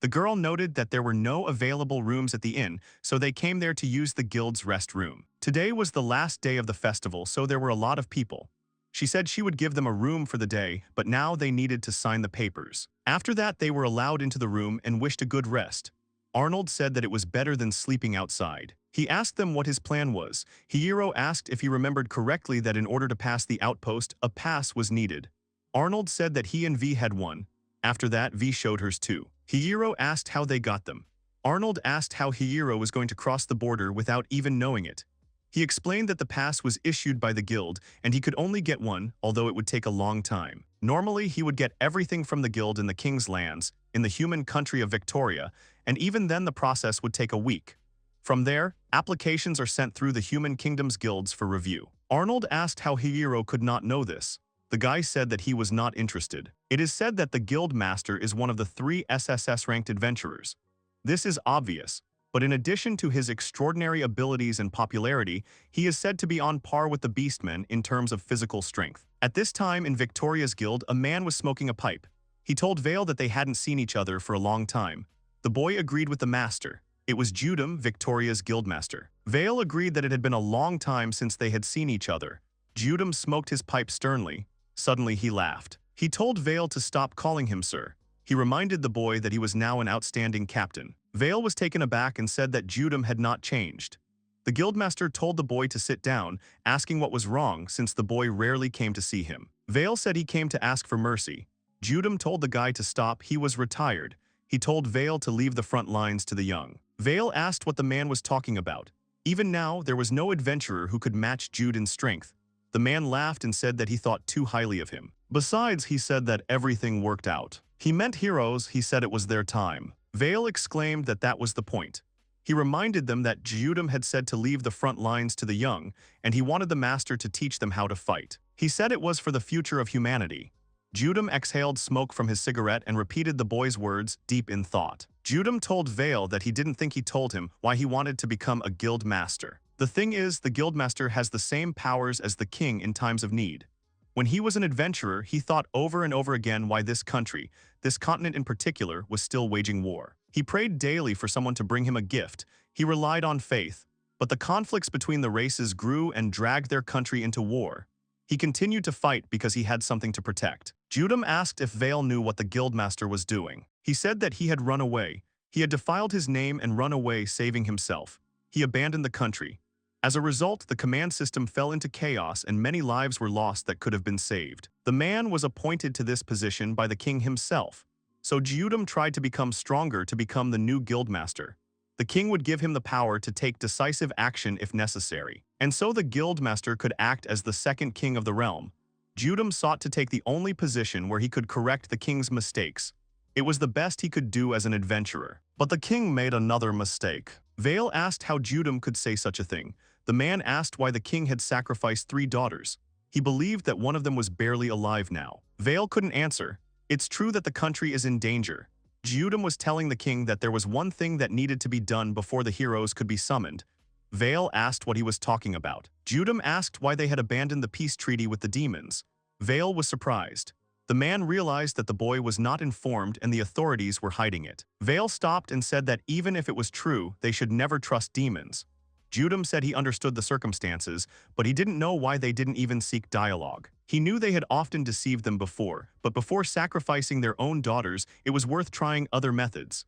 The girl noted that there were no available rooms at the inn, so they came there to use the guild's rest room. Today was the last day of the festival, so there were a lot of people. She said she would give them a room for the day, but now they needed to sign the papers. After that, they were allowed into the room and wished a good rest. Arnold said that it was better than sleeping outside. He asked them what his plan was. Hiiro asked if he remembered correctly that in order to pass the outpost, a pass was needed. Arnold said that he and V had one. After that, V showed hers too. Hiiro asked how they got them. Arnold asked how Hiiro was going to cross the border without even knowing it. He explained that the pass was issued by the guild and he could only get one, although it would take a long time. Normally, he would get everything from the guild in the king's lands, in the human country of Victoria, and even then the process would take a week. From there, applications are sent through the human kingdom's guilds for review. Arnold asked how Hiiro could not know this. The guy said that he was not interested. It is said that the guild master is one of the 3 SSS-ranked adventurers. This is obvious, but in addition to his extraordinary abilities and popularity, he is said to be on par with the beastmen in terms of physical strength. At this time in Victoria's guild, a man was smoking a pipe. He told Vale that they hadn't seen each other for a long time. The boy agreed with the master. It was Judum, Victoria's guildmaster. Vale agreed that it had been a long time since they had seen each other. Judum smoked his pipe sternly. Suddenly he laughed. He told Vale to stop calling him sir. He reminded the boy that he was now an outstanding captain. Vale was taken aback and said that Judum had not changed. The guildmaster told the boy to sit down, asking what was wrong since the boy rarely came to see him. Vale said he came to ask for mercy. Judum told the guy to stop. He was retired. He told Vale to leave the front lines to the young. Vale asked what the man was talking about. Even now, there was no adventurer who could match Jude in strength. The man laughed and said that he thought too highly of him. Besides, he said that everything worked out. He meant heroes. He said it was their time. Vale exclaimed that that was the point. He reminded them that Judum had said to leave the front lines to the young, and he wanted the master to teach them how to fight. He said it was for the future of humanity. Judum exhaled smoke from his cigarette and repeated the boy's words, deep in thought. Judum told Vale that he didn't think he told him why he wanted to become a guild master. The thing is, the guild master has the same powers as the king in times of need. When he was an adventurer, he thought over and over again why this country, this continent in particular, was still waging war. He prayed daily for someone to bring him a gift. He relied on faith. But the conflicts between the races grew and dragged their country into war. He continued to fight because he had something to protect. Judum asked if Vale knew what the guildmaster was doing. He said that he had run away. He had defiled his name and run away, saving himself. He abandoned the country. As a result, the command system fell into chaos and many lives were lost that could have been saved. The man was appointed to this position by the king himself. So Judum tried to become stronger to become the new guildmaster. The king would give him the power to take decisive action if necessary. And so the guildmaster could act as the second king of the realm. Judum sought to take the only position where he could correct the king's mistakes. It was the best he could do as an adventurer. But the king made another mistake. Vale asked how Judum could say such a thing. The man asked why the king had sacrificed 3 daughters. He believed that one of them was barely alive now. Vale couldn't answer. It's true that the country is in danger. Judum was telling the king that there was one thing that needed to be done before the heroes could be summoned. Vale asked what he was talking about. Judum asked why they had abandoned the peace treaty with the demons. Vale was surprised. The man realized that the boy was not informed and the authorities were hiding it. Vale stopped and said that even if it was true, they should never trust demons. Judum said he understood the circumstances, but he didn't know why they didn't even seek dialogue. He knew they had often deceived them before, but before sacrificing their own daughters, it was worth trying other methods.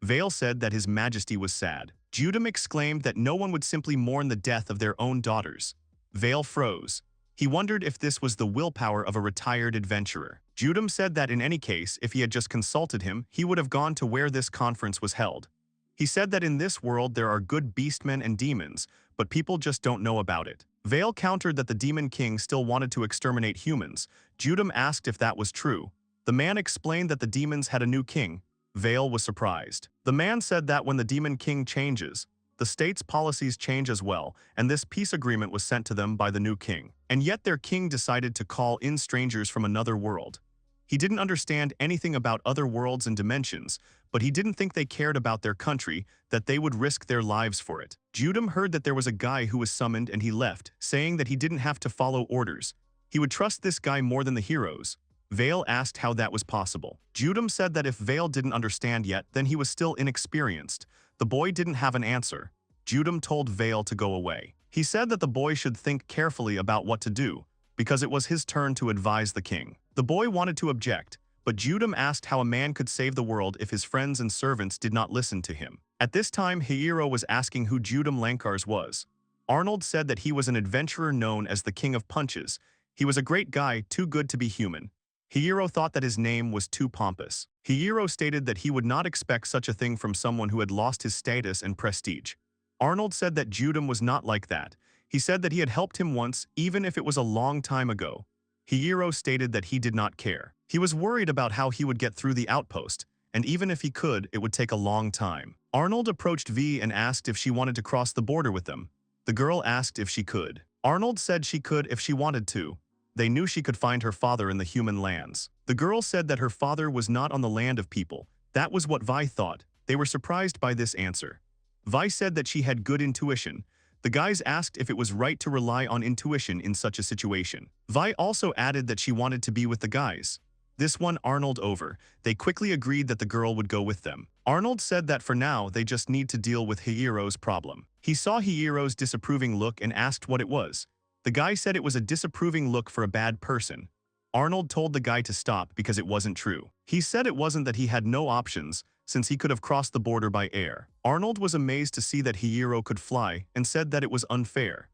Vale said that His Majesty was sad. Judum exclaimed that no one would simply mourn the death of their own daughters. Vale froze. He wondered if this was the willpower of a retired adventurer. Judum said that in any case, if he had just consulted him, he would have gone to where this conference was held. He said that in this world there are good beastmen and demons, but people just don't know about it. Vale countered that the Demon King still wanted to exterminate humans. Judum asked if that was true. The man explained that the demons had a new king. Vale was surprised. The man said that when the Demon King changes, the state's policies change as well, and this peace agreement was sent to them by the new king. And yet their king decided to call in strangers from another world. He didn't understand anything about other worlds and dimensions, but he didn't think they cared about their country, that they would risk their lives for it. Judum heard that there was a guy who was summoned and he left, saying that he didn't have to follow orders. He would trust this guy more than the heroes. Vale asked how that was possible. Judum said that if Vale didn't understand yet, then he was still inexperienced. The boy didn't have an answer. Judum told Vale to go away. He said that the boy should think carefully about what to do, because it was his turn to advise the king. The boy wanted to object, but Judum asked how a man could save the world if his friends and servants did not listen to him. At this time, Hiiro was asking who Judum Lankars was. Arnold said that he was an adventurer known as the King of Punches. He was a great guy, too good to be human. Hiiro thought that his name was too pompous. Hiiro stated that he would not expect such a thing from someone who had lost his status and prestige. Arnold said that Judum was not like that. He said that he had helped him once, even if it was a long time ago. Hiiro stated that he did not care. He was worried about how he would get through the outpost, and even if he could, it would take a long time. Arnold approached V and asked if she wanted to cross the border with them. The girl asked if she could. Arnold said she could if she wanted to. They knew she could find her father in the human lands. The girl said that her father was not on the land of people. That was what Vi thought. They were surprised by this answer. Vi said that she had good intuition. The guys asked if it was right to rely on intuition in such a situation. Vi also added that she wanted to be with the guys. This won Arnold over. They quickly agreed that the girl would go with them. Arnold said that for now they just need to deal with Hiiro's problem. He saw Hiiro's disapproving look and asked what it was. The guy said it was a disapproving look for a bad person. Arnold told the guy to stop because it wasn't true. He said it wasn't that he had no options, since he could have crossed the border by air. Arnold was amazed to see that Hiiro could fly and said that it was unfair.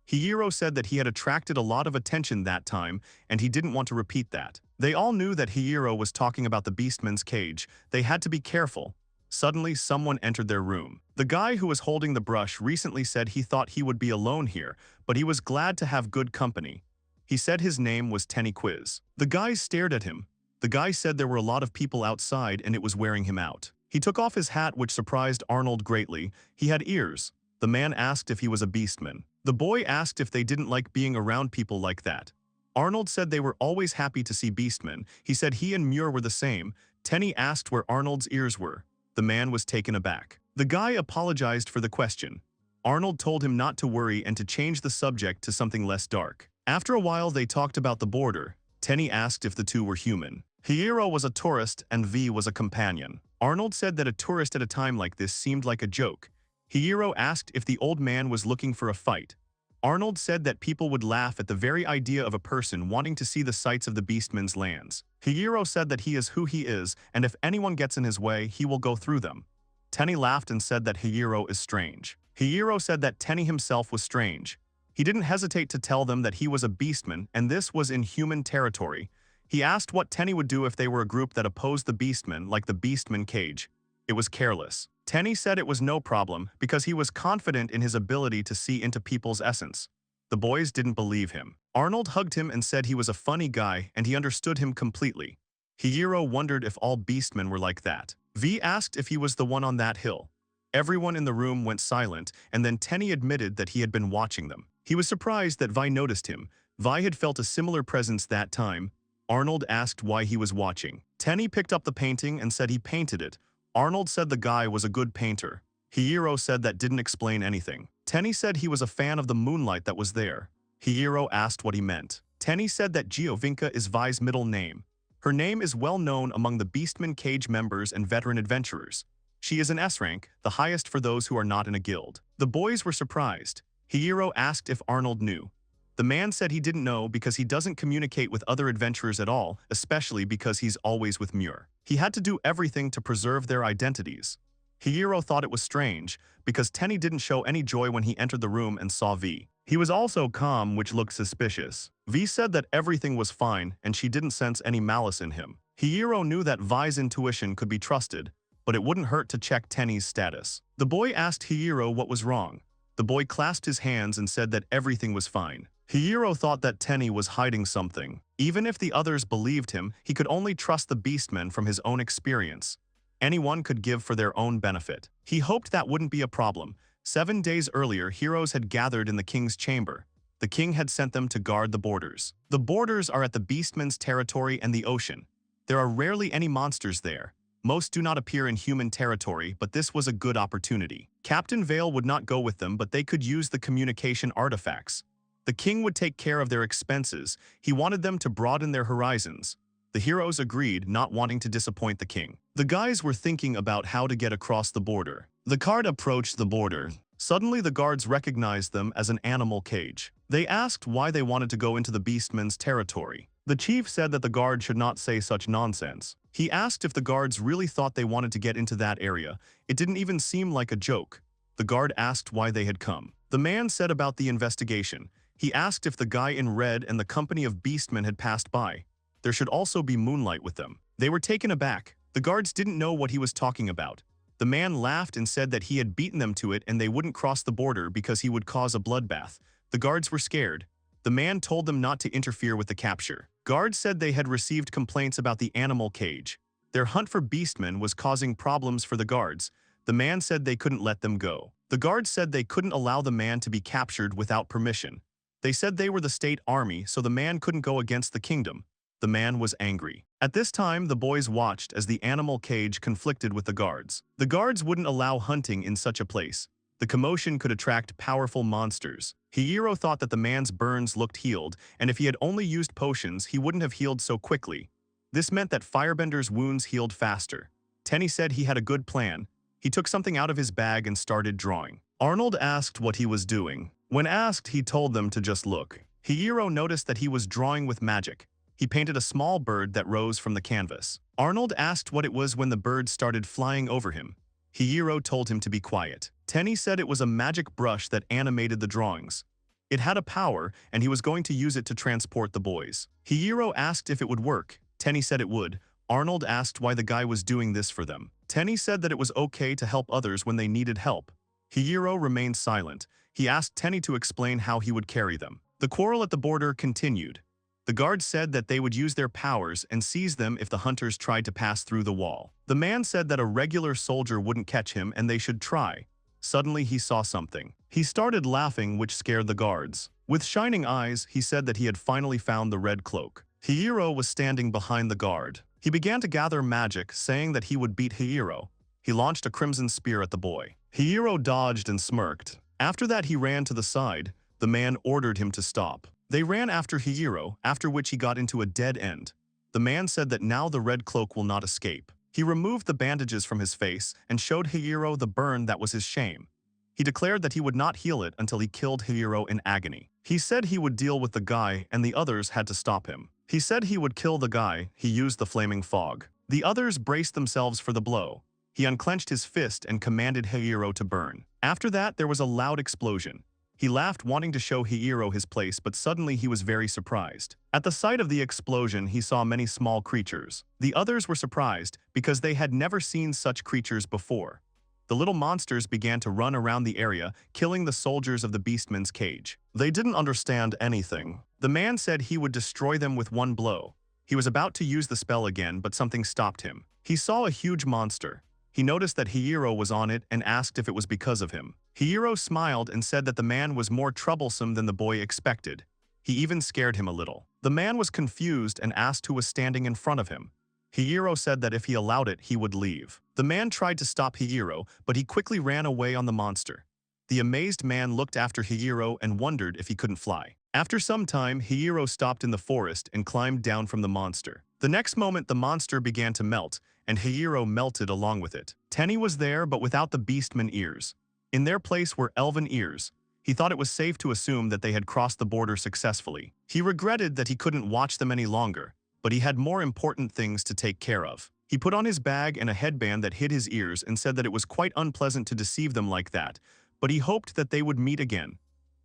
Hiiro said that he had attracted a lot of attention that time and he didn't want to repeat that. They all knew that Hiiro was talking about the Beastman's cage. They had to be careful. Suddenly, someone entered their room. The guy who was holding the brush recently said he thought he would be alone here, but he was glad to have good company. He said his name was Tenny Quiz. The guys stared at him. The guy said there were a lot of people outside and it was wearing him out. He took off his hat, which surprised Arnold greatly. He had ears. The man asked if he was a beastman. The boy asked if they didn't like being around people like that. Arnold said they were always happy to see beastmen. He said he and Muir were the same. Tenny asked where Arnold's ears were. The man was taken aback. The guy apologized for the question. Arnold told him not to worry and to change the subject to something less dark. After a while, they talked about the border. Tenny asked if the two were human. Hiiro was a tourist and V was a companion. Arnold said that a tourist at a time like this seemed like a joke. Hiiro asked if the old man was looking for a fight. Arnold said that people would laugh at the very idea of a person wanting to see the sights of the Beastman's lands. Hiiro said that he is who he is, and if anyone gets in his way, he will go through them. Tenny laughed and said that Hiiro is strange. Hiiro said that Tenny himself was strange. He didn't hesitate to tell them that he was a beastman, and this was in human territory. He asked what Tenny would do if they were a group that opposed the beastman, like the Beastman cage. It was careless. Tenny said it was no problem because he was confident in his ability to see into people's essence. The boys didn't believe him. Arnold hugged him and said he was a funny guy and he understood him completely. Hiiro wondered if all beastmen were like that. V asked if he was the one on that hill. Everyone in the room went silent, and then Tenny admitted that he had been watching them. He was surprised that Vi noticed him. Vi had felt a similar presence that time. Arnold asked why he was watching. Tenny picked up the painting and said he painted it. Arnold said the guy was a good painter. Hiiro said that didn't explain anything. Tenny said he was a fan of the moonlight that was there. Hiiro asked what he meant. Tenny said that Giovinca is Vi's middle name. Her name is well known among the Beastman Cage members and veteran adventurers. She is an S rank, the highest for those who are not in a guild. The boys were surprised. Hiiro asked if Arnold knew. The man said he didn't know because he doesn't communicate with other adventurers at all, especially because he's always with Muir. He had to do everything to preserve their identities. Hiiro thought it was strange, because Tenny didn't show any joy when he entered the room and saw V. He was also calm, which looked suspicious. V said that everything was fine and she didn't sense any malice in him. Hiiro knew that Vi's intuition could be trusted, but it wouldn't hurt to check Tenny's status. The boy asked Hiiro what was wrong. The boy clasped his hands and said that everything was fine. Hiiro thought that Tenny was hiding something. Even if the others believed him, he could only trust the beastmen from his own experience. Anyone could give for their own benefit. He hoped that wouldn't be a problem. 7 days earlier, heroes had gathered in the king's chamber. The king had sent them to guard the borders. The borders are at the beastmen's territory and the ocean. There are rarely any monsters there. Most do not appear in human territory, but this was a good opportunity. Captain Vale would not go with them, but they could use the communication artifacts. The king would take care of their expenses. He wanted them to broaden their horizons. The heroes agreed, not wanting to disappoint the king. The guys were thinking about how to get across the border. The cart approached the border. Suddenly the guards recognized them as an animal cage. They asked why they wanted to go into the beastmen's territory. The chief said that the guard should not say such nonsense. He asked if the guards really thought they wanted to get into that area. It didn't even seem like a joke. The guard asked why they had come. The man said about the investigation. He asked if the guy in red and the company of beastmen had passed by. There should also be moonlight with them. They were taken aback. The guards didn't know what he was talking about. The man laughed and said that he had beaten them to it and they wouldn't cross the border because he would cause a bloodbath. The guards were scared. The man told them not to interfere with the capture. Guards said they had received complaints about the animal cage. Their hunt for beastmen was causing problems for the guards. The man said they couldn't let them go. The guards said they couldn't allow the man to be captured without permission. They said they were the state army, so the man couldn't go against the kingdom. The man was angry. At this time, the boys watched as the animal cage conflicted with the guards. The guards wouldn't allow hunting in such a place. The commotion could attract powerful monsters. Hiiro thought that the man's burns looked healed, and if he had only used potions, he wouldn't have healed so quickly. This meant that Firebender's wounds healed faster. Tenny said he had a good plan. He took something out of his bag and started drawing. Arnold asked what he was doing. When asked, he told them to just look. Hiiro noticed that he was drawing with magic. He painted a small bird that rose from the canvas. Arnold asked what it was when the bird started flying over him. Hiiro told him to be quiet. Tenny said it was a magic brush that animated the drawings. It had a power, and he was going to use it to transport the boys. Hiiro asked if it would work. Tenny said it would. Arnold asked why the guy was doing this for them. Tenny said that it was okay to help others when they needed help. Hiiro remained silent. He asked Tenny to explain how he would carry them. The quarrel at the border continued. The guards said that they would use their powers and seize them if the hunters tried to pass through the wall. The man said that a regular soldier wouldn't catch him and they should try. Suddenly he saw something. He started laughing, which scared the guards. With shining eyes, he said that he had finally found the red cloak. Hiiro was standing behind the guard. He began to gather magic, saying that he would beat Hiiro. He launched a crimson spear at the boy. Hiiro dodged and smirked. After that, he ran to the side. The man ordered him to stop. They ran after Hiiro, after which he got into a dead end. The man said that now the red cloak will not escape. He removed the bandages from his face and showed Hiiro the burn that was his shame. He declared that he would not heal it until he killed Hiiro in agony. He said he would deal with the guy and the others had to stop him. He said he would kill the guy. He used the flaming fog. The others braced themselves for the blow. He unclenched his fist and commanded Hiiro to burn. After that, there was a loud explosion. He laughed, wanting to show Hiiro his place, but suddenly he was very surprised. At the sight of the explosion, he saw many small creatures. The others were surprised because they had never seen such creatures before. The little monsters began to run around the area, killing the soldiers of the beastman's cage. They didn't understand anything. The man said he would destroy them with one blow. He was about to use the spell again, but something stopped him. He saw a huge monster. He noticed that Hiiro was on it and asked if it was because of him. Hiiro smiled and said that the man was more troublesome than the boy expected. He even scared him a little. The man was confused and asked who was standing in front of him. Hiiro said that if he allowed it, he would leave. The man tried to stop Hiiro, but he quickly ran away on the monster. The amazed man looked after Hiiro and wondered if he couldn't fly. After some time, Hiiro stopped in the forest and climbed down from the monster. The next moment, the monster began to melt, and Hiiro melted along with it. Tenny was there, but without the beastman ears. In their place were elven ears. He thought it was safe to assume that they had crossed the border successfully. He regretted that he couldn't watch them any longer, but he had more important things to take care of. He put on his bag and a headband that hid his ears and said that it was quite unpleasant to deceive them like that, but he hoped that they would meet again.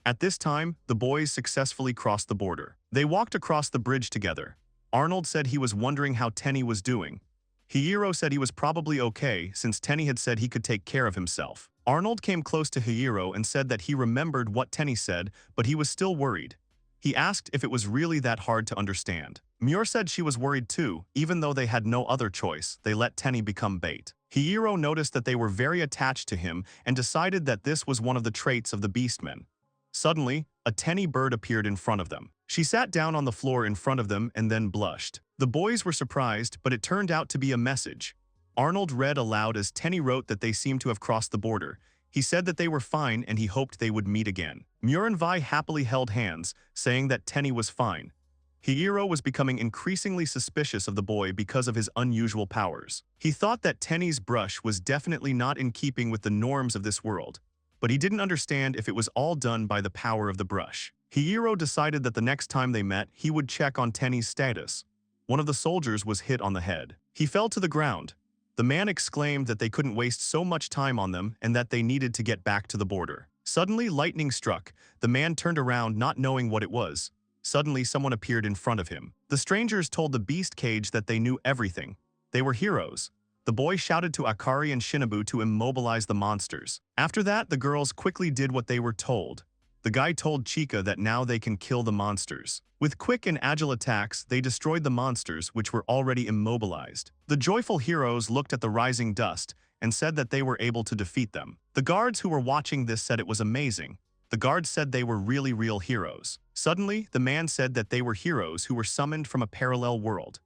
At this time, the boys successfully crossed the border. They walked across the bridge together. Arnold said he was wondering how Tenny was doing. Hiiro said he was probably okay since Tenny had said he could take care of himself. Arnold came close to Hiiro and said that he remembered what Tenny said, but he was still worried. He asked if it was really that hard to understand. Muir said she was worried too. Even though they had no other choice, they let Tenny become bait. Hiiro noticed that they were very attached to him and decided that this was one of the traits of the beastmen. Suddenly, a Tenny bird appeared in front of them. She sat down on the floor in front of them and then blushed. The boys were surprised, but it turned out to be a message. Arnold read aloud as Tenny wrote that they seemed to have crossed the border. He said that they were fine and he hoped they would meet again. Muir and Vi happily held hands, saying that Tenny was fine. Hiiro was becoming increasingly suspicious of the boy because of his unusual powers. He thought that Tenny's brush was definitely not in keeping with the norms of this world, but he didn't understand if it was all done by the power of the brush. Hiiro decided that the next time they met, he would check on Tenny's status. One of the soldiers was hit on the head. He fell to the ground. The man exclaimed that they couldn't waste so much time on them and that they needed to get back to the border. Suddenly, lightning struck. The man turned around, not knowing what it was. Suddenly, someone appeared in front of him. The strangers told the beast cage that they knew everything. They were heroes. The boy shouted to Akari and Shinobu to immobilize the monsters. After that, the girls quickly did what they were told. The guy told Chika that now they can kill the monsters. With quick and agile attacks, they destroyed the monsters, which were already immobilized. The joyful heroes looked at the rising dust and said that they were able to defeat them. The guards who were watching this said it was amazing. The guards said they were really real heroes. Suddenly, the man said that they were heroes who were summoned from a parallel world.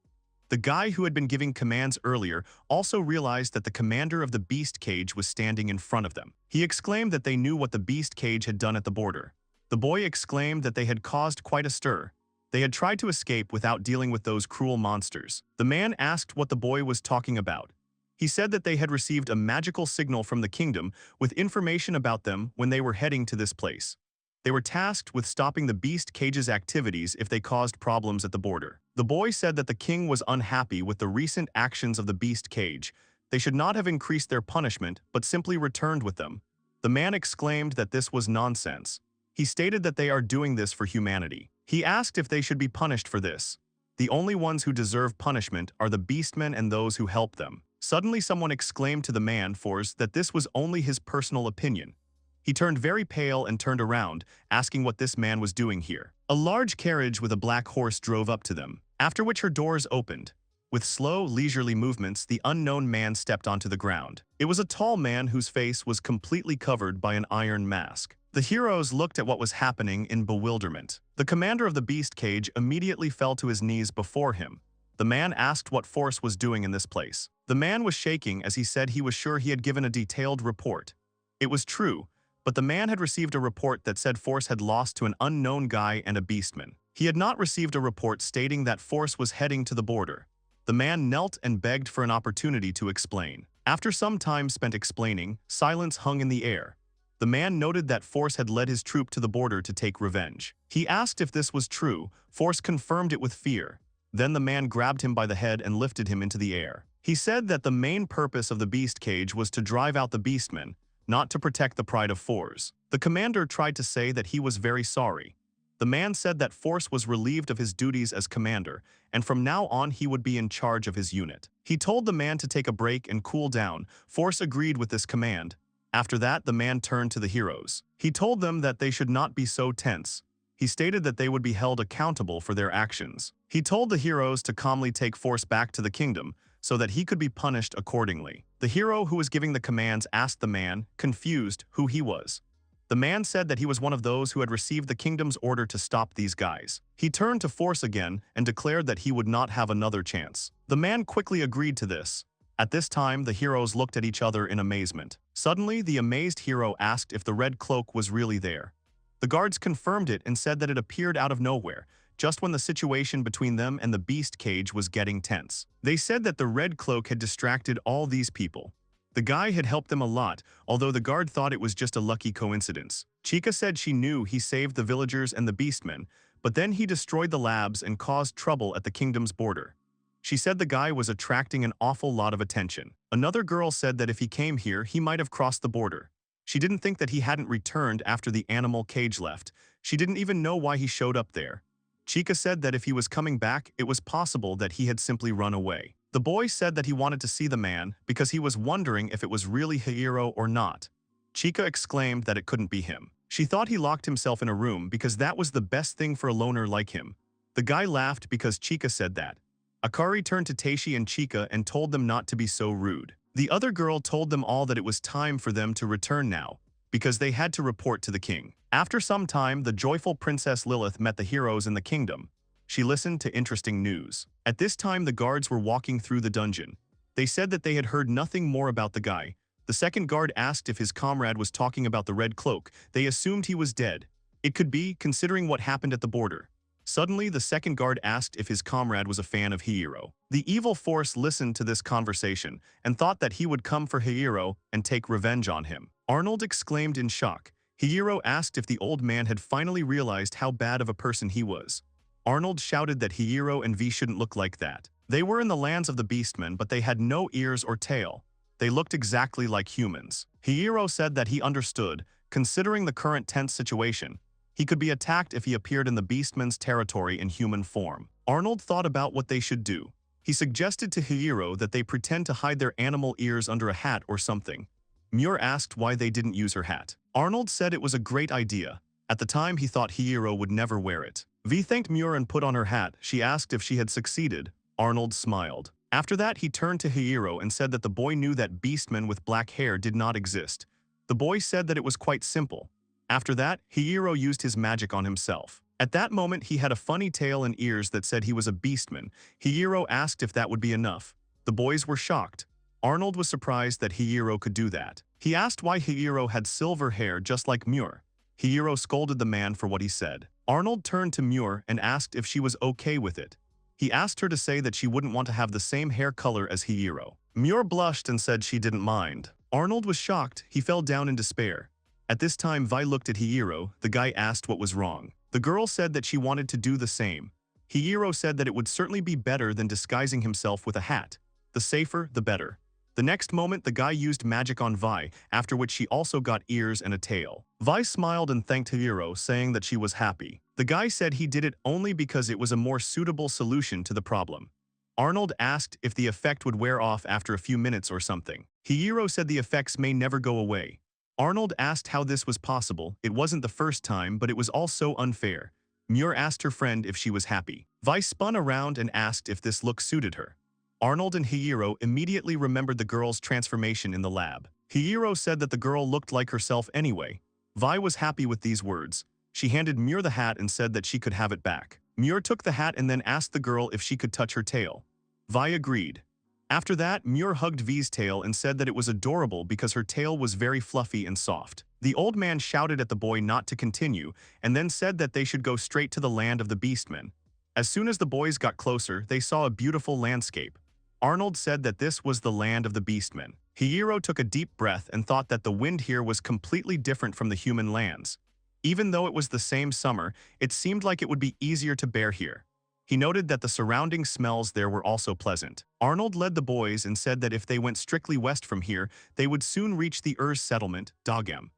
The guy who had been giving commands earlier also realized that the commander of the beast cage was standing in front of them. He exclaimed that they knew what the beast cage had done at the border. The boy exclaimed that they had caused quite a stir. They had tried to escape without dealing with those cruel monsters. The man asked what the boy was talking about. He said that they had received a magical signal from the kingdom with information about them when they were heading to this place. They were tasked with stopping the beast cage's activities if they caused problems at the border. The boy said that the king was unhappy with the recent actions of the beast cage. They should not have increased their punishment, but simply returned with them. The man exclaimed that this was nonsense. He stated that they are doing this for humanity. He asked if they should be punished for this. The only ones who deserve punishment are the beastmen and those who help them. Suddenly someone exclaimed to the man force that this was only his personal opinion. He turned very pale and turned around, asking what this man was doing here. A large carriage with a black horse drove up to them, after which her doors opened. With slow, leisurely movements, the unknown man stepped onto the ground. It was a tall man whose face was completely covered by an iron mask. The heroes looked at what was happening in bewilderment. The commander of the beast cage immediately fell to his knees before him. The man asked what Force was doing in this place. The man was shaking as he said he was sure he had given a detailed report. It was true, but the man had received a report that said Force had lost to an unknown guy and a beastman. He had not received a report stating that Force was heading to the border. The man knelt and begged for an opportunity to explain. After some time spent explaining, silence hung in the air. The man noted that Force had led his troop to the border to take revenge. He asked if this was true. Force confirmed it with fear. Then the man grabbed him by the head and lifted him into the air. He said that the main purpose of the beast cage was to drive out the beastmen, not to protect the pride of Force. The commander tried to say that he was very sorry. The man said that Force was relieved of his duties as commander, and from now on he would be in charge of his unit. He told the man to take a break and cool down. Force agreed with this command. After that, the man turned to the heroes. He told them that they should not be so tense. He stated that they would be held accountable for their actions. He told the heroes to calmly take Force back to the kingdom so that he could be punished accordingly. The hero who was giving the commands asked the man, confused, who he was. The man said that he was one of those who had received the kingdom's order to stop these guys. He turned to Force again and declared that he would not have another chance. The man quickly agreed to this. At this time, the heroes looked at each other in amazement. Suddenly, the amazed hero asked if the red cloak was really there. The guards confirmed it and said that it appeared out of nowhere, just when the situation between them and the beast cage was getting tense. They said that the red cloak had distracted all these people. The guy had helped them a lot, although the guard thought it was just a lucky coincidence. Chika said she knew he saved the villagers and the beastmen, but then he destroyed the labs and caused trouble at the kingdom's border. She said the guy was attracting an awful lot of attention. Another girl said that if he came here, he might have crossed the border. She didn't think that he hadn't returned after the animal cage left. She didn't even know why he showed up there. Chika said that if he was coming back, it was possible that he had simply run away. The boy said that he wanted to see the man because he was wondering if it was really Hiiro or not. Chika exclaimed that it couldn't be him. She thought he locked himself in a room because that was the best thing for a loner like him. The guy laughed because Chika said that. Akari turned to Teishi and Chika and told them not to be so rude. The other girl told them all that it was time for them to return now, because they had to report to the king. After some time, the joyful Princess Lilith met the heroes in the kingdom. She listened to interesting news. At this time, the guards were walking through the dungeon. They said that they had heard nothing more about the guy. The second guard asked if his comrade was talking about the red cloak. They assumed he was dead. It could be, considering what happened at the border. Suddenly, the second guard asked if his comrade was a fan of Hiiro. The evil Force listened to this conversation and thought that he would come for Hiiro and take revenge on him. Arnold exclaimed in shock. Hiiro asked if the old man had finally realized how bad of a person he was. Arnold shouted that Hiiro and V shouldn't look like that. They were in the lands of the beastmen, but they had no ears or tail. They looked exactly like humans. Hiiro said that he understood, considering the current tense situation. He could be attacked if he appeared in the Beastman's territory in human form. Arnold thought about what they should do. He suggested to Hiiro that they pretend to hide their animal ears under a hat or something. Muir asked why they didn't use her hat. Arnold said it was a great idea. At the time, he thought Hiiro would never wear it. Vi thanked Muir and put on her hat. She asked if she had succeeded. Arnold smiled. After that, he turned to Hiiro and said that the boy knew that Beastmen with black hair did not exist. The boy said that it was quite simple. After that, Hiiro used his magic on himself. At that moment, he had a funny tail and ears that said he was a Beastman. Hiiro asked if that would be enough. The boys were shocked. Arnold was surprised that Hiiro could do that. He asked why Hiiro had silver hair just like Muir. Hiiro scolded the man for what he said. Arnold turned to Muir and asked if she was okay with it. He asked her to say that she wouldn't want to have the same hair color as Hiiro. Muir blushed and said she didn't mind. Arnold was shocked. He fell down in despair. At this time, Vi looked at Hiiro. The guy asked what was wrong. The girl said that she wanted to do the same. Hiiro said that it would certainly be better than disguising himself with a hat. The safer, the better. The next moment, the guy used magic on Vi, after which she also got ears and a tail. Vi smiled and thanked Hiiro, saying that she was happy. The guy said he did it only because it was a more suitable solution to the problem. Arnold asked if the effect would wear off after a few minutes or something. Hiiro said the effects may never go away. Arnold asked how this was possible. It wasn't the first time, but it was all so unfair. Muir asked her friend if she was happy. Vi spun around and asked if this look suited her. Arnold and Hiiro immediately remembered the girl's transformation in the lab. Hiiro said that the girl looked like herself anyway. Vi was happy with these words. She handed Muir the hat and said that she could have it back. Muir took the hat and then asked the girl if she could touch her tail. Vi agreed. After that, Muir hugged Vi's tail and said that it was adorable because her tail was very fluffy and soft. The old man shouted at the boy not to continue and then said that they should go straight to the land of the Beastmen. As soon as the boys got closer, they saw a beautiful landscape. Arnold said that this was the land of the Beastmen. Hiiro took a deep breath and thought that the wind here was completely different from the human lands. Even though it was the same summer, it seemed like it would be easier to bear here. He noted that the surrounding smells there were also pleasant. Arnold led the boys and said that if they went strictly west from here, they would soon reach the Urs settlement, Dagem.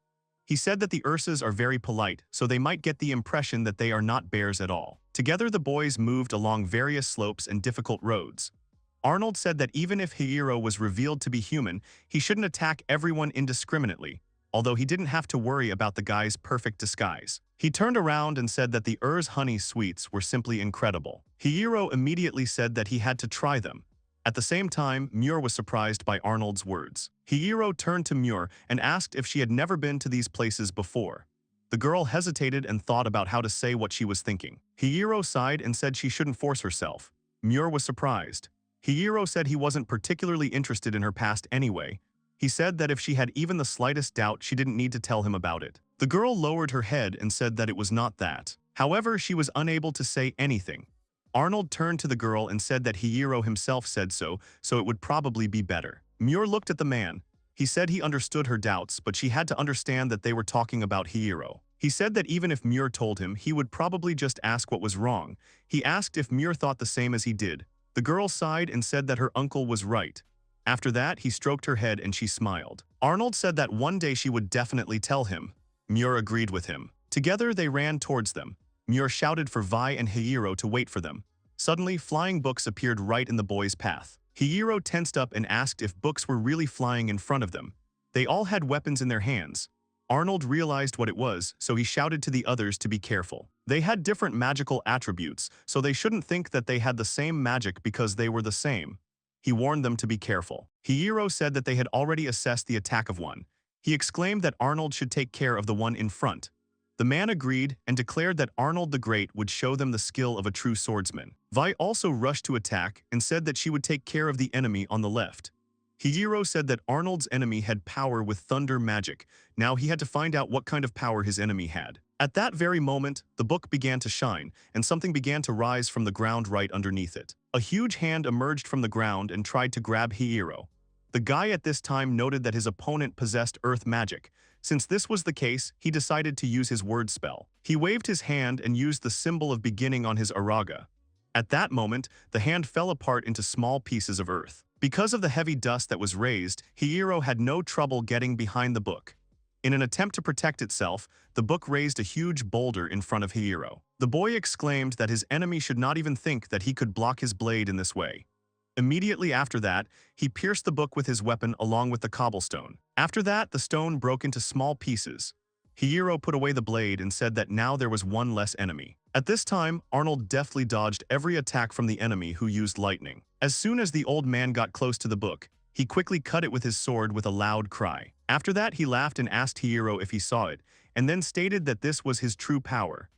He said that the Urses are very polite, so they might get the impression that they are not bears at all. Together the boys moved along various slopes and difficult roads. Arnold said that even if Hiiro was revealed to be human, he shouldn't attack everyone indiscriminately, although he didn't have to worry about the guy's perfect disguise. He turned around and said that the Urs honey sweets were simply incredible. Hiiro immediately said that he had to try them. At the same time, Muir was surprised by Arnold's words. Hiiro turned to Muir and asked if she had never been to these places before. The girl hesitated and thought about how to say what she was thinking. Hiiro sighed and said she shouldn't force herself. Muir was surprised. Hiiro said he wasn't particularly interested in her past anyway. He said that if she had even the slightest doubt, she didn't need to tell him about it. The girl lowered her head and said that it was not that. However, she was unable to say anything. Arnold turned to the girl and said that Hiiro himself said so it would probably be better. Muir looked at the man. He said he understood her doubts, but she had to understand that they were talking about Hiiro. He said that even if Muir told him, he would probably just ask what was wrong. He asked if Muir thought the same as he did. The girl sighed and said that her uncle was right. After that, he stroked her head and she smiled. Arnold said that one day she would definitely tell him. Muir agreed with him. Together, they ran towards them. Muir shouted for Vi and Hiiro to wait for them. Suddenly, flying books appeared right in the boys' path. Hiiro tensed up and asked if books were really flying in front of them. They all had weapons in their hands. Arnold realized what it was, so he shouted to the others to be careful. They had different magical attributes, so they shouldn't think that they had the same magic because they were the same. He warned them to be careful. Hiiro said that they had already assessed the attack of one. He exclaimed that Arnold should take care of the one in front. The man agreed and declared that Arnold the Great would show them the skill of a true swordsman. Vi also rushed to attack and said that she would take care of the enemy on the left. Hiiro said that Arnold's enemy had power with thunder magic. Now he had to find out what kind of power his enemy had. At that very moment, the book began to shine, and something began to rise from the ground right underneath it. A huge hand emerged from the ground and tried to grab Hiiro. The guy at this time noted that his opponent possessed earth magic. Since this was the case, he decided to use his word spell. He waved his hand and used the symbol of beginning on his araga. At that moment, the hand fell apart into small pieces of earth. Because of the heavy dust that was raised, Hiiro had no trouble getting behind the book. In an attempt to protect itself, the book raised a huge boulder in front of Hiiro. The boy exclaimed that his enemy should not even think that he could block his blade in this way. Immediately after that, he pierced the book with his weapon along with the cobblestone. After that, the stone broke into small pieces. Hiiro put away the blade and said that now there was one less enemy. At this time, Arnold deftly dodged every attack from the enemy who used lightning. As soon as the old man got close to the book, he quickly cut it with his sword with a loud cry. After that, he laughed and asked Hiiro if he saw it, and then stated that this was his true power.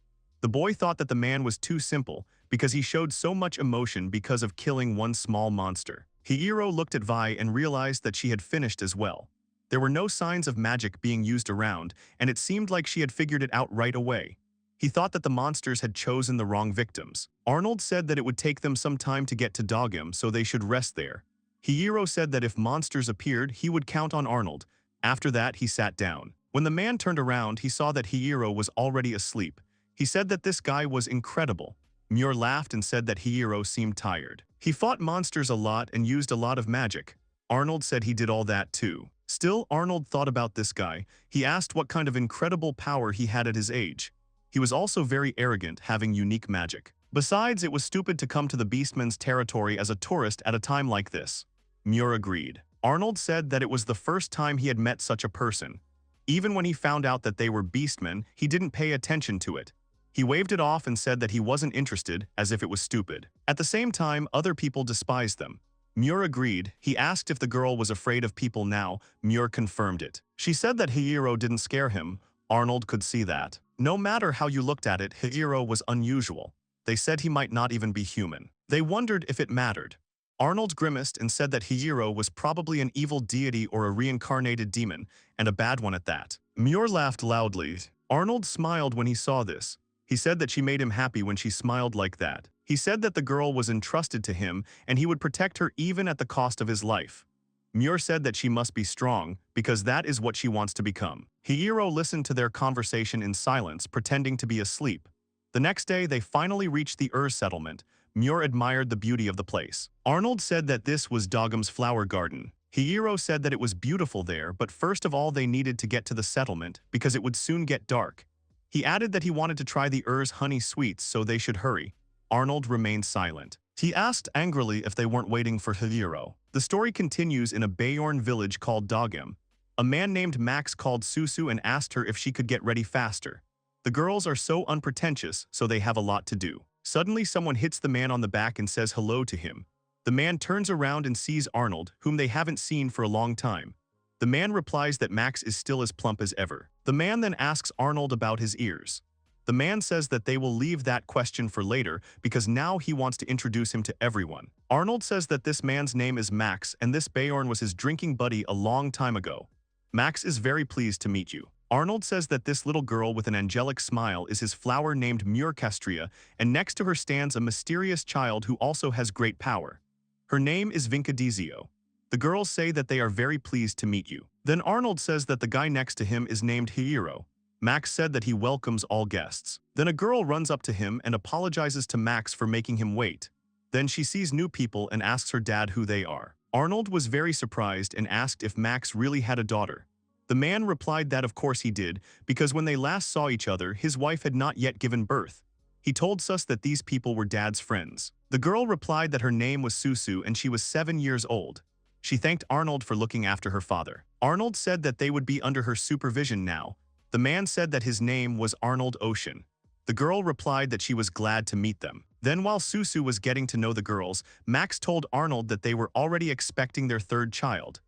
The boy thought that the man was too simple because he showed so much emotion because of killing one small monster. Hiiro looked at Vi and realized that she had finished as well. There were no signs of magic being used around, and it seemed like she had figured it out right away. He thought that the monsters had chosen the wrong victims. Arnold said that it would take them some time to get to Dogum, so they should rest there. Hiiro said that if monsters appeared, he would count on Arnold. After that, he sat down. When the man turned around, he saw that Hiiro was already asleep. He said that this guy was incredible. Muir laughed and said that Hiiro seemed tired. He fought monsters a lot and used a lot of magic. Arnold said he did all that too. Still, Arnold thought about this guy. He asked what kind of incredible power he had at his age. He was also very arrogant, having unique magic. Besides, it was stupid to come to the Beastman's territory as a tourist at a time like this. Muir agreed. Arnold said that it was the first time he had met such a person. Even when he found out that they were Beastmen, he didn't pay attention to it. He waved it off and said that he wasn't interested, as if it was stupid. At the same time, other people despised them. Muir agreed. He asked if the girl was afraid of people now. Muir confirmed it. She said that Hiiro didn't scare him. Arnold could see that. No matter how you looked at it, Hiiro was unusual. They said he might not even be human. They wondered if it mattered. Arnold grimaced and said that Hiiro was probably an evil deity or a reincarnated demon, and a bad one at that. Muir laughed loudly. Arnold smiled when he saw this. He said that she made him happy when she smiled like that. He said that the girl was entrusted to him and he would protect her even at the cost of his life. Muir said that she must be strong because that is what she wants to become. Hiiro listened to their conversation in silence, pretending to be asleep. The next day, they finally reached the settlement. Muir admired the beauty of the place. Arnold said that this was Dogum's flower garden. Hiiro said that it was beautiful there, but first of all they needed to get to the settlement because it would soon get dark. He added that he wanted to try the honey sweets, so they should hurry. Arnold remained silent. He asked angrily if they weren't waiting for Hiiro. The story continues in a Bayorn village called Dogum. A man named Max called Susu and asked her if she could get ready faster. The girls are so unpretentious, so they have a lot to do. Suddenly someone hits the man on the back and says hello to him. The man turns around and sees Arnold, whom they haven't seen for a long time. The man replies that Max is still as plump as ever. The man then asks Arnold about his ears. The man says that they will leave that question for later because now he wants to introduce him to everyone. Arnold says that this man's name is Max and this Bayorn was his drinking buddy a long time ago. Max is very pleased to meet you. Arnold says that this little girl with an angelic smile is his flower named Muircastria, and next to her stands a mysterious child who also has great power. Her name is Vincadizio. The girls say that they are very pleased to meet you. Then Arnold says that the guy next to him is named Hiiro. Max said that he welcomes all guests. Then a girl runs up to him and apologizes to Max for making him wait. Then she sees new people and asks her dad who they are. Arnold was very surprised and asked if Max really had a daughter. The man replied that of course he did, because when they last saw each other, his wife had not yet given birth. He told Sus that these people were dad's friends. The girl replied that her name was Susu and she was 7 years old. She thanked Arnold for looking after her father. Arnold said that they would be under her supervision now. The man said that his name was Arnold Ocean. The girl replied that she was glad to meet them. Then while Susu was getting to know the girls, Max told Arnold that they were already expecting their third child.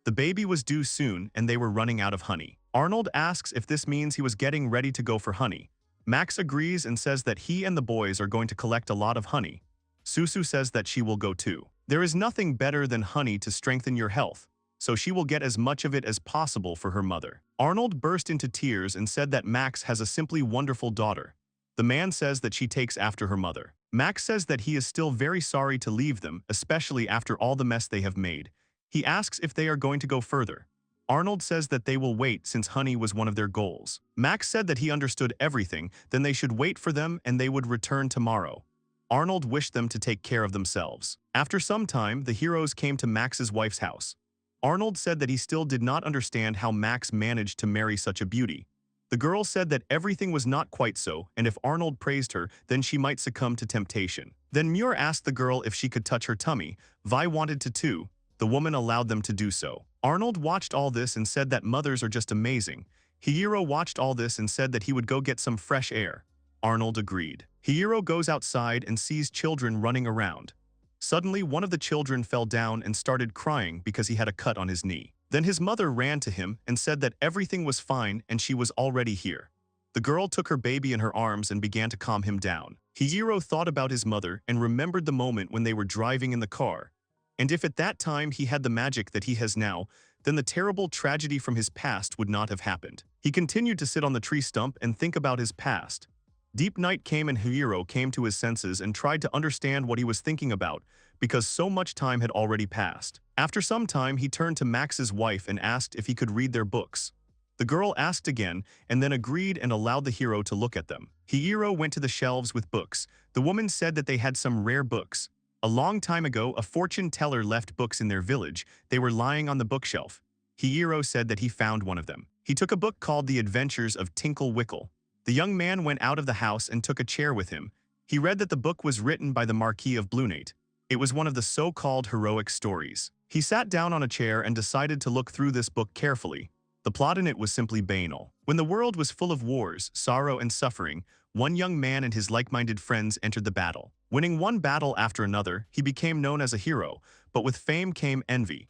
The baby was due soon and they were running out of honey. Arnold asks if this means he was getting ready to go for honey. Max agrees and says that he and the boys are going to collect a lot of honey. Susu says that she will go too. There is nothing better than honey to strengthen your health, so she will get as much of it as possible for her mother. Arnold burst into tears and said that Max has a simply wonderful daughter. The man says that she takes after her mother. Max says that he is still very sorry to leave them, especially after all the mess they have made. He asks if they are going to go further. Arnold says that they will wait since honey was one of their goals. Max said that he understood everything, then they should wait for them and they would return tomorrow. Arnold wished them to take care of themselves. After some time, the heroes came to Max's wife's house. Arnold said that he still did not understand how Max managed to marry such a beauty. The girl said that everything was not quite so, and if Arnold praised her, then she might succumb to temptation. Then Muir asked the girl if she could touch her tummy. Vi wanted to too. The woman allowed them to do so. Arnold watched all this and said that mothers are just amazing. Hiiro watched all this and said that he would go get some fresh air. Arnold agreed. Hiiro goes outside and sees children running around. Suddenly, one of the children fell down and started crying because he had a cut on his knee. Then his mother ran to him and said that everything was fine and she was already here. The girl took her baby in her arms and began to calm him down. Hiiro thought about his mother and remembered the moment when they were driving in the car. And if at that time he had the magic that he has now, then the terrible tragedy from his past would not have happened. He continued to sit on the tree stump and think about his past. Deep night came and Hiiro came to his senses and tried to understand what he was thinking about, because so much time had already passed. After some time, he turned to Max's wife and asked if he could read their books. The girl asked again and then agreed and allowed the hero to look at them. Hiiro went to the shelves with books. The woman said that they had some rare books. A long time ago, a fortune teller left books in their village. They were lying on the bookshelf. Hiiro said that he found one of them. He took a book called The Adventures of Tinkle Wickle. The young man went out of the house and took a chair with him. He read that the book was written by the Marquis of Bluenate. It was one of the so-called heroic stories. He sat down on a chair and decided to look through this book carefully. The plot in it was simply banal. When the world was full of wars, sorrow, and suffering, one young man and his like-minded friends entered the battle. Winning one battle after another, he became known as a hero, but with fame came envy.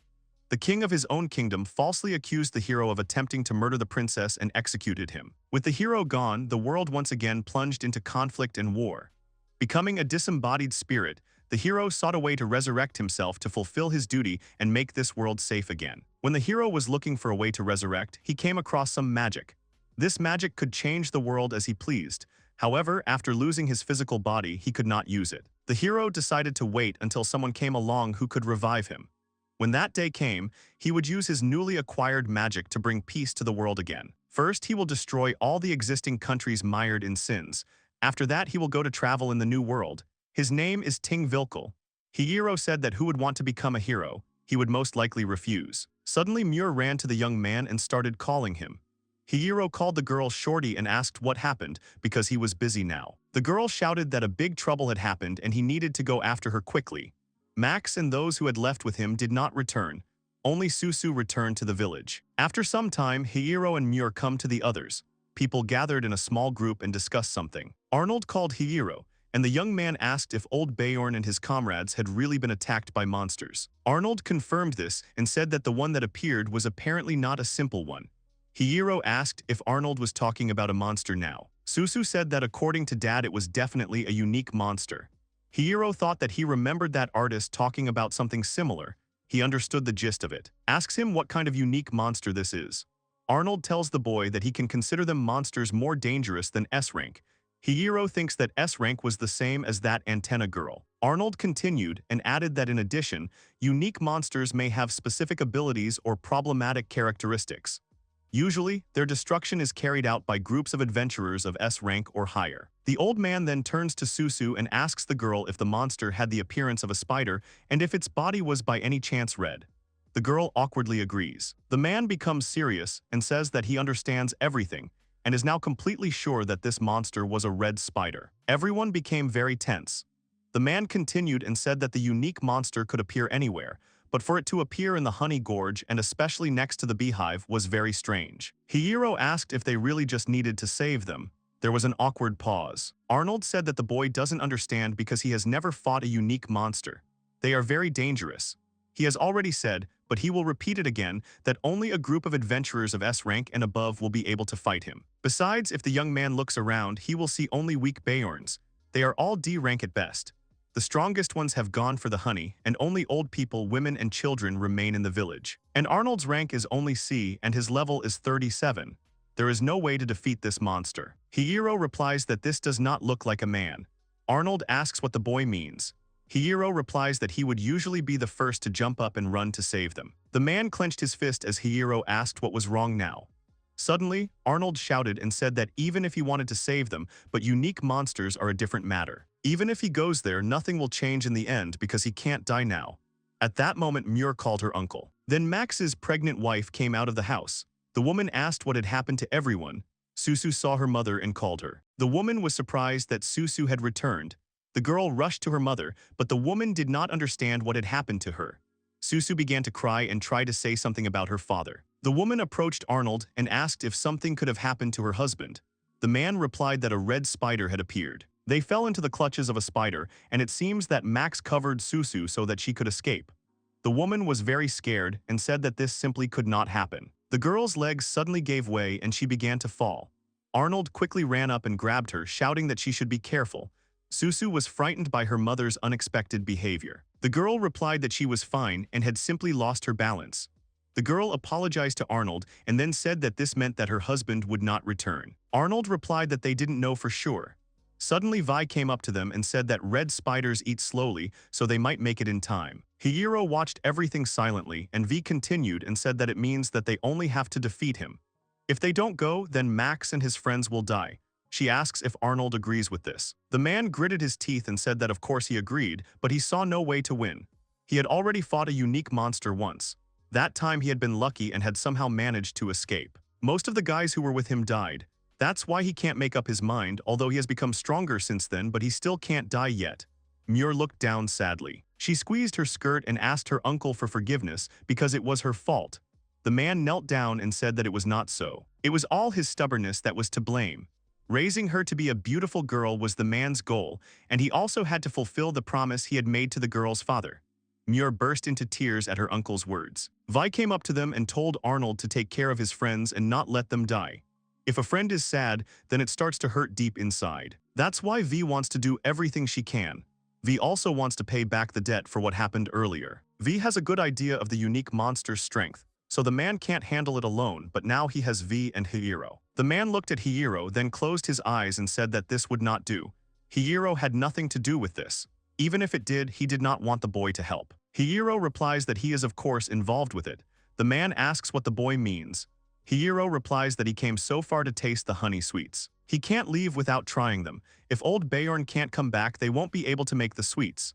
The king of his own kingdom falsely accused the hero of attempting to murder the princess and executed him. With the hero gone, the world once again plunged into conflict and war. Becoming a disembodied spirit, the hero sought a way to resurrect himself to fulfill his duty and make this world safe again. When the hero was looking for a way to resurrect, he came across some magic. This magic could change the world as he pleased. However, after losing his physical body, he could not use it. The hero decided to wait until someone came along who could revive him. When that day came, he would use his newly acquired magic to bring peace to the world again. First, he will destroy all the existing countries mired in sins. After that, he will go to travel in the new world. His name is Ting Vilkel. Hiiro said that who would want to become a hero, he would most likely refuse. Suddenly, Muir ran to the young man and started calling him. Hiiro called the girl Shorty and asked what happened because he was busy now. The girl shouted that a big trouble had happened and he needed to go after her quickly. Max and those who had left with him did not return. Only Susu returned to the village. After some time, Hiiro and Muir come to the others. People gathered in a small group and discussed something. Arnold called Hiiro, and the young man asked if old Bjorn and his comrades had really been attacked by monsters. Arnold confirmed this and said that the one that appeared was apparently not a simple one. Hiiro asked if Arnold was talking about a monster now. Susu said that according to Dad it was definitely a unique monster. Hiiro thought that he remembered that artist talking about something similar. He understood the gist of it. Asks him what kind of unique monster this is. Arnold tells the boy that he can consider them monsters more dangerous than S-rank. Hiiro thinks that S-rank was the same as that antenna girl. Arnold continued and added that in addition, unique monsters may have specific abilities or problematic characteristics. Usually, their destruction is carried out by groups of adventurers of S rank or higher. The old man then turns to Susu and asks the girl if the monster had the appearance of a spider and if its body was by any chance red. The girl awkwardly agrees. The man becomes serious and says that he understands everything and is now completely sure that this monster was a red spider. Everyone became very tense. The man continued and said that the unique monster could appear anywhere, but for it to appear in the honey gorge and especially next to the beehive was very strange. Hiiro asked if they really just needed to save them. There was an awkward pause. Arnold said that the boy doesn't understand because he has never fought a unique monster. They are very dangerous. He has already said, but he will repeat it again, that only a group of adventurers of S rank and above will be able to fight him. Besides, if the young man looks around, he will see only weak Bjorns. They are all D rank at best. The strongest ones have gone for the honey, and only old people, women, and children remain in the village. And Arnold's rank is only C, and his level is 37. There is no way to defeat this monster. Hiiro replies that this does not look like a man. Arnold asks what the boy means. Hiiro replies that he would usually be the first to jump up and run to save them. The man clenched his fist as Hiiro asked what was wrong now. Suddenly, Arnold shouted and said that even if he wanted to save them, but unique monsters are a different matter. Even if he goes there, nothing will change in the end because he can't die now. At that moment, Muir called her uncle. Then Max's pregnant wife came out of the house. The woman asked what had happened to everyone. Susu saw her mother and called her. The woman was surprised that Susu had returned. The girl rushed to her mother, but the woman did not understand what had happened to her. Susu began to cry and tried to say something about her father. The woman approached Arnold and asked if something could have happened to her husband. The man replied that a red spider had appeared. They fell into the clutches of a spider, and it seems that Max covered Susu so that she could escape. The woman was very scared and said that this simply could not happen. The girl's legs suddenly gave way and she began to fall. Arnold quickly ran up and grabbed her, shouting that she should be careful. Susu was frightened by her mother's unexpected behavior. The girl replied that she was fine and had simply lost her balance. The girl apologized to Arnold and then said that this meant that her husband would not return. Arnold replied that they didn't know for sure. Suddenly Vi came up to them and said that red spiders eat slowly, so they might make it in time. Hiiro watched everything silently, and Vi continued and said that it means that they only have to defeat him. If they don't go, then Max and his friends will die. She asks if Arnold agrees with this. The man gritted his teeth and said that of course he agreed, but he saw no way to win. He had already fought a unique monster once. That time he had been lucky and had somehow managed to escape. Most of the guys who were with him died. That's why he can't make up his mind, although he has become stronger since then, but he still can't die yet. Muir looked down sadly. She squeezed her skirt and asked her uncle for forgiveness because it was her fault. The man knelt down and said that it was not so. It was all his stubbornness that was to blame. Raising her to be a beautiful girl was the man's goal, and he also had to fulfill the promise he had made to the girl's father. Muir burst into tears at her uncle's words. Vi came up to them and told Arnold to take care of his friends and not let them die. If a friend is sad, then it starts to hurt deep inside. That's why Vi wants to do everything she can. Vi also wants to pay back the debt for what happened earlier. Vi has a good idea of the unique monster's strength, so the man can't handle it alone, but now he has Vi and Hiiro. The man looked at Hiiro, then closed his eyes and said that this would not do. Hiiro had nothing to do with this. Even if it did, he did not want the boy to help. Hiiro replies that he is of course involved with it. The man asks what the boy means. Hiiro replies that he came so far to taste the honey sweets. He can't leave without trying them. If old Bjorn can't come back, they won't be able to make the sweets.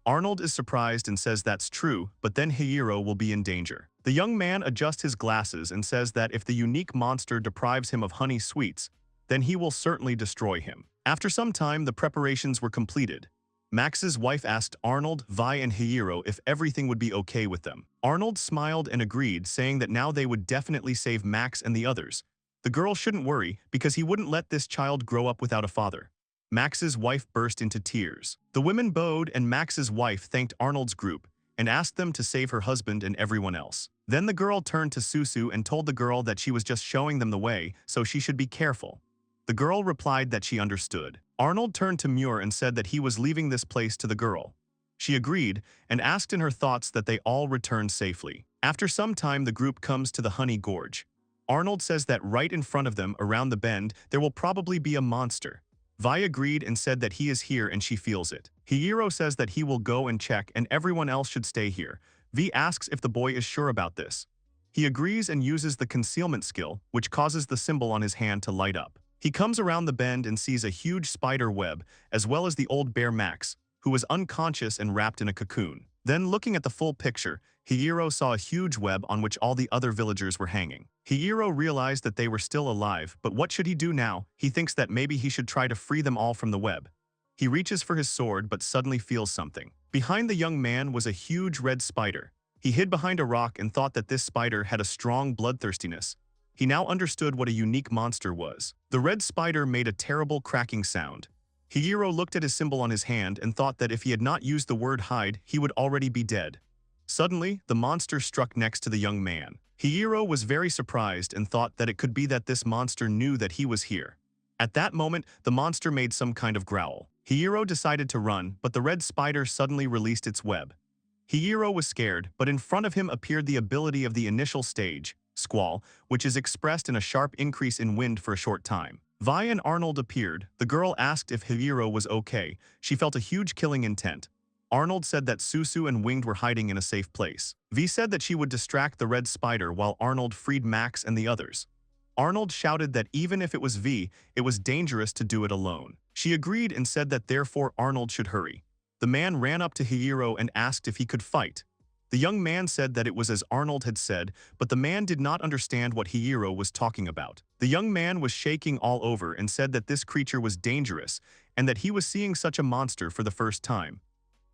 Arnold is surprised and says that's true, but then Hiiro will be in danger. The young man adjusts his glasses and says that if the unique monster deprives him of honey sweets, then he will certainly destroy him. After some time, the preparations were completed. Max's wife asked Arnold, Vi, and Hiiro if everything would be okay with them. Arnold smiled and agreed, saying that now they would definitely save Max and the others. The girl shouldn't worry, because he wouldn't let this child grow up without a father. Max's wife burst into tears. The women bowed, and Max's wife thanked Arnold's group and asked them to save her husband and everyone else. Then the girl turned to Susu and told the girl that she was just showing them the way, so she should be careful. The girl replied that she understood. Arnold turned to Muir and said that he was leaving this place to the girl. She agreed and asked in her thoughts that they all return safely. After some time, the group comes to the Honey Gorge. Arnold says that right in front of them, around the bend, there will probably be a monster. Vi agreed and said that he is here and she feels it. Hiiro says that he will go and check and everyone else should stay here. Vi asks if the boy is sure about this. He agrees and uses the concealment skill, which causes the symbol on his hand to light up. He comes around the bend and sees a huge spider web, as well as the old bear Max, who was unconscious and wrapped in a cocoon. Then, looking at the full picture, Hiiro saw a huge web on which all the other villagers were hanging. Hiiro realized that they were still alive, but what should he do now? He thinks that maybe he should try to free them all from the web. He reaches for his sword but suddenly feels something. Behind the young man was a huge red spider. He hid behind a rock and thought that this spider had a strong bloodthirstiness. He now understood what a unique monster was. The red spider made a terrible cracking sound. Hiiro looked at his symbol on his hand and thought that if he had not used the word hide, he would already be dead. Suddenly, the monster struck next to the young man. Hiiro was very surprised and thought that it could be that this monster knew that he was here. At that moment, the monster made some kind of growl. Hiiro decided to run, but the red spider suddenly released its web. Hiiro was scared, but in front of him appeared the ability of the initial stage, Squall, which is expressed in a sharp increase in wind for a short time. Vi and Arnold appeared. The girl asked if Hiiro was okay. She felt a huge killing intent. Arnold said that Susu and Winged were hiding in a safe place. Vi said that she would distract the red spider while Arnold freed Max and the others. Arnold shouted that even if it was Vi, it was dangerous to do it alone. She agreed and said that therefore Arnold should hurry. The man ran up to Hiiro and asked if he could fight. The young man said that it was as Arnold had said, but the man did not understand what Hiiro was talking about. The young man was shaking all over and said that this creature was dangerous and that he was seeing such a monster for the first time.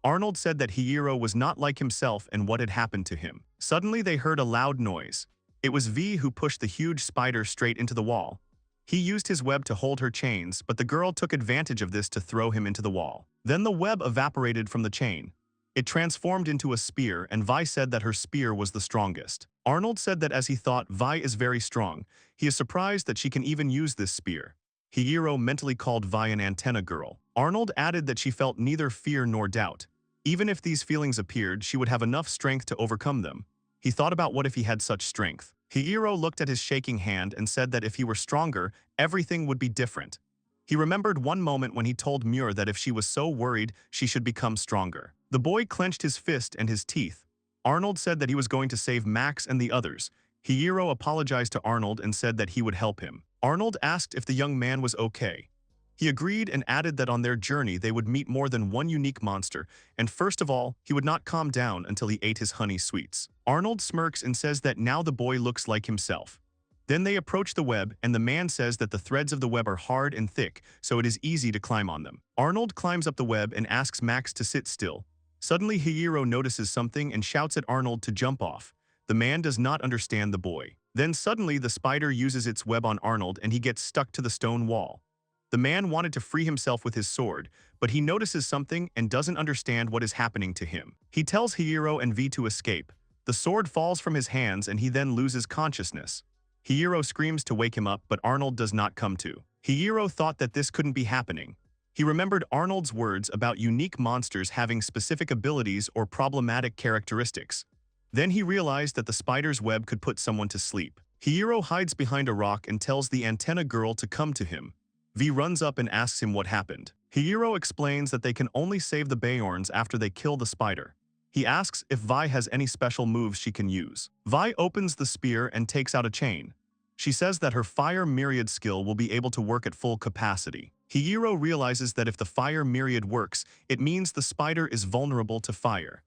Arnold said that Hiiro was not like himself and what had happened to him. Suddenly they heard a loud noise. It was V who pushed the huge spider straight into the wall. He used his web to hold her chains, but the girl took advantage of this to throw him into the wall. Then the web evaporated from the chain. It transformed into a spear, and Vi said that her spear was the strongest. Arnold said that as he thought Vi is very strong, he is surprised that she can even use this spear. Hiiro mentally called Vi an antenna girl. Arnold added that she felt neither fear nor doubt. Even if these feelings appeared, she would have enough strength to overcome them. He thought about what if he had such strength. Hiiro looked at his shaking hand and said that if he were stronger, everything would be different. He remembered one moment when he told Muir that if she was so worried, she should become stronger. The boy clenched his fist and his teeth. Arnold said that he was going to save Max and the others. Hiiro apologized to Arnold and said that he would help him. Arnold asked if the young man was okay. He agreed and added that on their journey they would meet more than one unique monster, and first of all, he would not calm down until he ate his honey sweets. Arnold smirks and says that now the boy looks like himself. Then they approach the web, and the man says that the threads of the web are hard and thick, so it is easy to climb on them. Arnold climbs up the web and asks Max to sit still. Suddenly Hiiro notices something and shouts at Arnold to jump off. The man does not understand the boy. Then suddenly the spider uses its web on Arnold and he gets stuck to the stone wall. The man wanted to free himself with his sword, but he notices something and doesn't understand what is happening to him. He tells Hiiro and V to escape. The sword falls from his hands and he then loses consciousness. Hiiro screams to wake him up, but Arnold does not come to. Hiiro thought that this couldn't be happening. He remembered Arnold's words about unique monsters having specific abilities or problematic characteristics. Then he realized that the spider's web could put someone to sleep. Hiiro hides behind a rock and tells the antenna girl to come to him. V runs up and asks him what happened. Hiiro explains that they can only save the Bayorns after they kill the spider. He asks if Vi has any special moves she can use. Vi opens the spear and takes out a chain. She says that her Fire Myriad skill will be able to work at full capacity. Hiiro realizes that if the Fire Myriad works, it means the spider is vulnerable to fire.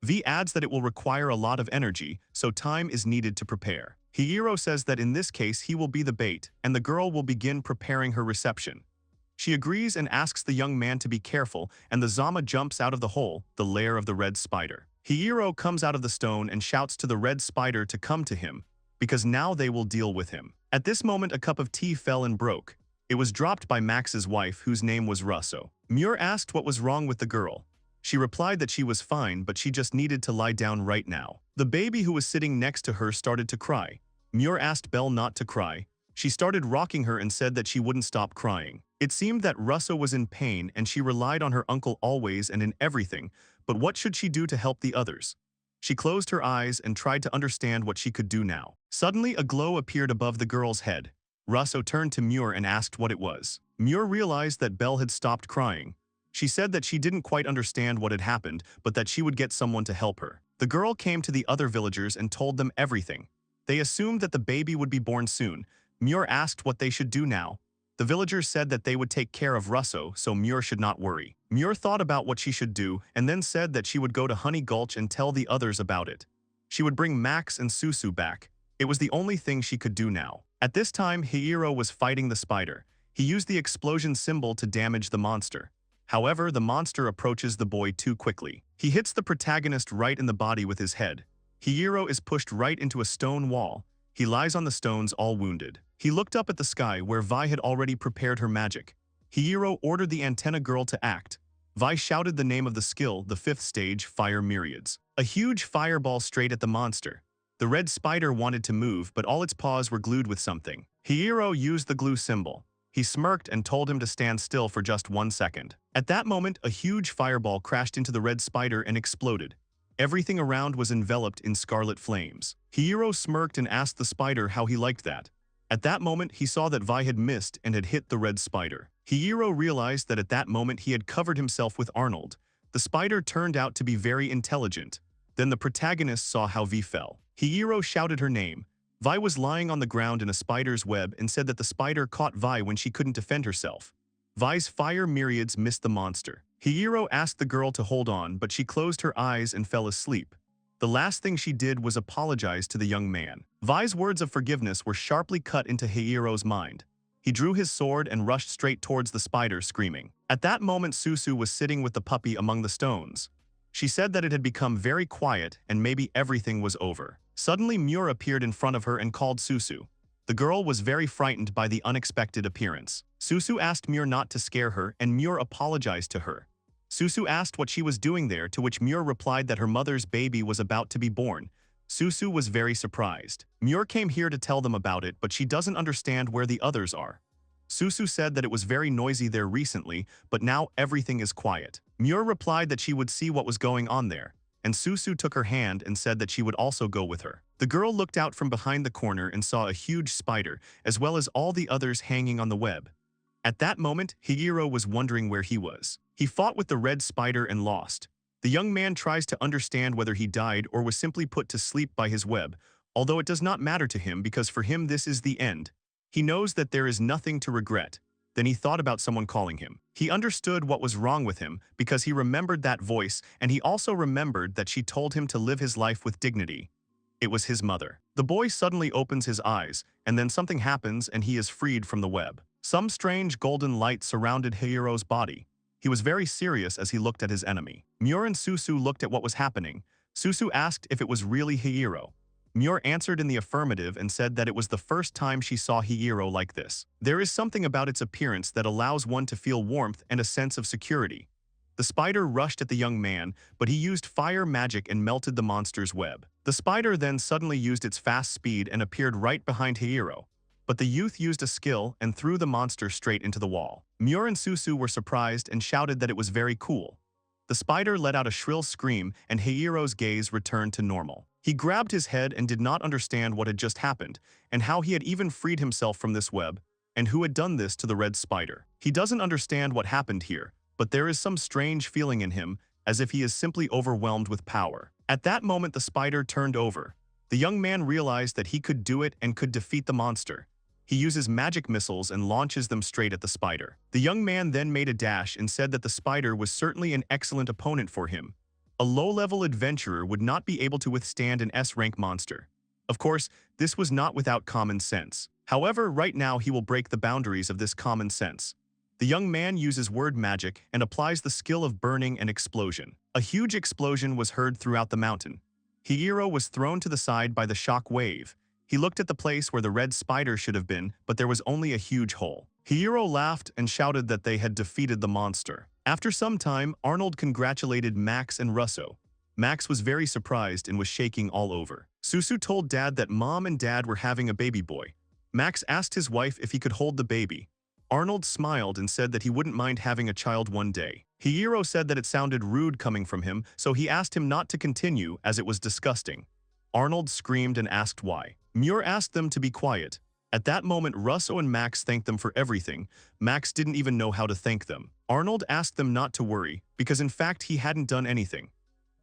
V adds that it will require a lot of energy, so time is needed to prepare. Hiiro says that in this case he will be the bait, and the girl will begin preparing her reception. She agrees and asks the young man to be careful, and the Zama jumps out of the hole, the lair of the red spider. Hiiro comes out of the stone and shouts to the red spider to come to him, because now they will deal with him. At this moment a cup of tea fell and broke. It was dropped by Max's wife, whose name was Russo. Muir asked what was wrong with the girl. She replied that she was fine, but she just needed to lie down right now. The baby who was sitting next to her started to cry. Muir asked Belle not to cry. She started rocking her and said that she wouldn't stop crying. It seemed that Russo was in pain and she relied on her uncle always and in everything, but what should she do to help the others? She closed her eyes and tried to understand what she could do now. Suddenly a glow appeared above the girl's head. Russo turned to Muir and asked what it was. Muir realized that Belle had stopped crying. She said that she didn't quite understand what had happened, but that she would get someone to help her. The girl came to the other villagers and told them everything. They assumed that the baby would be born soon. Muir asked what they should do now. The villagers said that they would take care of Russo, so Muir should not worry. Muir thought about what she should do and then said that she would go to Honey Gulch and tell the others about it. She would bring Max and Susu back. It was the only thing she could do now. At this time, Hiiro was fighting the spider. He used the explosion symbol to damage the monster. However, the monster approaches the boy too quickly. He hits the protagonist right in the body with his head. Hiiro is pushed right into a stone wall. He lies on the stones all wounded. He looked up at the sky where Vi had already prepared her magic. Hiiro ordered the antenna girl to act. Vi shouted the name of the skill, the 5th stage, Fire Myriads. A huge fireball straight at the monster. The red spider wanted to move, but all its paws were glued with something. Hiiro used the glue symbol. He smirked and told him to stand still for just 1 second. At that moment, a huge fireball crashed into the red spider and exploded. Everything around was enveloped in scarlet flames. Hiiro smirked and asked the spider how he liked that. At that moment, he saw that Vi had missed and had hit the red spider. Hiiro realized that at that moment he had covered himself with Arnold. The spider turned out to be very intelligent. Then the protagonist saw how Vi fell. Hiiro shouted her name. Vi was lying on the ground in a spider's web and said that the spider caught Vi when she couldn't defend herself. Vi's fire myriads missed the monster. Hiiro asked the girl to hold on, but she closed her eyes and fell asleep. The last thing she did was apologize to the young man. Vi's words of forgiveness were sharply cut into Hiro's mind. He drew his sword and rushed straight towards the spider, screaming. At that moment, Susu was sitting with the puppy among the stones. She said that it had become very quiet and maybe everything was over. Suddenly, Muir appeared in front of her and called Susu. The girl was very frightened by the unexpected appearance. Susu asked Muir not to scare her, and Muir apologized to her. Susu asked what she was doing there, to which Muir replied that her mother's baby was about to be born. Susu was very surprised. Muir came here to tell them about it, but she doesn't understand where the others are. Susu said that it was very noisy there recently, but now everything is quiet. Muir replied that she would see what was going on there, and Susu took her hand and said that she would also go with her. The girl looked out from behind the corner and saw a huge spider, as well as all the others hanging on the web. At that moment, Hiro was wondering where he was. He fought with the red spider and lost. The young man tries to understand whether he died or was simply put to sleep by his web, although it does not matter to him because for him this is the end. He knows that there is nothing to regret. Then he thought about someone calling him. He understood what was wrong with him because he remembered that voice, and he also remembered that she told him to live his life with dignity. It was his mother. The boy suddenly opens his eyes, and then something happens and he is freed from the web. Some strange golden light surrounded Hiro's body. He was very serious as he looked at his enemy. Muir and Susu looked at what was happening. Susu asked if it was really Hiro. Muir answered in the affirmative and said that it was the first time she saw Hiro like this. There is something about its appearance that allows one to feel warmth and a sense of security. The spider rushed at the young man, but he used fire magic and melted the monster's web. The spider then suddenly used its fast speed and appeared right behind Hiro. But the youth used a skill and threw the monster straight into the wall. Muir and Susu were surprised and shouted that it was very cool. The spider let out a shrill scream and Hiro's gaze returned to normal. He grabbed his head and did not understand what had just happened, and how he had even freed himself from this web, and who had done this to the red spider. He doesn't understand what happened here, but there is some strange feeling in him, as if he is simply overwhelmed with power. At that moment the spider turned over. The young man realized that he could do it and could defeat the monster. He uses magic missiles and launches them straight at the spider. The young man then made a dash and said that the spider was certainly an excellent opponent for him. A low-level adventurer would not be able to withstand an S-rank monster. Of course, this was not without common sense. However, right now he will break the boundaries of this common sense. The young man uses word magic and applies the skill of burning and explosion. A huge explosion was heard throughout the mountain. Hiro was thrown to the side by the shock wave. He looked at the place where the red spider should have been, but there was only a huge hole. Hiro laughed and shouted that they had defeated the monster. After some time, Arnold congratulated Max and Russo. Max was very surprised and was shaking all over. Susu told Dad that Mom and Dad were having a baby boy. Max asked his wife if he could hold the baby. Arnold smiled and said that he wouldn't mind having a child one day. Hiro said that it sounded rude coming from him, so he asked him not to continue as it was disgusting. Arnold screamed and asked why. Muir asked them to be quiet. At that moment, Russo and Max thanked them for everything. Max didn't even know how to thank them. Arnold asked them not to worry, because in fact he hadn't done anything.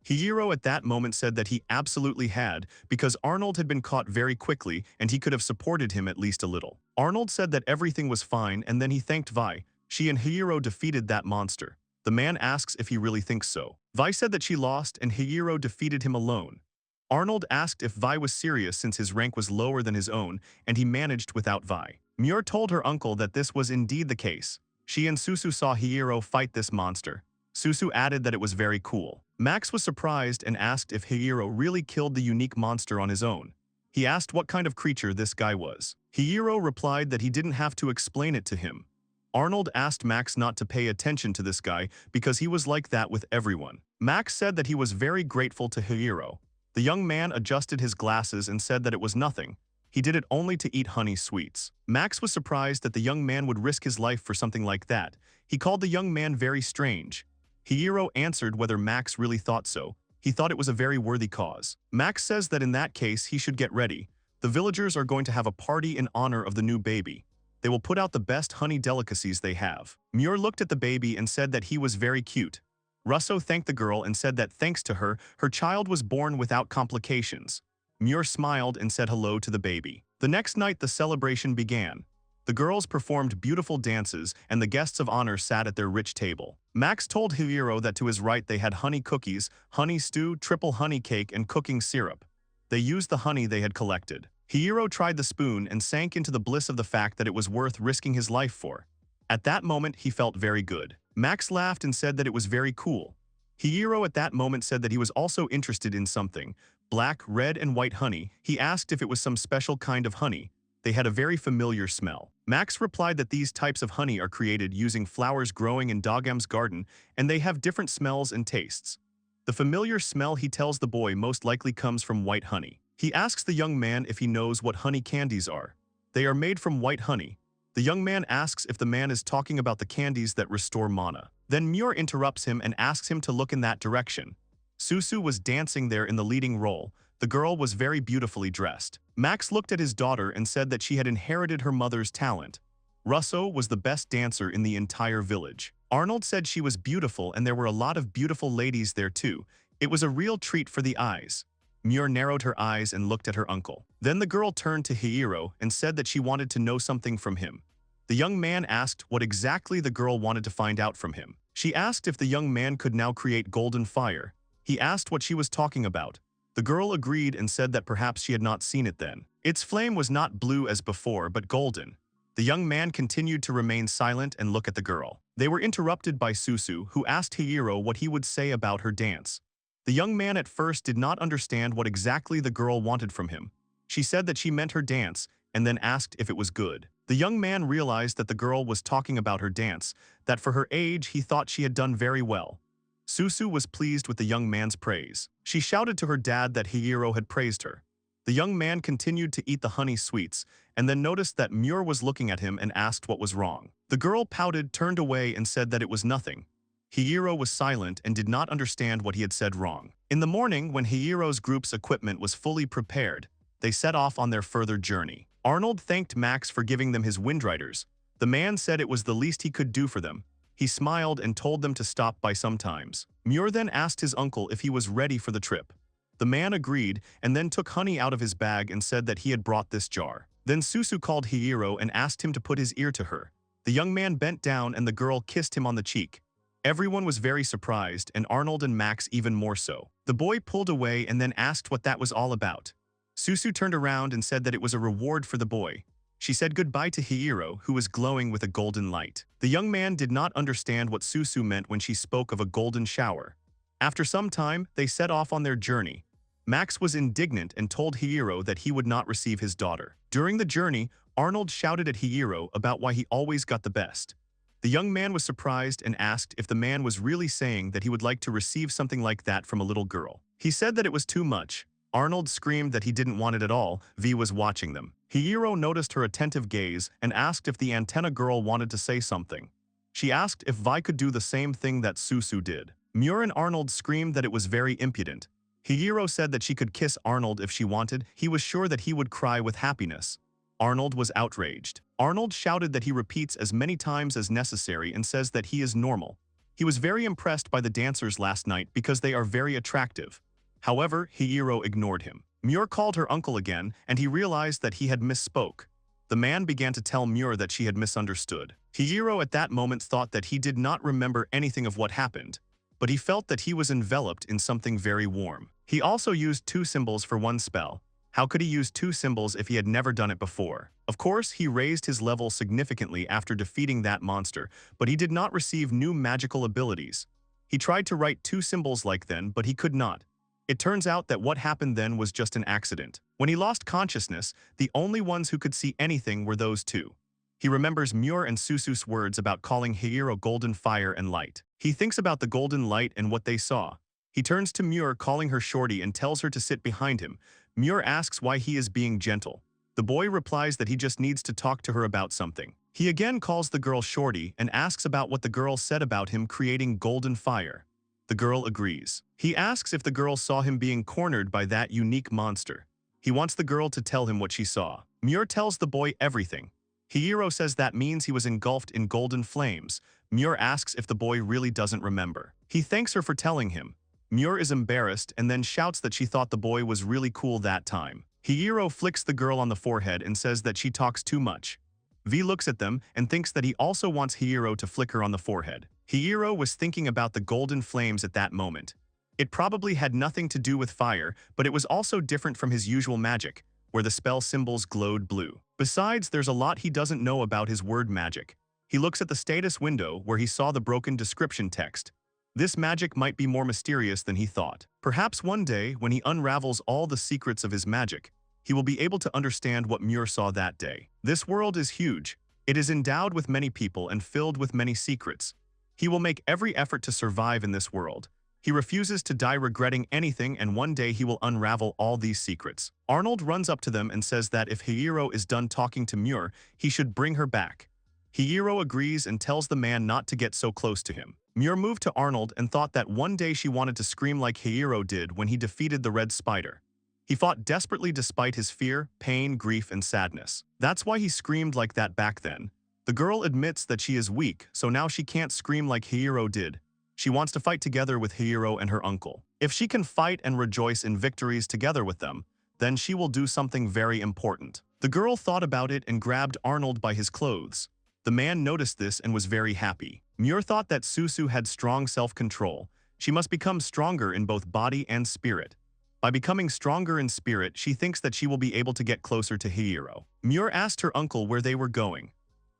Hiro at that moment said that he absolutely had, because Arnold had been caught very quickly and he could have supported him at least a little. Arnold said that everything was fine and then he thanked Vi. She and Hiro defeated that monster. The man asks if he really thinks so. Vi said that she lost and Hiro defeated him alone. Arnold asked if Vi was serious since his rank was lower than his own, and he managed without Vi. Muir told her uncle that this was indeed the case. She and Susu saw Hiro fight this monster. Susu added that it was very cool. Max was surprised and asked if Hiro really killed the unique monster on his own. He asked what kind of creature this guy was. Hiro replied that he didn't have to explain it to him. Arnold asked Max not to pay attention to this guy because he was like that with everyone. Max said that he was very grateful to Hiro. The young man adjusted his glasses and said that it was nothing. He did it only to eat honey sweets. Max was surprised that the young man would risk his life for something like that. He called the young man very strange. Hiro answered whether Max really thought so. He thought it was a very worthy cause. Max says that in that case he should get ready. The villagers are going to have a party in honor of the new baby. They will put out the best honey delicacies they have. Muir looked at the baby and said that he was very cute. Russo thanked the girl and said that thanks to her, her child was born without complications. Muir smiled and said hello to the baby. The next night the celebration began. The girls performed beautiful dances, and the guests of honor sat at their rich table. Max told Hiiro that to his right they had honey cookies, honey stew, triple honey cake, and cooking syrup. They used the honey they had collected. Hiiro tried the spoon and sank into the bliss of the fact that it was worth risking his life for. At that moment, he felt very good. Max laughed and said that it was very cool. Hiiro at that moment said that he was also interested in something, black, red, and white honey. He asked if it was some special kind of honey. They had a very familiar smell. Max replied that these types of honey are created using flowers growing in Dagam's garden, and they have different smells and tastes. The familiar smell, he tells the boy, most likely comes from white honey. He asks the young man if he knows what honey candies are. They are made from white honey. The young man asks if the man is talking about the candies that restore mana. Then Muir interrupts him and asks him to look in that direction. Susu was dancing there in the leading role. The girl was very beautifully dressed. Max looked at his daughter and said that she had inherited her mother's talent. Russo was the best dancer in the entire village. Arnold said she was beautiful, and there were a lot of beautiful ladies there too. It was a real treat for the eyes. Muir narrowed her eyes and looked at her uncle. Then the girl turned to Hiiro and said that she wanted to know something from him. The young man asked what exactly the girl wanted to find out from him. She asked if the young man could now create golden fire. He asked what she was talking about. The girl agreed and said that perhaps she had not seen it then. Its flame was not blue as before, but golden. The young man continued to remain silent and look at the girl. They were interrupted by Susu, who asked Hiiro what he would say about her dance. The young man at first did not understand what exactly the girl wanted from him. She said that she meant her dance, and then asked if it was good. The young man realized that the girl was talking about her dance, that for her age he thought she had done very well. Susu was pleased with the young man's praise. She shouted to her dad that Hiiro had praised her. The young man continued to eat the honey sweets, and then noticed that Muir was looking at him and asked what was wrong. The girl pouted, turned away, and said that it was nothing. Hiiro was silent and did not understand what he had said wrong. In the morning, when Hiiro's group's equipment was fully prepared, they set off on their further journey. Arnold thanked Max for giving them his windriders. The man said it was the least he could do for them. He smiled and told them to stop by sometimes. Muir then asked his uncle if he was ready for the trip. The man agreed and then took honey out of his bag and said that he had brought this jar. Then Susu called Hiiro and asked him to put his ear to her. The young man bent down and the girl kissed him on the cheek. Everyone was very surprised, and Arnold and Max even more so. The boy pulled away and then asked what that was all about. Susu turned around and said that it was a reward for the boy. She said goodbye to Hiiro, who was glowing with a golden light. The young man did not understand what Susu meant when she spoke of a golden shower. After some time, they set off on their journey. Max was indignant and told Hiiro that he would not receive his daughter. During the journey, Arnold shouted at Hiiro about why he always got the best. The young man was surprised and asked if the man was really saying that he would like to receive something like that from a little girl. He said that it was too much. Arnold screamed that he didn't want it at all. V was watching them. Hiiro noticed her attentive gaze and asked if the antenna girl wanted to say something. She asked if Vi could do the same thing that Susu did. Muir and Arnold screamed that it was very impudent. Hiiro said that she could kiss Arnold if she wanted. He was sure that he would cry with happiness. Arnold was outraged. Arnold shouted that he repeats as many times as necessary and says that he is normal. He was very impressed by the dancers last night because they are very attractive. However, Hiiro ignored him. Muir called her uncle again, and he realized that he had misspoke. The man began to tell Muir that she had misunderstood. Hiiro at that moment thought that he did not remember anything of what happened, but he felt that he was enveloped in something very warm. He also used 2 symbols for one spell. How could he use 2 symbols if he had never done it before? Of course, he raised his level significantly after defeating that monster, but he did not receive new magical abilities. He tried to write 2 symbols like then, but he could not. It turns out that what happened then was just an accident. When he lost consciousness, the only ones who could see anything were those 2. He remembers Muir and Susu's words about calling Hiiro golden fire and light. He thinks about the golden light and what they saw. He turns to Muir, calling her shorty, and tells her to sit behind him. Muir asks why he is being gentle. The boy replies that he just needs to talk to her about something. He again calls the girl shorty and asks about what the girl said about him creating golden fire. The girl agrees. He asks if the girl saw him being cornered by that unique monster. He wants the girl to tell him what she saw. Muir tells the boy everything. Hiiro says that means he was engulfed in golden flames. Muir asks if the boy really doesn't remember. He thanks her for telling him. Muir is embarrassed and then shouts that she thought the boy was really cool that time. Hiiro flicks the girl on the forehead and says that she talks too much. V looks at them and thinks that he also wants Hiiro to flick her on the forehead. Hiiro was thinking about the golden flames at that moment. It probably had nothing to do with fire, but it was also different from his usual magic, where the spell symbols glowed blue. Besides, there's a lot he doesn't know about his word magic. He looks at the status window where he saw the broken description text. This magic might be more mysterious than he thought. Perhaps one day, when he unravels all the secrets of his magic, he will be able to understand what Muir saw that day. This world is huge. It is endowed with many people and filled with many secrets. He will make every effort to survive in this world. He refuses to die regretting anything, and one day he will unravel all these secrets. Arnold runs up to them and says that if Hiiro is done talking to Muir, he should bring her back. Hiiro agrees and tells the man not to get so close to him. Muir moved to Arnold and thought that one day she wanted to scream like Hiiro did when he defeated the Red Spider. He fought desperately despite his fear, pain, grief, and sadness. That's why he screamed like that back then. The girl admits that she is weak, so now she can't scream like Hiiro did. She wants to fight together with Hiiro and her uncle. If she can fight and rejoice in victories together with them, then she will do something very important. The girl thought about it and grabbed Arnold by his clothes. The man noticed this and was very happy. Muir thought that Susu had strong self-control. She must become stronger in both body and spirit. By becoming stronger in spirit, she thinks that she will be able to get closer to Hiiro. Muir asked her uncle where they were going.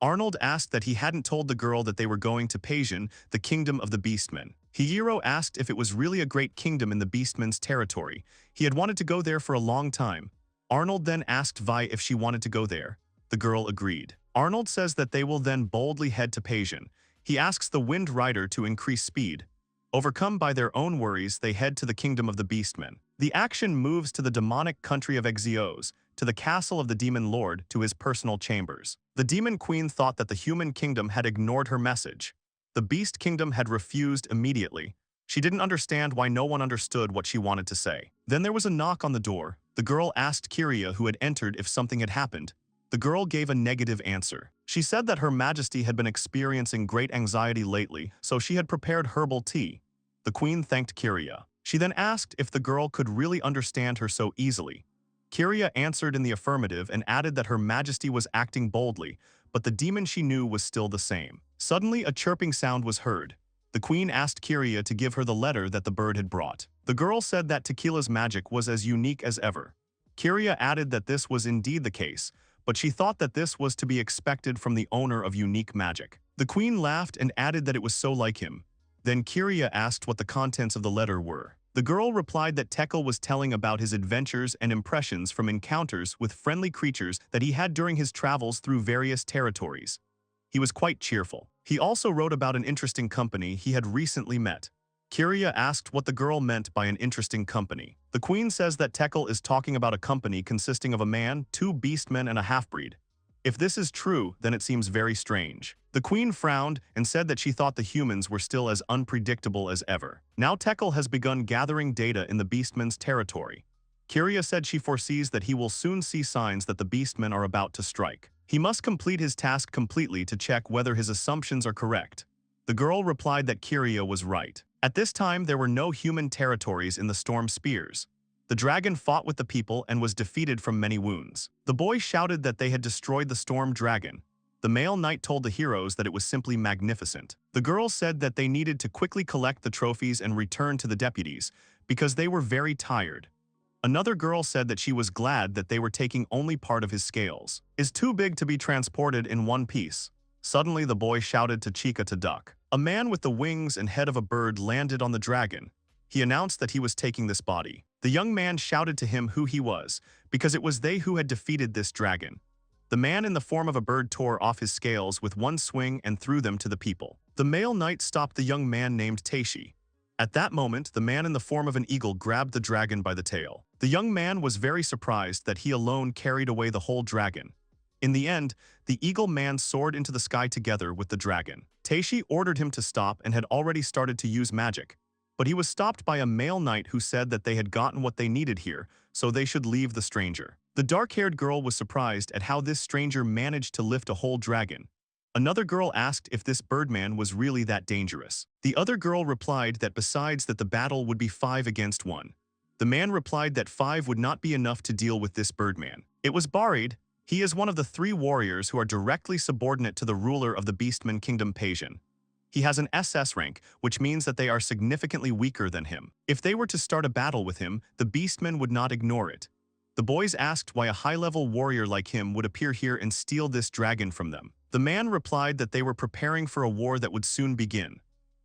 Arnold asked that he hadn't told the girl that they were going to Paisian, the kingdom of the Beastmen. Hiiro asked if it was really a great kingdom in the Beastmen's territory. He had wanted to go there for a long time. Arnold then asked Vi if she wanted to go there. The girl agreed. Arnold says that they will then boldly head to Paisian. He asks the Wind Rider to increase speed. Overcome by their own worries, they head to the kingdom of the Beastmen. The action moves to the demonic country of Exios, to the castle of the Demon Lord, to his personal chambers. The Demon Queen thought that the human kingdom had ignored her message. The Beast Kingdom had refused immediately. She didn't understand why no one understood what she wanted to say. Then there was a knock on the door. The girl asked Kiria, who had entered, if something had happened. The girl gave a negative answer. She said that Her Majesty had been experiencing great anxiety lately, so she had prepared herbal tea. The queen thanked Kiria. She then asked if the girl could really understand her so easily. Kiria answered in the affirmative and added that Her Majesty was acting boldly, but the demon she knew was still the same. Suddenly, a chirping sound was heard. The queen asked Kiria to give her the letter that the bird had brought. The girl said that Tequila's magic was as unique as ever. Kiria added that this was indeed the case, but she thought that this was to be expected from the owner of unique magic. The queen laughed and added that it was so like him. Then Kiria asked what the contents of the letter were. The girl replied that Tekel was telling about his adventures and impressions from encounters with friendly creatures that he had during his travels through various territories. He was quite cheerful. He also wrote about an interesting company he had recently met. Kiria asked what the girl meant by an interesting company. The queen says that Tekel is talking about a company consisting of a man, 2 beastmen, and a half-breed. If this is true, then it seems very strange. The queen frowned and said that she thought the humans were still as unpredictable as ever. Now Tekel has begun gathering data in the beastmen's territory. Kiria said she foresees that he will soon see signs that the beastmen are about to strike. He must complete his task completely to check whether his assumptions are correct. The girl replied that Kiria was right. At this time, there were no human territories in the Storm Spears. The dragon fought with the people and was defeated from many wounds. The boy shouted that they had destroyed the Storm Dragon. The male knight told the heroes that it was simply magnificent. The girl said that they needed to quickly collect the trophies and return to the deputies, because they were very tired. Another girl said that she was glad that they were taking only part of his scales. Is too big to be transported in one piece. Suddenly the boy shouted to Chica to duck. A man with the wings and head of a bird landed on the dragon. He announced that he was taking this body. The young man shouted to him who he was, because it was they who had defeated this dragon. The man in the form of a bird tore off his scales with one swing and threw them to the people. The male knight stopped the young man named Teishi. At that moment, the man in the form of an eagle grabbed the dragon by the tail. The young man was very surprised that he alone carried away the whole dragon. In the end, the eagle man soared into the sky together with the dragon. Teishi ordered him to stop and had already started to use magic. But he was stopped by a male knight who said that they had gotten what they needed here, so they should leave the stranger. The dark-haired girl was surprised at how this stranger managed to lift a whole dragon. Another girl asked if this birdman was really that dangerous. The other girl replied that besides that the battle would be 5 against 1. The man replied that 5 would not be enough to deal with this birdman. It was buried. He is one of the 3 warriors who are directly subordinate to the ruler of the Beastman Kingdom Peijin. He has an SS rank, which means that they are significantly weaker than him. If they were to start a battle with him, the Beastmen would not ignore it. The boys asked why a high-level warrior like him would appear here and steal this dragon from them. The man replied that they were preparing for a war that would soon begin.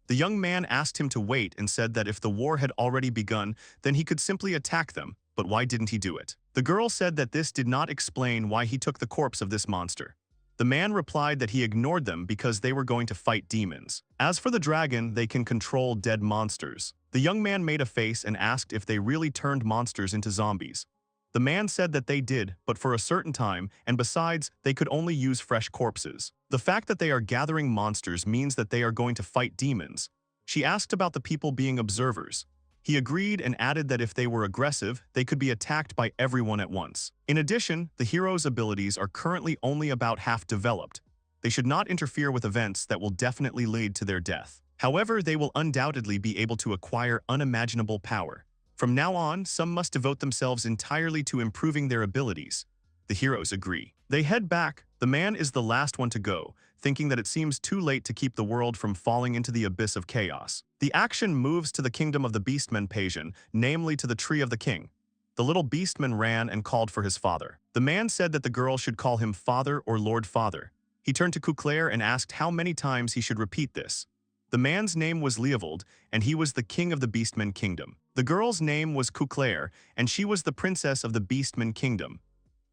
The young man asked him to wait and said that if the war had already begun, then he could simply attack them, but why didn't he do it? The girl said that this did not explain why he took the corpse of this monster. The man replied that he ignored them because they were going to fight demons. As for the dragon, they can control dead monsters. The young man made a face and asked if they really turned monsters into zombies. The man said that they did, but for a certain time, and besides, they could only use fresh corpses. The fact that they are gathering monsters means that they are going to fight demons. She asked about the people being observers. He agreed and added that if they were aggressive, they could be attacked by everyone at once. In addition, the hero's abilities are currently only about half developed. They should not interfere with events that will definitely lead to their death. However, they will undoubtedly be able to acquire unimaginable power. From now on, some must devote themselves entirely to improving their abilities. The heroes agree. They head back. The man is the last one to go, thinking that it seems too late to keep the world from falling into the abyss of chaos. The action moves to the kingdom of the Beastmen Peijin, namely to the Tree of the King. The little Beastman ran and called for his father. The man said that the girl should call him father or Lord Father. He turned to Kuklair and asked how many times he should repeat this. The man's name was Leovold, and he was the king of the Beastman Kingdom. The girl's name was Kuklair, and she was the princess of the Beastman Kingdom.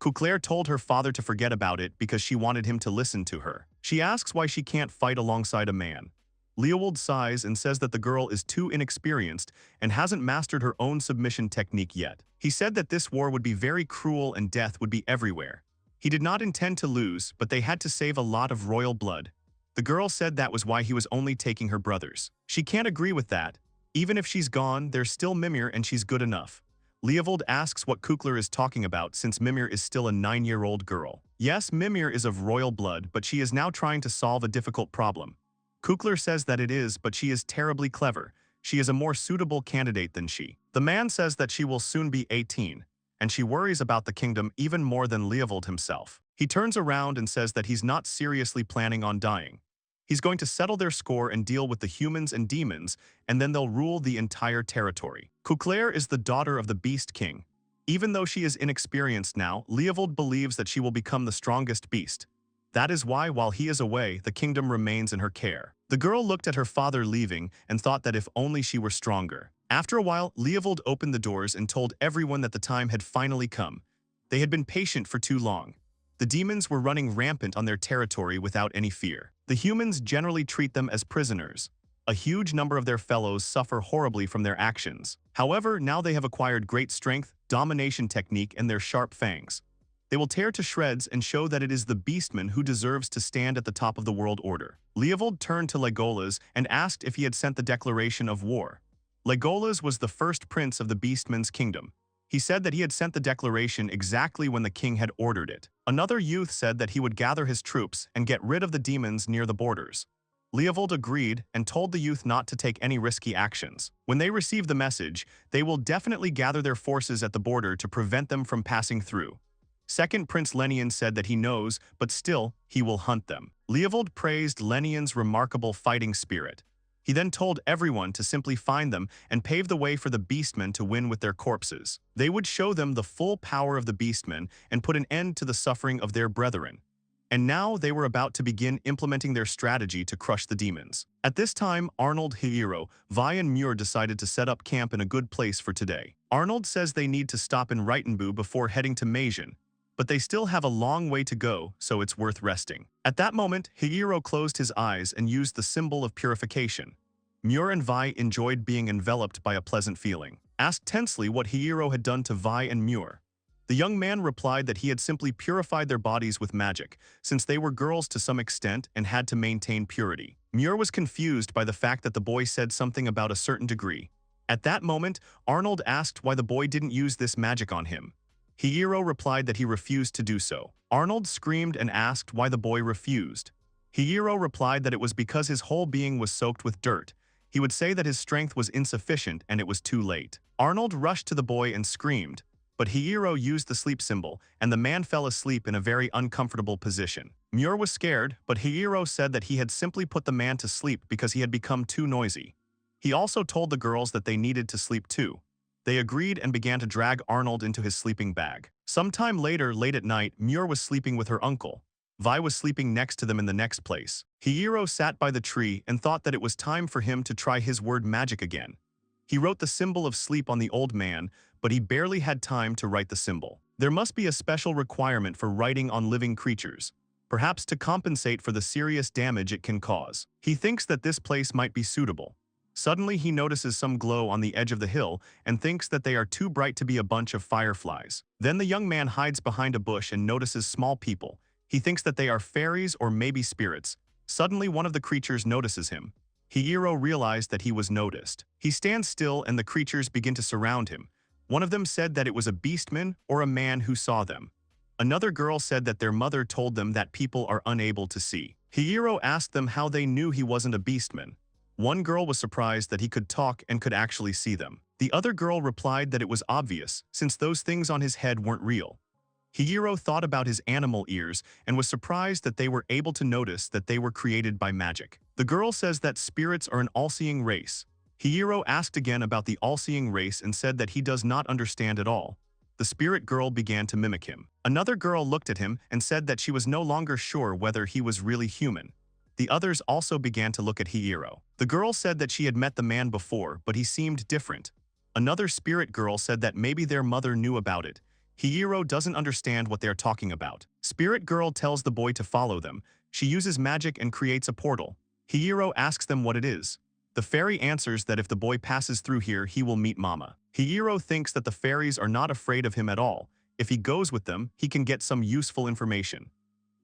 Kuklair told her father to forget about it because she wanted him to listen to her. She asks why she can't fight alongside a man. Leovold sighs and says that the girl is too inexperienced and hasn't mastered her own submission technique yet. He said that this war would be very cruel and death would be everywhere. He did not intend to lose, but they had to save a lot of royal blood. The girl said that was why he was only taking her brothers. She can't agree with that. Even if she's gone, there's still Mimir and she's good enough. Leovold asks what Kukler is talking about since Mimir is still a 9-year-old girl. Yes, Mimir is of royal blood, but she is now trying to solve a difficult problem. Kukler says that it is, but she is terribly clever. She is a more suitable candidate than she. The man says that she will soon be 18, and she worries about the kingdom even more than Leovold himself. He turns around and says that he's not seriously planning on dying. He's going to settle their score and deal with the humans and demons, and then they'll rule the entire territory. Kuklair is the daughter of the Beast King. Even though she is inexperienced now, Leovold believes that she will become the strongest beast. That is why, while he is away, the kingdom remains in her care. The girl looked at her father leaving and thought that if only she were stronger. After a while, Leovold opened the doors and told everyone that the time had finally come. They had been patient for too long. The demons were running rampant on their territory without any fear. The humans generally treat them as prisoners. A huge number of their fellows suffer horribly from their actions. However, now they have acquired great strength, domination technique, and their sharp fangs. They will tear to shreds and show that it is the Beastman who deserves to stand at the top of the world order. Leovold turned to Legolas and asked if he had sent the declaration of war. Legolas was the first prince of the Beastman's kingdom. He said that he had sent the declaration exactly when the king had ordered it. Another youth said that he would gather his troops and get rid of the demons near the borders. Leovold agreed and told the youth not to take any risky actions. When they receive the message, they will definitely gather their forces at the border to prevent them from passing through. Second Prince Lenian said that he knows, but still, he will hunt them. Leovold praised Lenian's remarkable fighting spirit. He then told everyone to simply find them and pave the way for the Beastmen to win with their corpses. They would show them the full power of the Beastmen and put an end to the suffering of their brethren. And now they were about to begin implementing their strategy to crush the demons. At this time, Arnold, Hiiro, Vi and Muir decided to set up camp in a good place for today. Arnold says they need to stop in Reitenbu before heading to Meijin, but they still have a long way to go, so it's worth resting. At that moment, Hiiro closed his eyes and used the symbol of purification. Muir and Vi enjoyed being enveloped by a pleasant feeling. Asked tensely what Hiiro had done to Vi and Muir. The young man replied that he had simply purified their bodies with magic, since they were girls to some extent and had to maintain purity. Muir was confused by the fact that the boy said something about a certain degree. At that moment, Arnold asked why the boy didn't use this magic on him. Hiiro replied that he refused to do so. Arnold screamed and asked why the boy refused. Hiiro replied that it was because his whole being was soaked with dirt. He would say that his strength was insufficient and it was too late. Arnold rushed to the boy and screamed, But Hiiro used the sleep symbol, and the man fell asleep in a very uncomfortable position. Muir was scared, but Hiiro said that he had simply put the man to sleep because he had become too noisy. He also told the girls that they needed to sleep too. They agreed and began to drag Arnold into his sleeping bag. Sometime later, late at night, Muir was sleeping with her uncle. Vi was sleeping next to them in the next place. Hiiro sat by the tree and thought that it was time for him to try his word magic again. He wrote the symbol of sleep on the old man, but he barely had time to write the symbol. There must be a special requirement for writing on living creatures, perhaps to compensate for the serious damage it can cause. He thinks that this place might be suitable. Suddenly he notices some glow on the edge of the hill and thinks that they are too bright to be a bunch of fireflies. Then the young man hides behind a bush and notices small people. He thinks that they are fairies or maybe spirits. Suddenly one of the creatures notices him. Hiiro realized that he was noticed. He stands still and the creatures begin to surround him. One of them said that it was a beastman or a man who saw them. Another girl said that their mother told them that people are unable to see. Hiiro asked them how they knew he wasn't a beastman. One girl was surprised that he could talk and could actually see them. The other girl replied that it was obvious, since those things on his head weren't real. Hiiro thought about his animal ears and was surprised that they were able to notice that they were created by magic. The girl says that spirits are an all-seeing race. Hiiro asked again about the all-seeing race and said that he does not understand at all. The spirit girl began to mimic him. Another girl looked at him and said that she was no longer sure whether he was really human. The others also began to look at Hiiro. The girl said that she had met the man before, but he seemed different. Another spirit girl said that maybe their mother knew about it. Hiiro doesn't understand what they are talking about. Spirit girl tells the boy to follow them. She uses magic and creates a portal. Hiiro asks them what it is. The fairy answers that if the boy passes through here, he will meet Mama. Hiiro thinks that the fairies are not afraid of him at all. If he goes with them, he can get some useful information.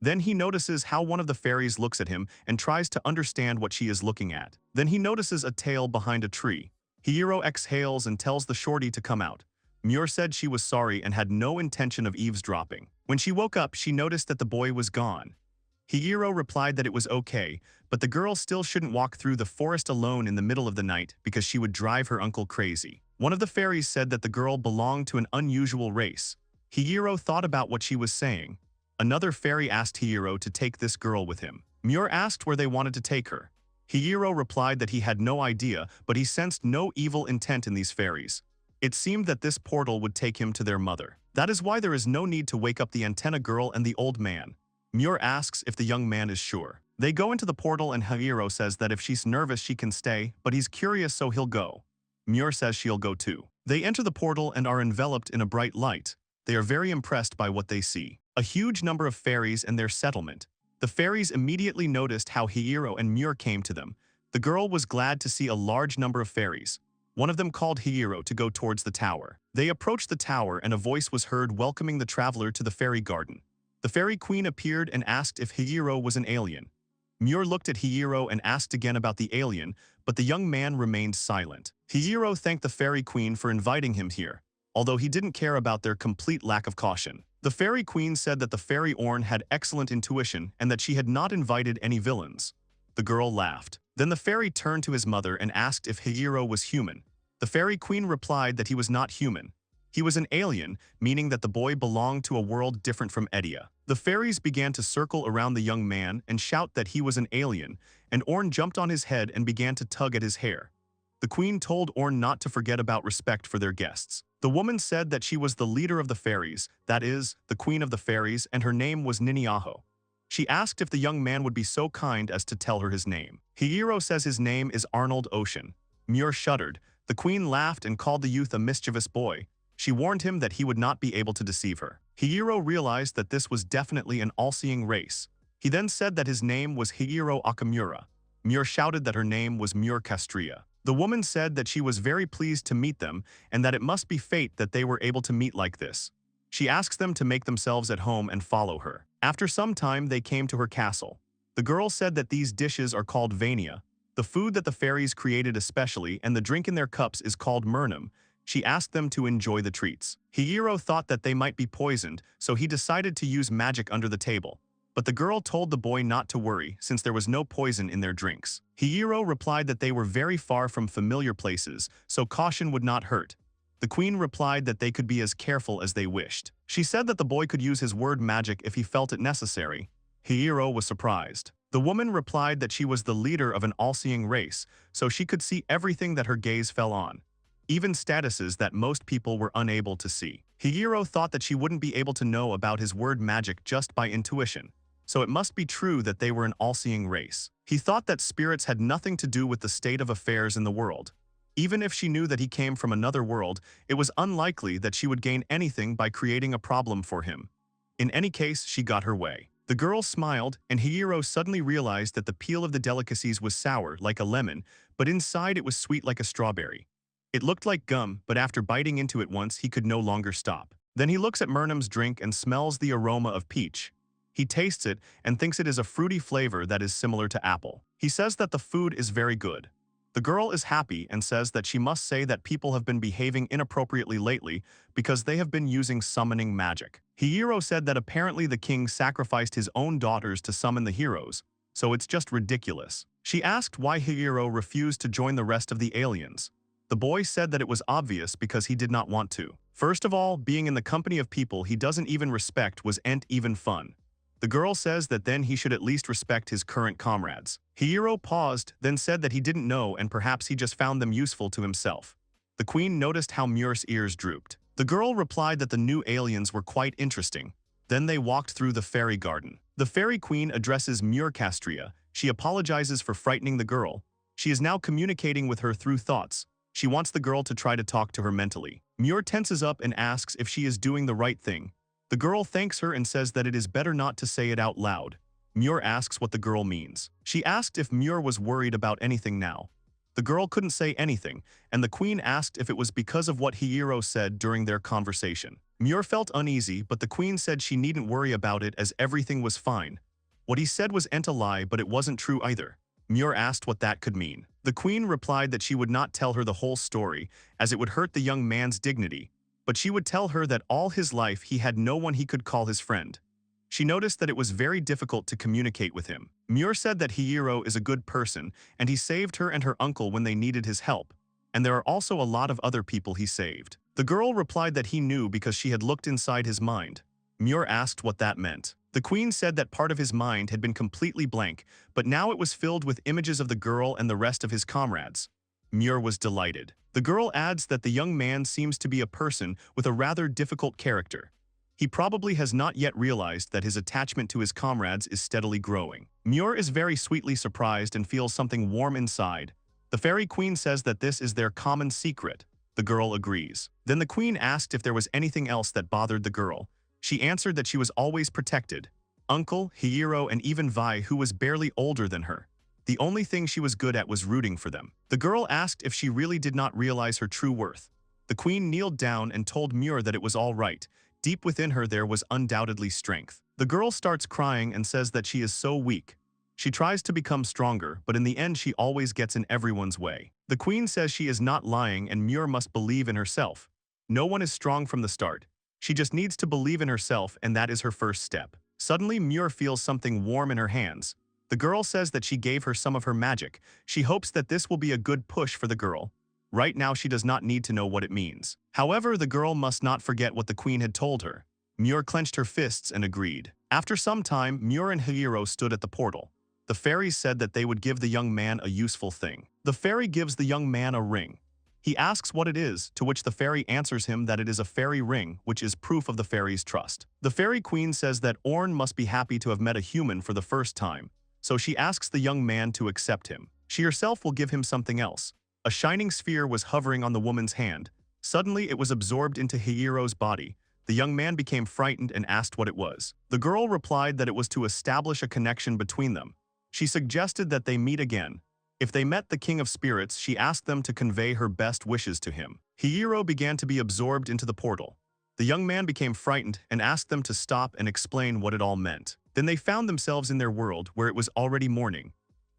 Then he notices how one of the fairies looks at him and tries to understand what she is looking at. Then he notices a tail behind a tree. Hiiro exhales and tells the shorty to come out. Muir said she was sorry and had no intention of eavesdropping. When she woke up, she noticed that the boy was gone. Hiiro replied that it was okay, but the girl still shouldn't walk through the forest alone in the middle of the night because she would drive her uncle crazy. One of the fairies said that the girl belonged to an unusual race. Hiiro thought about what she was saying. Another fairy asked Hiiro to take this girl with him. Muir asked where they wanted to take her. Hiiro replied that he had no idea, but he sensed no evil intent in these fairies. It seemed that this portal would take him to their mother. That is why there is no need to wake up the antenna girl and the old man. Muir asks if the young man is sure. They go into the portal and Hiiro says that if she's nervous she can stay, but he's curious so he'll go. Muir says she'll go too. They enter the portal and are enveloped in a bright light. They are very impressed by what they see. A huge number of fairies and their settlement. The fairies immediately noticed how Hiiro and Muir came to them. The girl was glad to see a large number of fairies. One of them called Hiiro to go towards the tower. They approached the tower and a voice was heard welcoming the traveler to the fairy garden. The fairy queen appeared and asked if Hiiro was an alien. Muir looked at Hiiro and asked again about the alien, but the young man remained silent. Hiiro thanked the fairy queen for inviting him here, although he didn't care about their complete lack of caution. The fairy queen said that the fairy Orn had excellent intuition and that she had not invited any villains. The girl laughed. Then the fairy turned to his mother and asked if Hiiro was human. The fairy queen replied that he was not human. He was an alien, meaning that the boy belonged to a world different from Edia. The fairies began to circle around the young man and shout that he was an alien, and Orn jumped on his head and began to tug at his hair. The queen told Orn not to forget about respect for their guests. The woman said that she was the leader of the fairies, that is, the queen of the fairies, and her name was Ninyaho. She asked if the young man would be so kind as to tell her his name. Hiiro says his name is Arnold Ocean. Muir shuddered. The queen laughed and called the youth a mischievous boy. She warned him that he would not be able to deceive her. Hiiro realized that this was definitely an all-seeing race. He then said that his name was Hiiro Okamura. Muir shouted that her name was Muir Castria. The woman said that she was very pleased to meet them and that it must be fate that they were able to meet like this. She asks them to make themselves at home and follow her. After some time, they came to her castle. The girl said that these dishes are called vania, the food that the fairies created especially, and the drink in their cups is called murnum. She asked them to enjoy the treats. Hiiro thought that they might be poisoned, so he decided to use magic under the table. But the girl told the boy not to worry, since there was no poison in their drinks. Hiiro replied that they were very far from familiar places, so caution would not hurt. The queen replied that they could be as careful as they wished. She said that the boy could use his word magic if he felt it necessary. Hiiro was surprised. The woman replied that she was the leader of an all-seeing race, so she could see everything that her gaze fell on, even statuses that most people were unable to see. Hiiro thought that she wouldn't be able to know about his word magic just by intuition, so it must be true that they were an all-seeing race. He thought that spirits had nothing to do with the state of affairs in the world. Even if she knew that he came from another world, it was unlikely that she would gain anything by creating a problem for him. In any case, she got her way. The girl smiled, and Hiiro suddenly realized that the peel of the delicacies was sour like a lemon, but inside it was sweet like a strawberry. It looked like gum, but after biting into it once, he could no longer stop. Then he looks at Murnum's drink and smells the aroma of peach. He tastes it and thinks it is a fruity flavor that is similar to apple. He says that the food is very good. The girl is happy and says that she must say that people have been behaving inappropriately lately because they have been using summoning magic. Hiiro said that apparently the king sacrificed his own daughters to summon the heroes, so it's just ridiculous. She asked why Hiiro refused to join the rest of the aliens. The boy said that it was obvious because he did not want to. First of all, being in the company of people he doesn't even respect ain't even fun. The girl says that then he should at least respect his current comrades. Hiiro paused, then said that he didn't know and perhaps he just found them useful to himself. The queen noticed how Muir's ears drooped. The girl replied that the new aliens were quite interesting. Then they walked through the fairy garden. The fairy queen addresses Muir Castria. She apologizes for frightening the girl. She is now communicating with her through thoughts. She wants the girl to try to talk to her mentally. Muir tenses up and asks if she is doing the right thing. The girl thanks her and says that it is better not to say it out loud. Muir asks what the girl means. She asked if Muir was worried about anything now. The girl couldn't say anything, and the queen asked if it was because of what Hiiro said during their conversation. Muir felt uneasy, but the queen said she needn't worry about it as everything was fine. What he said wasn't a lie, but it wasn't true either. Muir asked what that could mean. The queen replied that she would not tell her the whole story, as it would hurt the young man's dignity, but she would tell her that all his life he had no one he could call his friend. She noticed that it was very difficult to communicate with him. Muir said that Hiiro is a good person, and he saved her and her uncle when they needed his help, and there are also a lot of other people he saved. The girl replied that he knew because she had looked inside his mind. Muir asked what that meant. The queen said that part of his mind had been completely blank, but now it was filled with images of the girl and the rest of his comrades. Muir was delighted. The girl adds that the young man seems to be a person with a rather difficult character. He probably has not yet realized that his attachment to his comrades is steadily growing. Muir is very sweetly surprised and feels something warm inside. The fairy queen says that this is their common secret. The girl agrees. Then the queen asked if there was anything else that bothered the girl. She answered that she was always protected. Uncle, Hiiro, and even Vi, who was barely older than her. The only thing she was good at was rooting for them. The girl asked if she really did not realize her true worth. The queen kneeled down and told Muir that it was all right. Deep within her there was undoubtedly strength. The girl starts crying and says that she is so weak. She tries to become stronger, but in the end she always gets in everyone's way. The queen says she is not lying and Muir must believe in herself. No one is strong from the start. She just needs to believe in herself, and that is her first step. Suddenly, Muir feels something warm in her hands. The girl says that she gave her some of her magic. She hopes that this will be a good push for the girl. Right now, she does not need to know what it means. However, the girl must not forget what the queen had told her. Muir clenched her fists and agreed. After some time, Muir and Hiiro stood at the portal. The fairies said that they would give the young man a useful thing. The fairy gives the young man a ring. He asks what it is, to which the fairy answers him that it is a fairy ring, which is proof of the fairy's trust. The fairy queen says that Orn must be happy to have met a human for the first time, so she asks the young man to accept him. She herself will give him something else. A shining sphere was hovering on the woman's hand. Suddenly, it was absorbed into Hiiro's body. The young man became frightened and asked what it was. The girl replied that it was to establish a connection between them. She suggested that they meet again. If they met the King of Spirits, she asked them to convey her best wishes to him. Hiiro began to be absorbed into the portal. The young man became frightened and asked them to stop and explain what it all meant. Then they found themselves in their world, where it was already morning.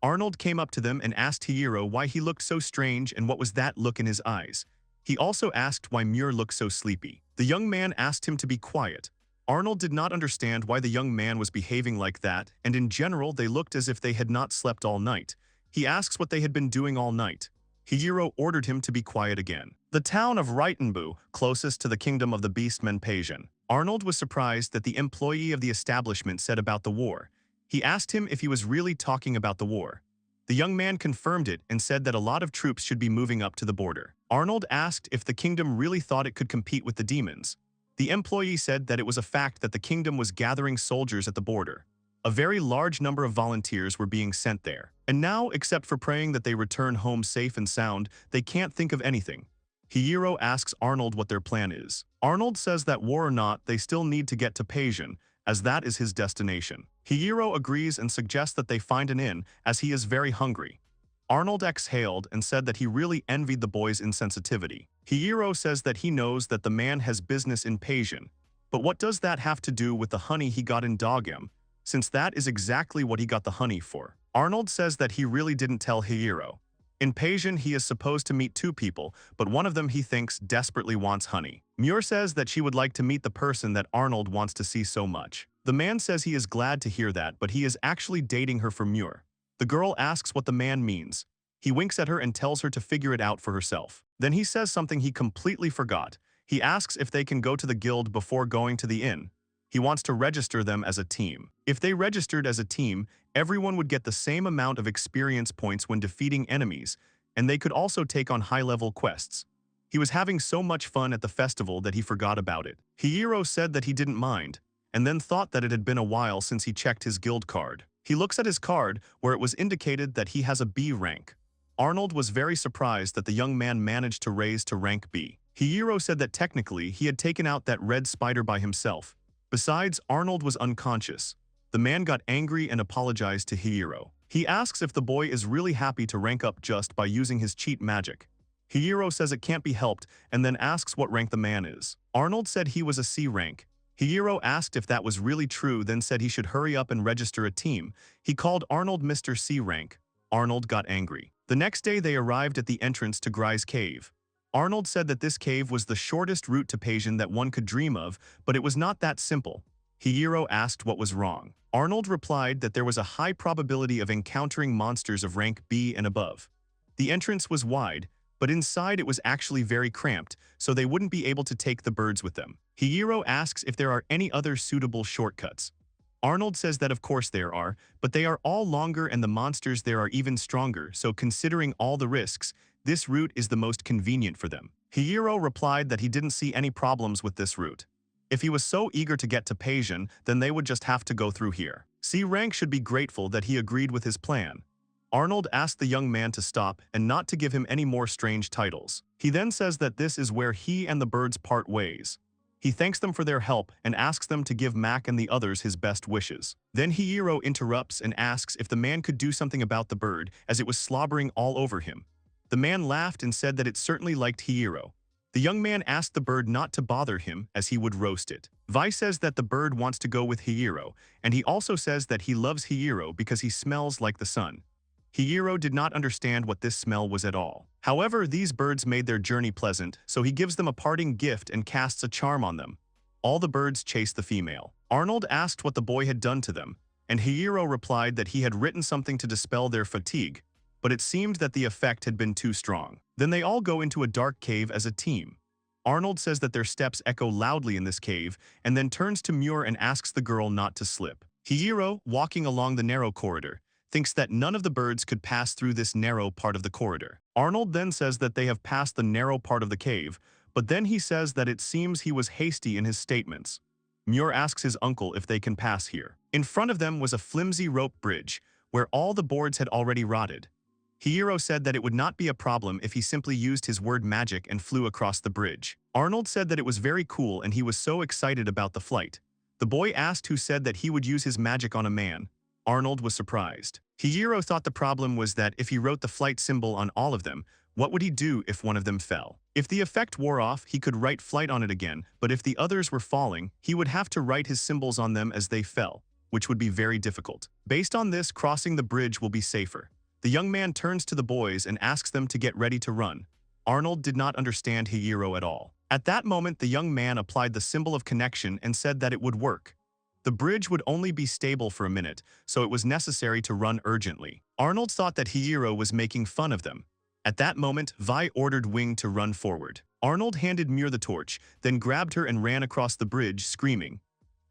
Arnold came up to them and asked Hiiro why he looked so strange and what was that look in his eyes. He also asked why Muir looked so sleepy. The young man asked him to be quiet. Arnold did not understand why the young man was behaving like that, and in general they looked as if they had not slept all night. He asks what they had been doing all night. Hiiro ordered him to be quiet again. The town of Reitenbu, closest to the kingdom of the beastmen Paisian. Arnold was surprised that the employee of the establishment said about the war. He asked him if he was really talking about the war. The young man confirmed it and said that a lot of troops should be moving up to the border. Arnold asked if the kingdom really thought it could compete with the demons. The employee said that it was a fact that the kingdom was gathering soldiers at the border. A very large number of volunteers were being sent there. And now, except for praying that they return home safe and sound, they can't think of anything. Hiiro asks Arnold what their plan is. Arnold says that war or not, they still need to get to Paisian, as that is his destination. Hiiro agrees and suggests that they find an inn, as he is very hungry. Arnold exhaled and said that he really envied the boy's insensitivity. Hiiro says that he knows that the man has business in Paisian, but what does that have to do with the honey he got in Dogem, since that is exactly what he got the honey for? Arnold says that he really didn't tell Hiiro. In Paisian, he is supposed to meet two people, but one of them he thinks desperately wants honey. Muir says that she would like to meet the person that Arnold wants to see so much. The man says he is glad to hear that, but he is actually dating her for Muir. The girl asks what the man means. He winks at her and tells her to figure it out for herself. Then he says something he completely forgot. He asks if they can go to the guild before going to the inn. He wants to register them as a team. If they registered as a team, everyone would get the same amount of experience points when defeating enemies, and they could also take on high-level quests. He was having so much fun at the festival that he forgot about it. Hiiro said that he didn't mind, and then thought that it had been a while since he checked his guild card. He looks at his card, where it was indicated that he has a B rank. Arnold was very surprised that the young man managed to raise to rank B. Hiiro said that technically he had taken out that red spider by himself. Besides, Arnold was unconscious. The man got angry and apologized to Hiiro. He asks if the boy is really happy to rank up just by using his cheat magic. Hiiro says it can't be helped and then asks what rank the man is. Arnold said he was a C rank. Hiiro asked if that was really true, then said he should hurry up and register a team. He called Arnold Mr. C rank. Arnold got angry. The next day they arrived at the entrance to Gry's cave. Arnold said that this cave was the shortest route to Paisian that one could dream of, but it was not that simple. Hiiro asked what was wrong. Arnold replied that there was a high probability of encountering monsters of rank B and above. The entrance was wide, but inside it was actually very cramped, so they wouldn't be able to take the birds with them. Hiiro asks if there are any other suitable shortcuts. Arnold says that of course there are, but they are all longer and the monsters there are even stronger, so considering all the risks, this route is the most convenient for them. Hiiro replied that he didn't see any problems with this route. If he was so eager to get to Paisian, then they would just have to go through here. C rank should be grateful that he agreed with his plan. Arnold asked the young man to stop and not to give him any more strange titles. He then says that this is where he and the birds part ways. He thanks them for their help and asks them to give Mac and the others his best wishes. Then Hiiro interrupts and asks if the man could do something about the bird, as it was slobbering all over him. The man laughed and said that it certainly liked Hiiro. The young man asked the bird not to bother him, as he would roast it. Vi says that the bird wants to go with Hiiro, and he also says that he loves Hiiro because he smells like the sun. Hiiro did not understand what this smell was at all. However, these birds made their journey pleasant, so he gives them a parting gift and casts a charm on them. All the birds chase the female. Arnold asked what the boy had done to them, and Hiiro replied that he had written something to dispel their fatigue, but it seemed that the effect had been too strong. Then they all go into a dark cave as a team. Arnold says that their steps echo loudly in this cave, and then turns to Muir and asks the girl not to slip. Hiiro, walking along the narrow corridor, thinks that none of the birds could pass through this narrow part of the corridor. Arnold then says that they have passed the narrow part of the cave, but then he says that it seems he was hasty in his statements. Muir asks his uncle if they can pass here. In front of them was a flimsy rope bridge, where all the boards had already rotted. Hiiro said that it would not be a problem if he simply used his word magic and flew across the bridge. Arnold said that it was very cool and he was so excited about the flight. The boy asked who said that he would use his magic on a man. Arnold was surprised. Hiiro thought the problem was that if he wrote the flight symbol on all of them, what would he do if one of them fell? If the effect wore off, he could write flight on it again, but if the others were falling, he would have to write his symbols on them as they fell, which would be very difficult. Based on this, crossing the bridge will be safer. The young man turns to the boys and asks them to get ready to run. Arnold did not understand Hiiro at all. At that moment, the young man applied the symbol of connection and said that it would work. The bridge would only be stable for a minute, so it was necessary to run urgently. Arnold thought that Hiiro was making fun of them. At that moment, Vi ordered Wing to run forward. Arnold handed Muir the torch, then grabbed her and ran across the bridge, screaming.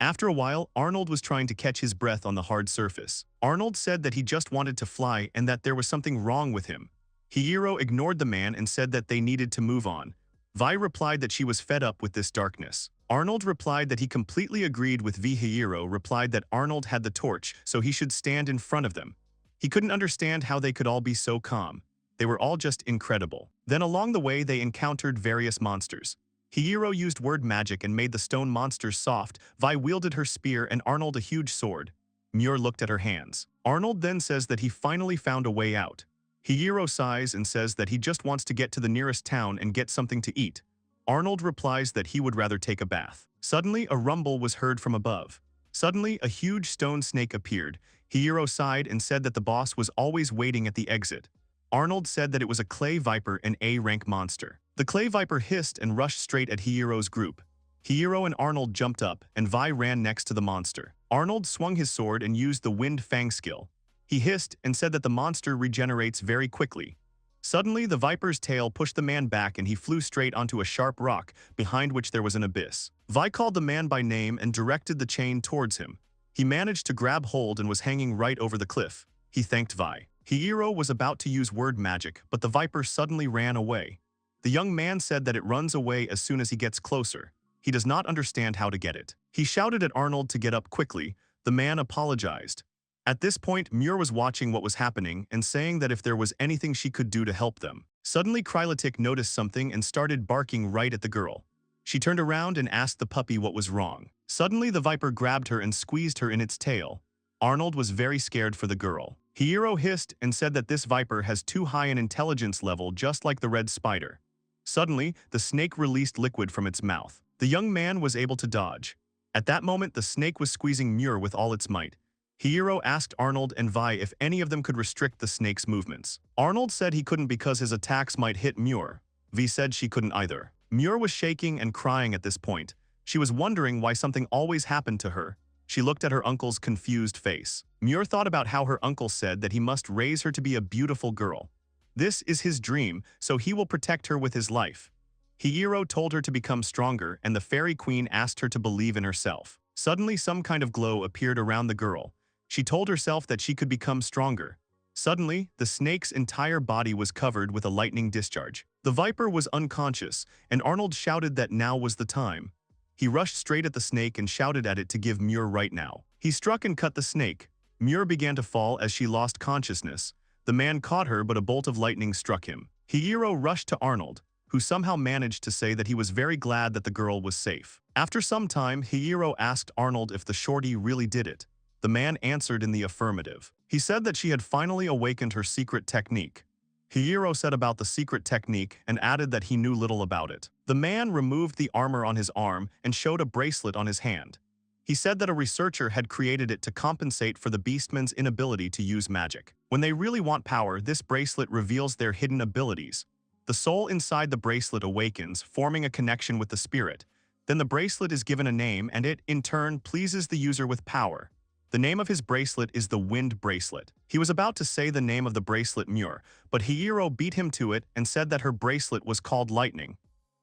After a while, Arnold was trying to catch his breath on the hard surface. Arnold said that he just wanted to fly and that there was something wrong with him. Hiiro ignored the man and said that they needed to move on. Vi replied that she was fed up with this darkness. Arnold replied that he completely agreed with Vi. Hiiro replied that Arnold had the torch, so he should stand in front of them. He couldn't understand how they could all be so calm. They were all just incredible. Then along the way they encountered various monsters. Hiiro used word magic and made the stone monsters soft. Vi wielded her spear and Arnold a huge sword. Muir looked at her hands. Arnold then says that he finally found a way out. Hiiro sighs and says that he just wants to get to the nearest town and get something to eat. Arnold replies that he would rather take a bath. Suddenly, a rumble was heard from above. Suddenly, a huge stone snake appeared. Hiiro sighed and said that the boss was always waiting at the exit. Arnold said that it was a clay viper, an A-rank monster. The clay viper hissed and rushed straight at Hiiro's group. Hiiro and Arnold jumped up, and Vi ran next to the monster. Arnold swung his sword and used the Wind Fang skill. He hissed and said that the monster regenerates very quickly. Suddenly, the viper's tail pushed the man back and he flew straight onto a sharp rock, behind which there was an abyss. Vi called the man by name and directed the chain towards him. He managed to grab hold and was hanging right over the cliff. He thanked Vi. Hiiro was about to use word magic, but the viper suddenly ran away. The young man said that it runs away as soon as he gets closer. He does not understand how to get it. He shouted at Arnold to get up quickly. The man apologized. At this point, Muir was watching what was happening and saying that if there was anything she could do to help them. Suddenly, Krylatik noticed something and started barking right at the girl. She turned around and asked the puppy what was wrong. Suddenly, the viper grabbed her and squeezed her in its tail. Arnold was very scared for the girl. Hiiro hissed and said that this viper has too high an intelligence level, just like the red spider. Suddenly, the snake released liquid from its mouth. The young man was able to dodge. At that moment, the snake was squeezing Muir with all its might. Hiiro asked Arnold and Vi if any of them could restrict the snake's movements. Arnold said he couldn't because his attacks might hit Muir. Vi said she couldn't either. Muir was shaking and crying at this point. She was wondering why something always happened to her. She looked at her uncle's confused face. Muir thought about how her uncle said that he must raise her to be a beautiful girl. This is his dream, so he will protect her with his life. Hiiro told her to become stronger, and the fairy queen asked her to believe in herself. Suddenly, some kind of glow appeared around the girl. She told herself that she could become stronger. Suddenly, the snake's entire body was covered with a lightning discharge. The viper was unconscious, and Arnold shouted that now was the time. He rushed straight at the snake and shouted at it to give Muir right now. He struck and cut the snake. Muir began to fall as she lost consciousness. The man caught her, but a bolt of lightning struck him. Hiiro rushed to Arnold, who somehow managed to say that he was very glad that the girl was safe. After some time, Hiiro asked Arnold if the shorty really did it. The man answered in the affirmative. He said that she had finally awakened her secret technique. Hiiro said about the secret technique and added that he knew little about it. The man removed the armor on his arm and showed a bracelet on his hand. He said that a researcher had created it to compensate for the beastmen's inability to use magic. When they really want power, this bracelet reveals their hidden abilities. The soul inside the bracelet awakens, forming a connection with the spirit. Then the bracelet is given a name and it, in turn, pleases the user with power. The name of his bracelet is the Wind Bracelet. He was about to say the name of the bracelet Muir, but Hiiro beat him to it and said that her bracelet was called Lightning.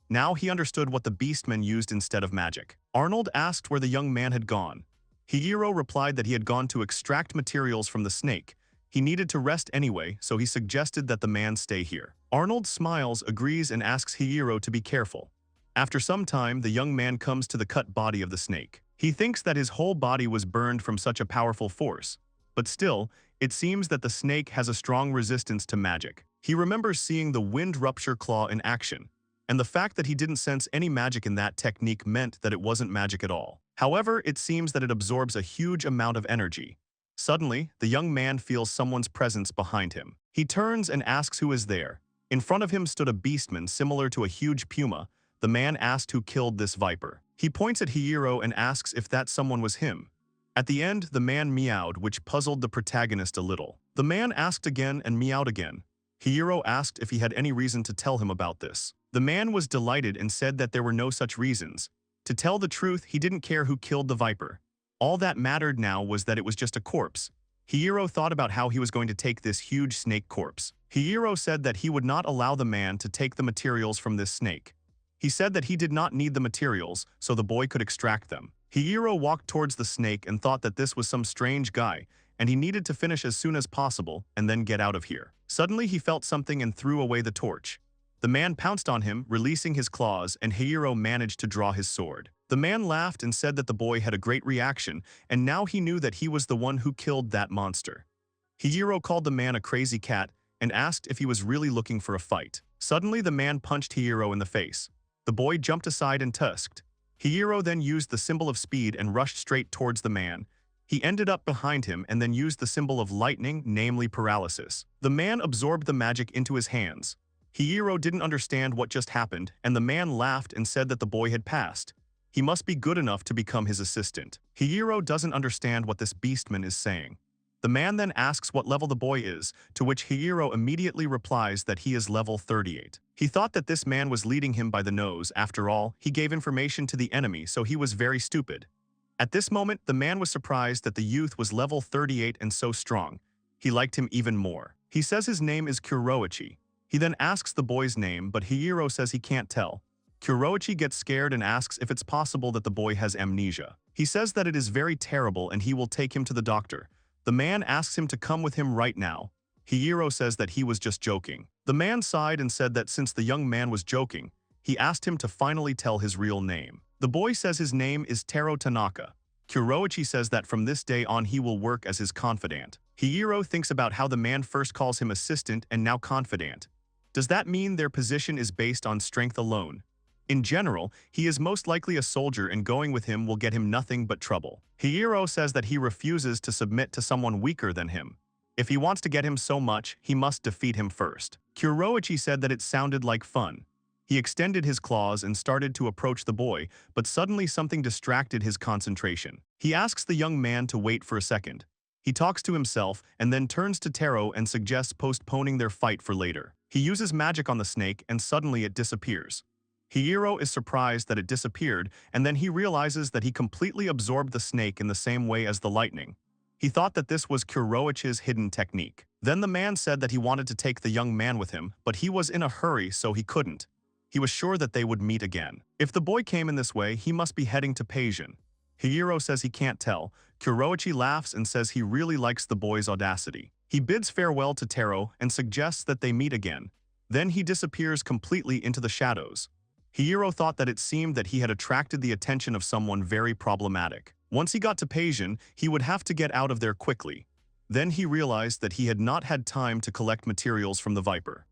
Now he understood what the beastmen used instead of magic. Arnold asked where the young man had gone. Hiiro replied that he had gone to extract materials from the snake. He needed to rest anyway, so he suggested that the man stay here. Arnold smiles, agrees, and asks Hiiro to be careful. After some time, the young man comes to the cut body of the snake. He thinks that his whole body was burned from such a powerful force. But still, it seems that the snake has a strong resistance to magic. He remembers seeing the Wind Rupture Claw in action, and the fact that he didn't sense any magic in that technique meant that it wasn't magic at all. However, it seems that it absorbs a huge amount of energy. Suddenly, the young man feels someone's presence behind him. He turns and asks who is there. In front of him stood a beastman similar to a huge puma. The man asked who killed this viper. He points at Hiiro and asks if that someone was him. At the end, the man meowed, which puzzled the protagonist a little. The man asked again and meowed again. Hiiro asked if he had any reason to tell him about this. The man was delighted and said that there were no such reasons. To tell the truth, he didn't care who killed the viper. All that mattered now was that it was just a corpse. Hiiro thought about how he was going to take this huge snake corpse. Hiiro said that he would not allow the man to take the materials from this snake. He said that he did not need the materials, so the boy could extract them. Hiiro walked towards the snake and thought that this was some strange guy, and he needed to finish as soon as possible and then get out of here. Suddenly he felt something and threw away the torch. The man pounced on him, releasing his claws, and Hiiro managed to draw his sword. The man laughed and said that the boy had a great reaction, and now he knew that he was the one who killed that monster. Hiiro called the man a crazy cat and asked if he was really looking for a fight. Suddenly the man punched Hiiro in the face. The boy jumped aside and tusked. Hiiro then used the symbol of speed and rushed straight towards the man. He ended up behind him and then used the symbol of lightning, namely paralysis. The man absorbed the magic into his hands. Hiiro didn't understand what just happened, and the man laughed and said that the boy had passed. He must be good enough to become his assistant. Hiiro doesn't understand what this beastman is saying. The man then asks what level the boy is, to which Hiiro immediately replies that he is level 38. He thought that this man was leading him by the nose. After all, he gave information to the enemy, so he was very stupid. At this moment, the man was surprised that the youth was level 38 and so strong. He liked him even more. He says his name is Kuroichi. He then asks the boy's name, but Hiiro says he can't tell. Kuroichi gets scared and asks if it's possible that the boy has amnesia. He says that it is very terrible and he will take him to the doctor. The man asks him to come with him right now. Hiiro says that he was just joking. The man sighed and said that since the young man was joking, he asked him to finally tell his real name. The boy says his name is Taro Tanaka. Kuroichi says that from this day on he will work as his confidant. Hiiro thinks about how the man first calls him assistant and now confidant. Does that mean their position is based on strength alone? In general, he is most likely a soldier and going with him will get him nothing but trouble. Hiiro says that he refuses to submit to someone weaker than him. If he wants to get him so much, he must defeat him first. Kuroichi said that it sounded like fun. He extended his claws and started to approach the boy, but suddenly something distracted his concentration. He asks the young man to wait for a second. He talks to himself and then turns to Taro and suggests postponing their fight for later. He uses magic on the snake and suddenly it disappears. Hiiro is surprised that it disappeared, and then he realizes that he completely absorbed the snake in the same way as the lightning. He thought that this was Kuroichi's hidden technique. Then the man said that he wanted to take the young man with him, but he was in a hurry so he couldn't. He was sure that they would meet again. If the boy came in this way, he must be heading to Peijin. Hiiro says he can't tell. Kuroichi laughs and says he really likes the boy's audacity. He bids farewell to Taro and suggests that they meet again. Then he disappears completely into the shadows. Hiiro thought that it seemed that he had attracted the attention of someone very problematic. Once he got to Peijin, he would have to get out of there quickly. Then he realized that he had not had time to collect materials from the Viper.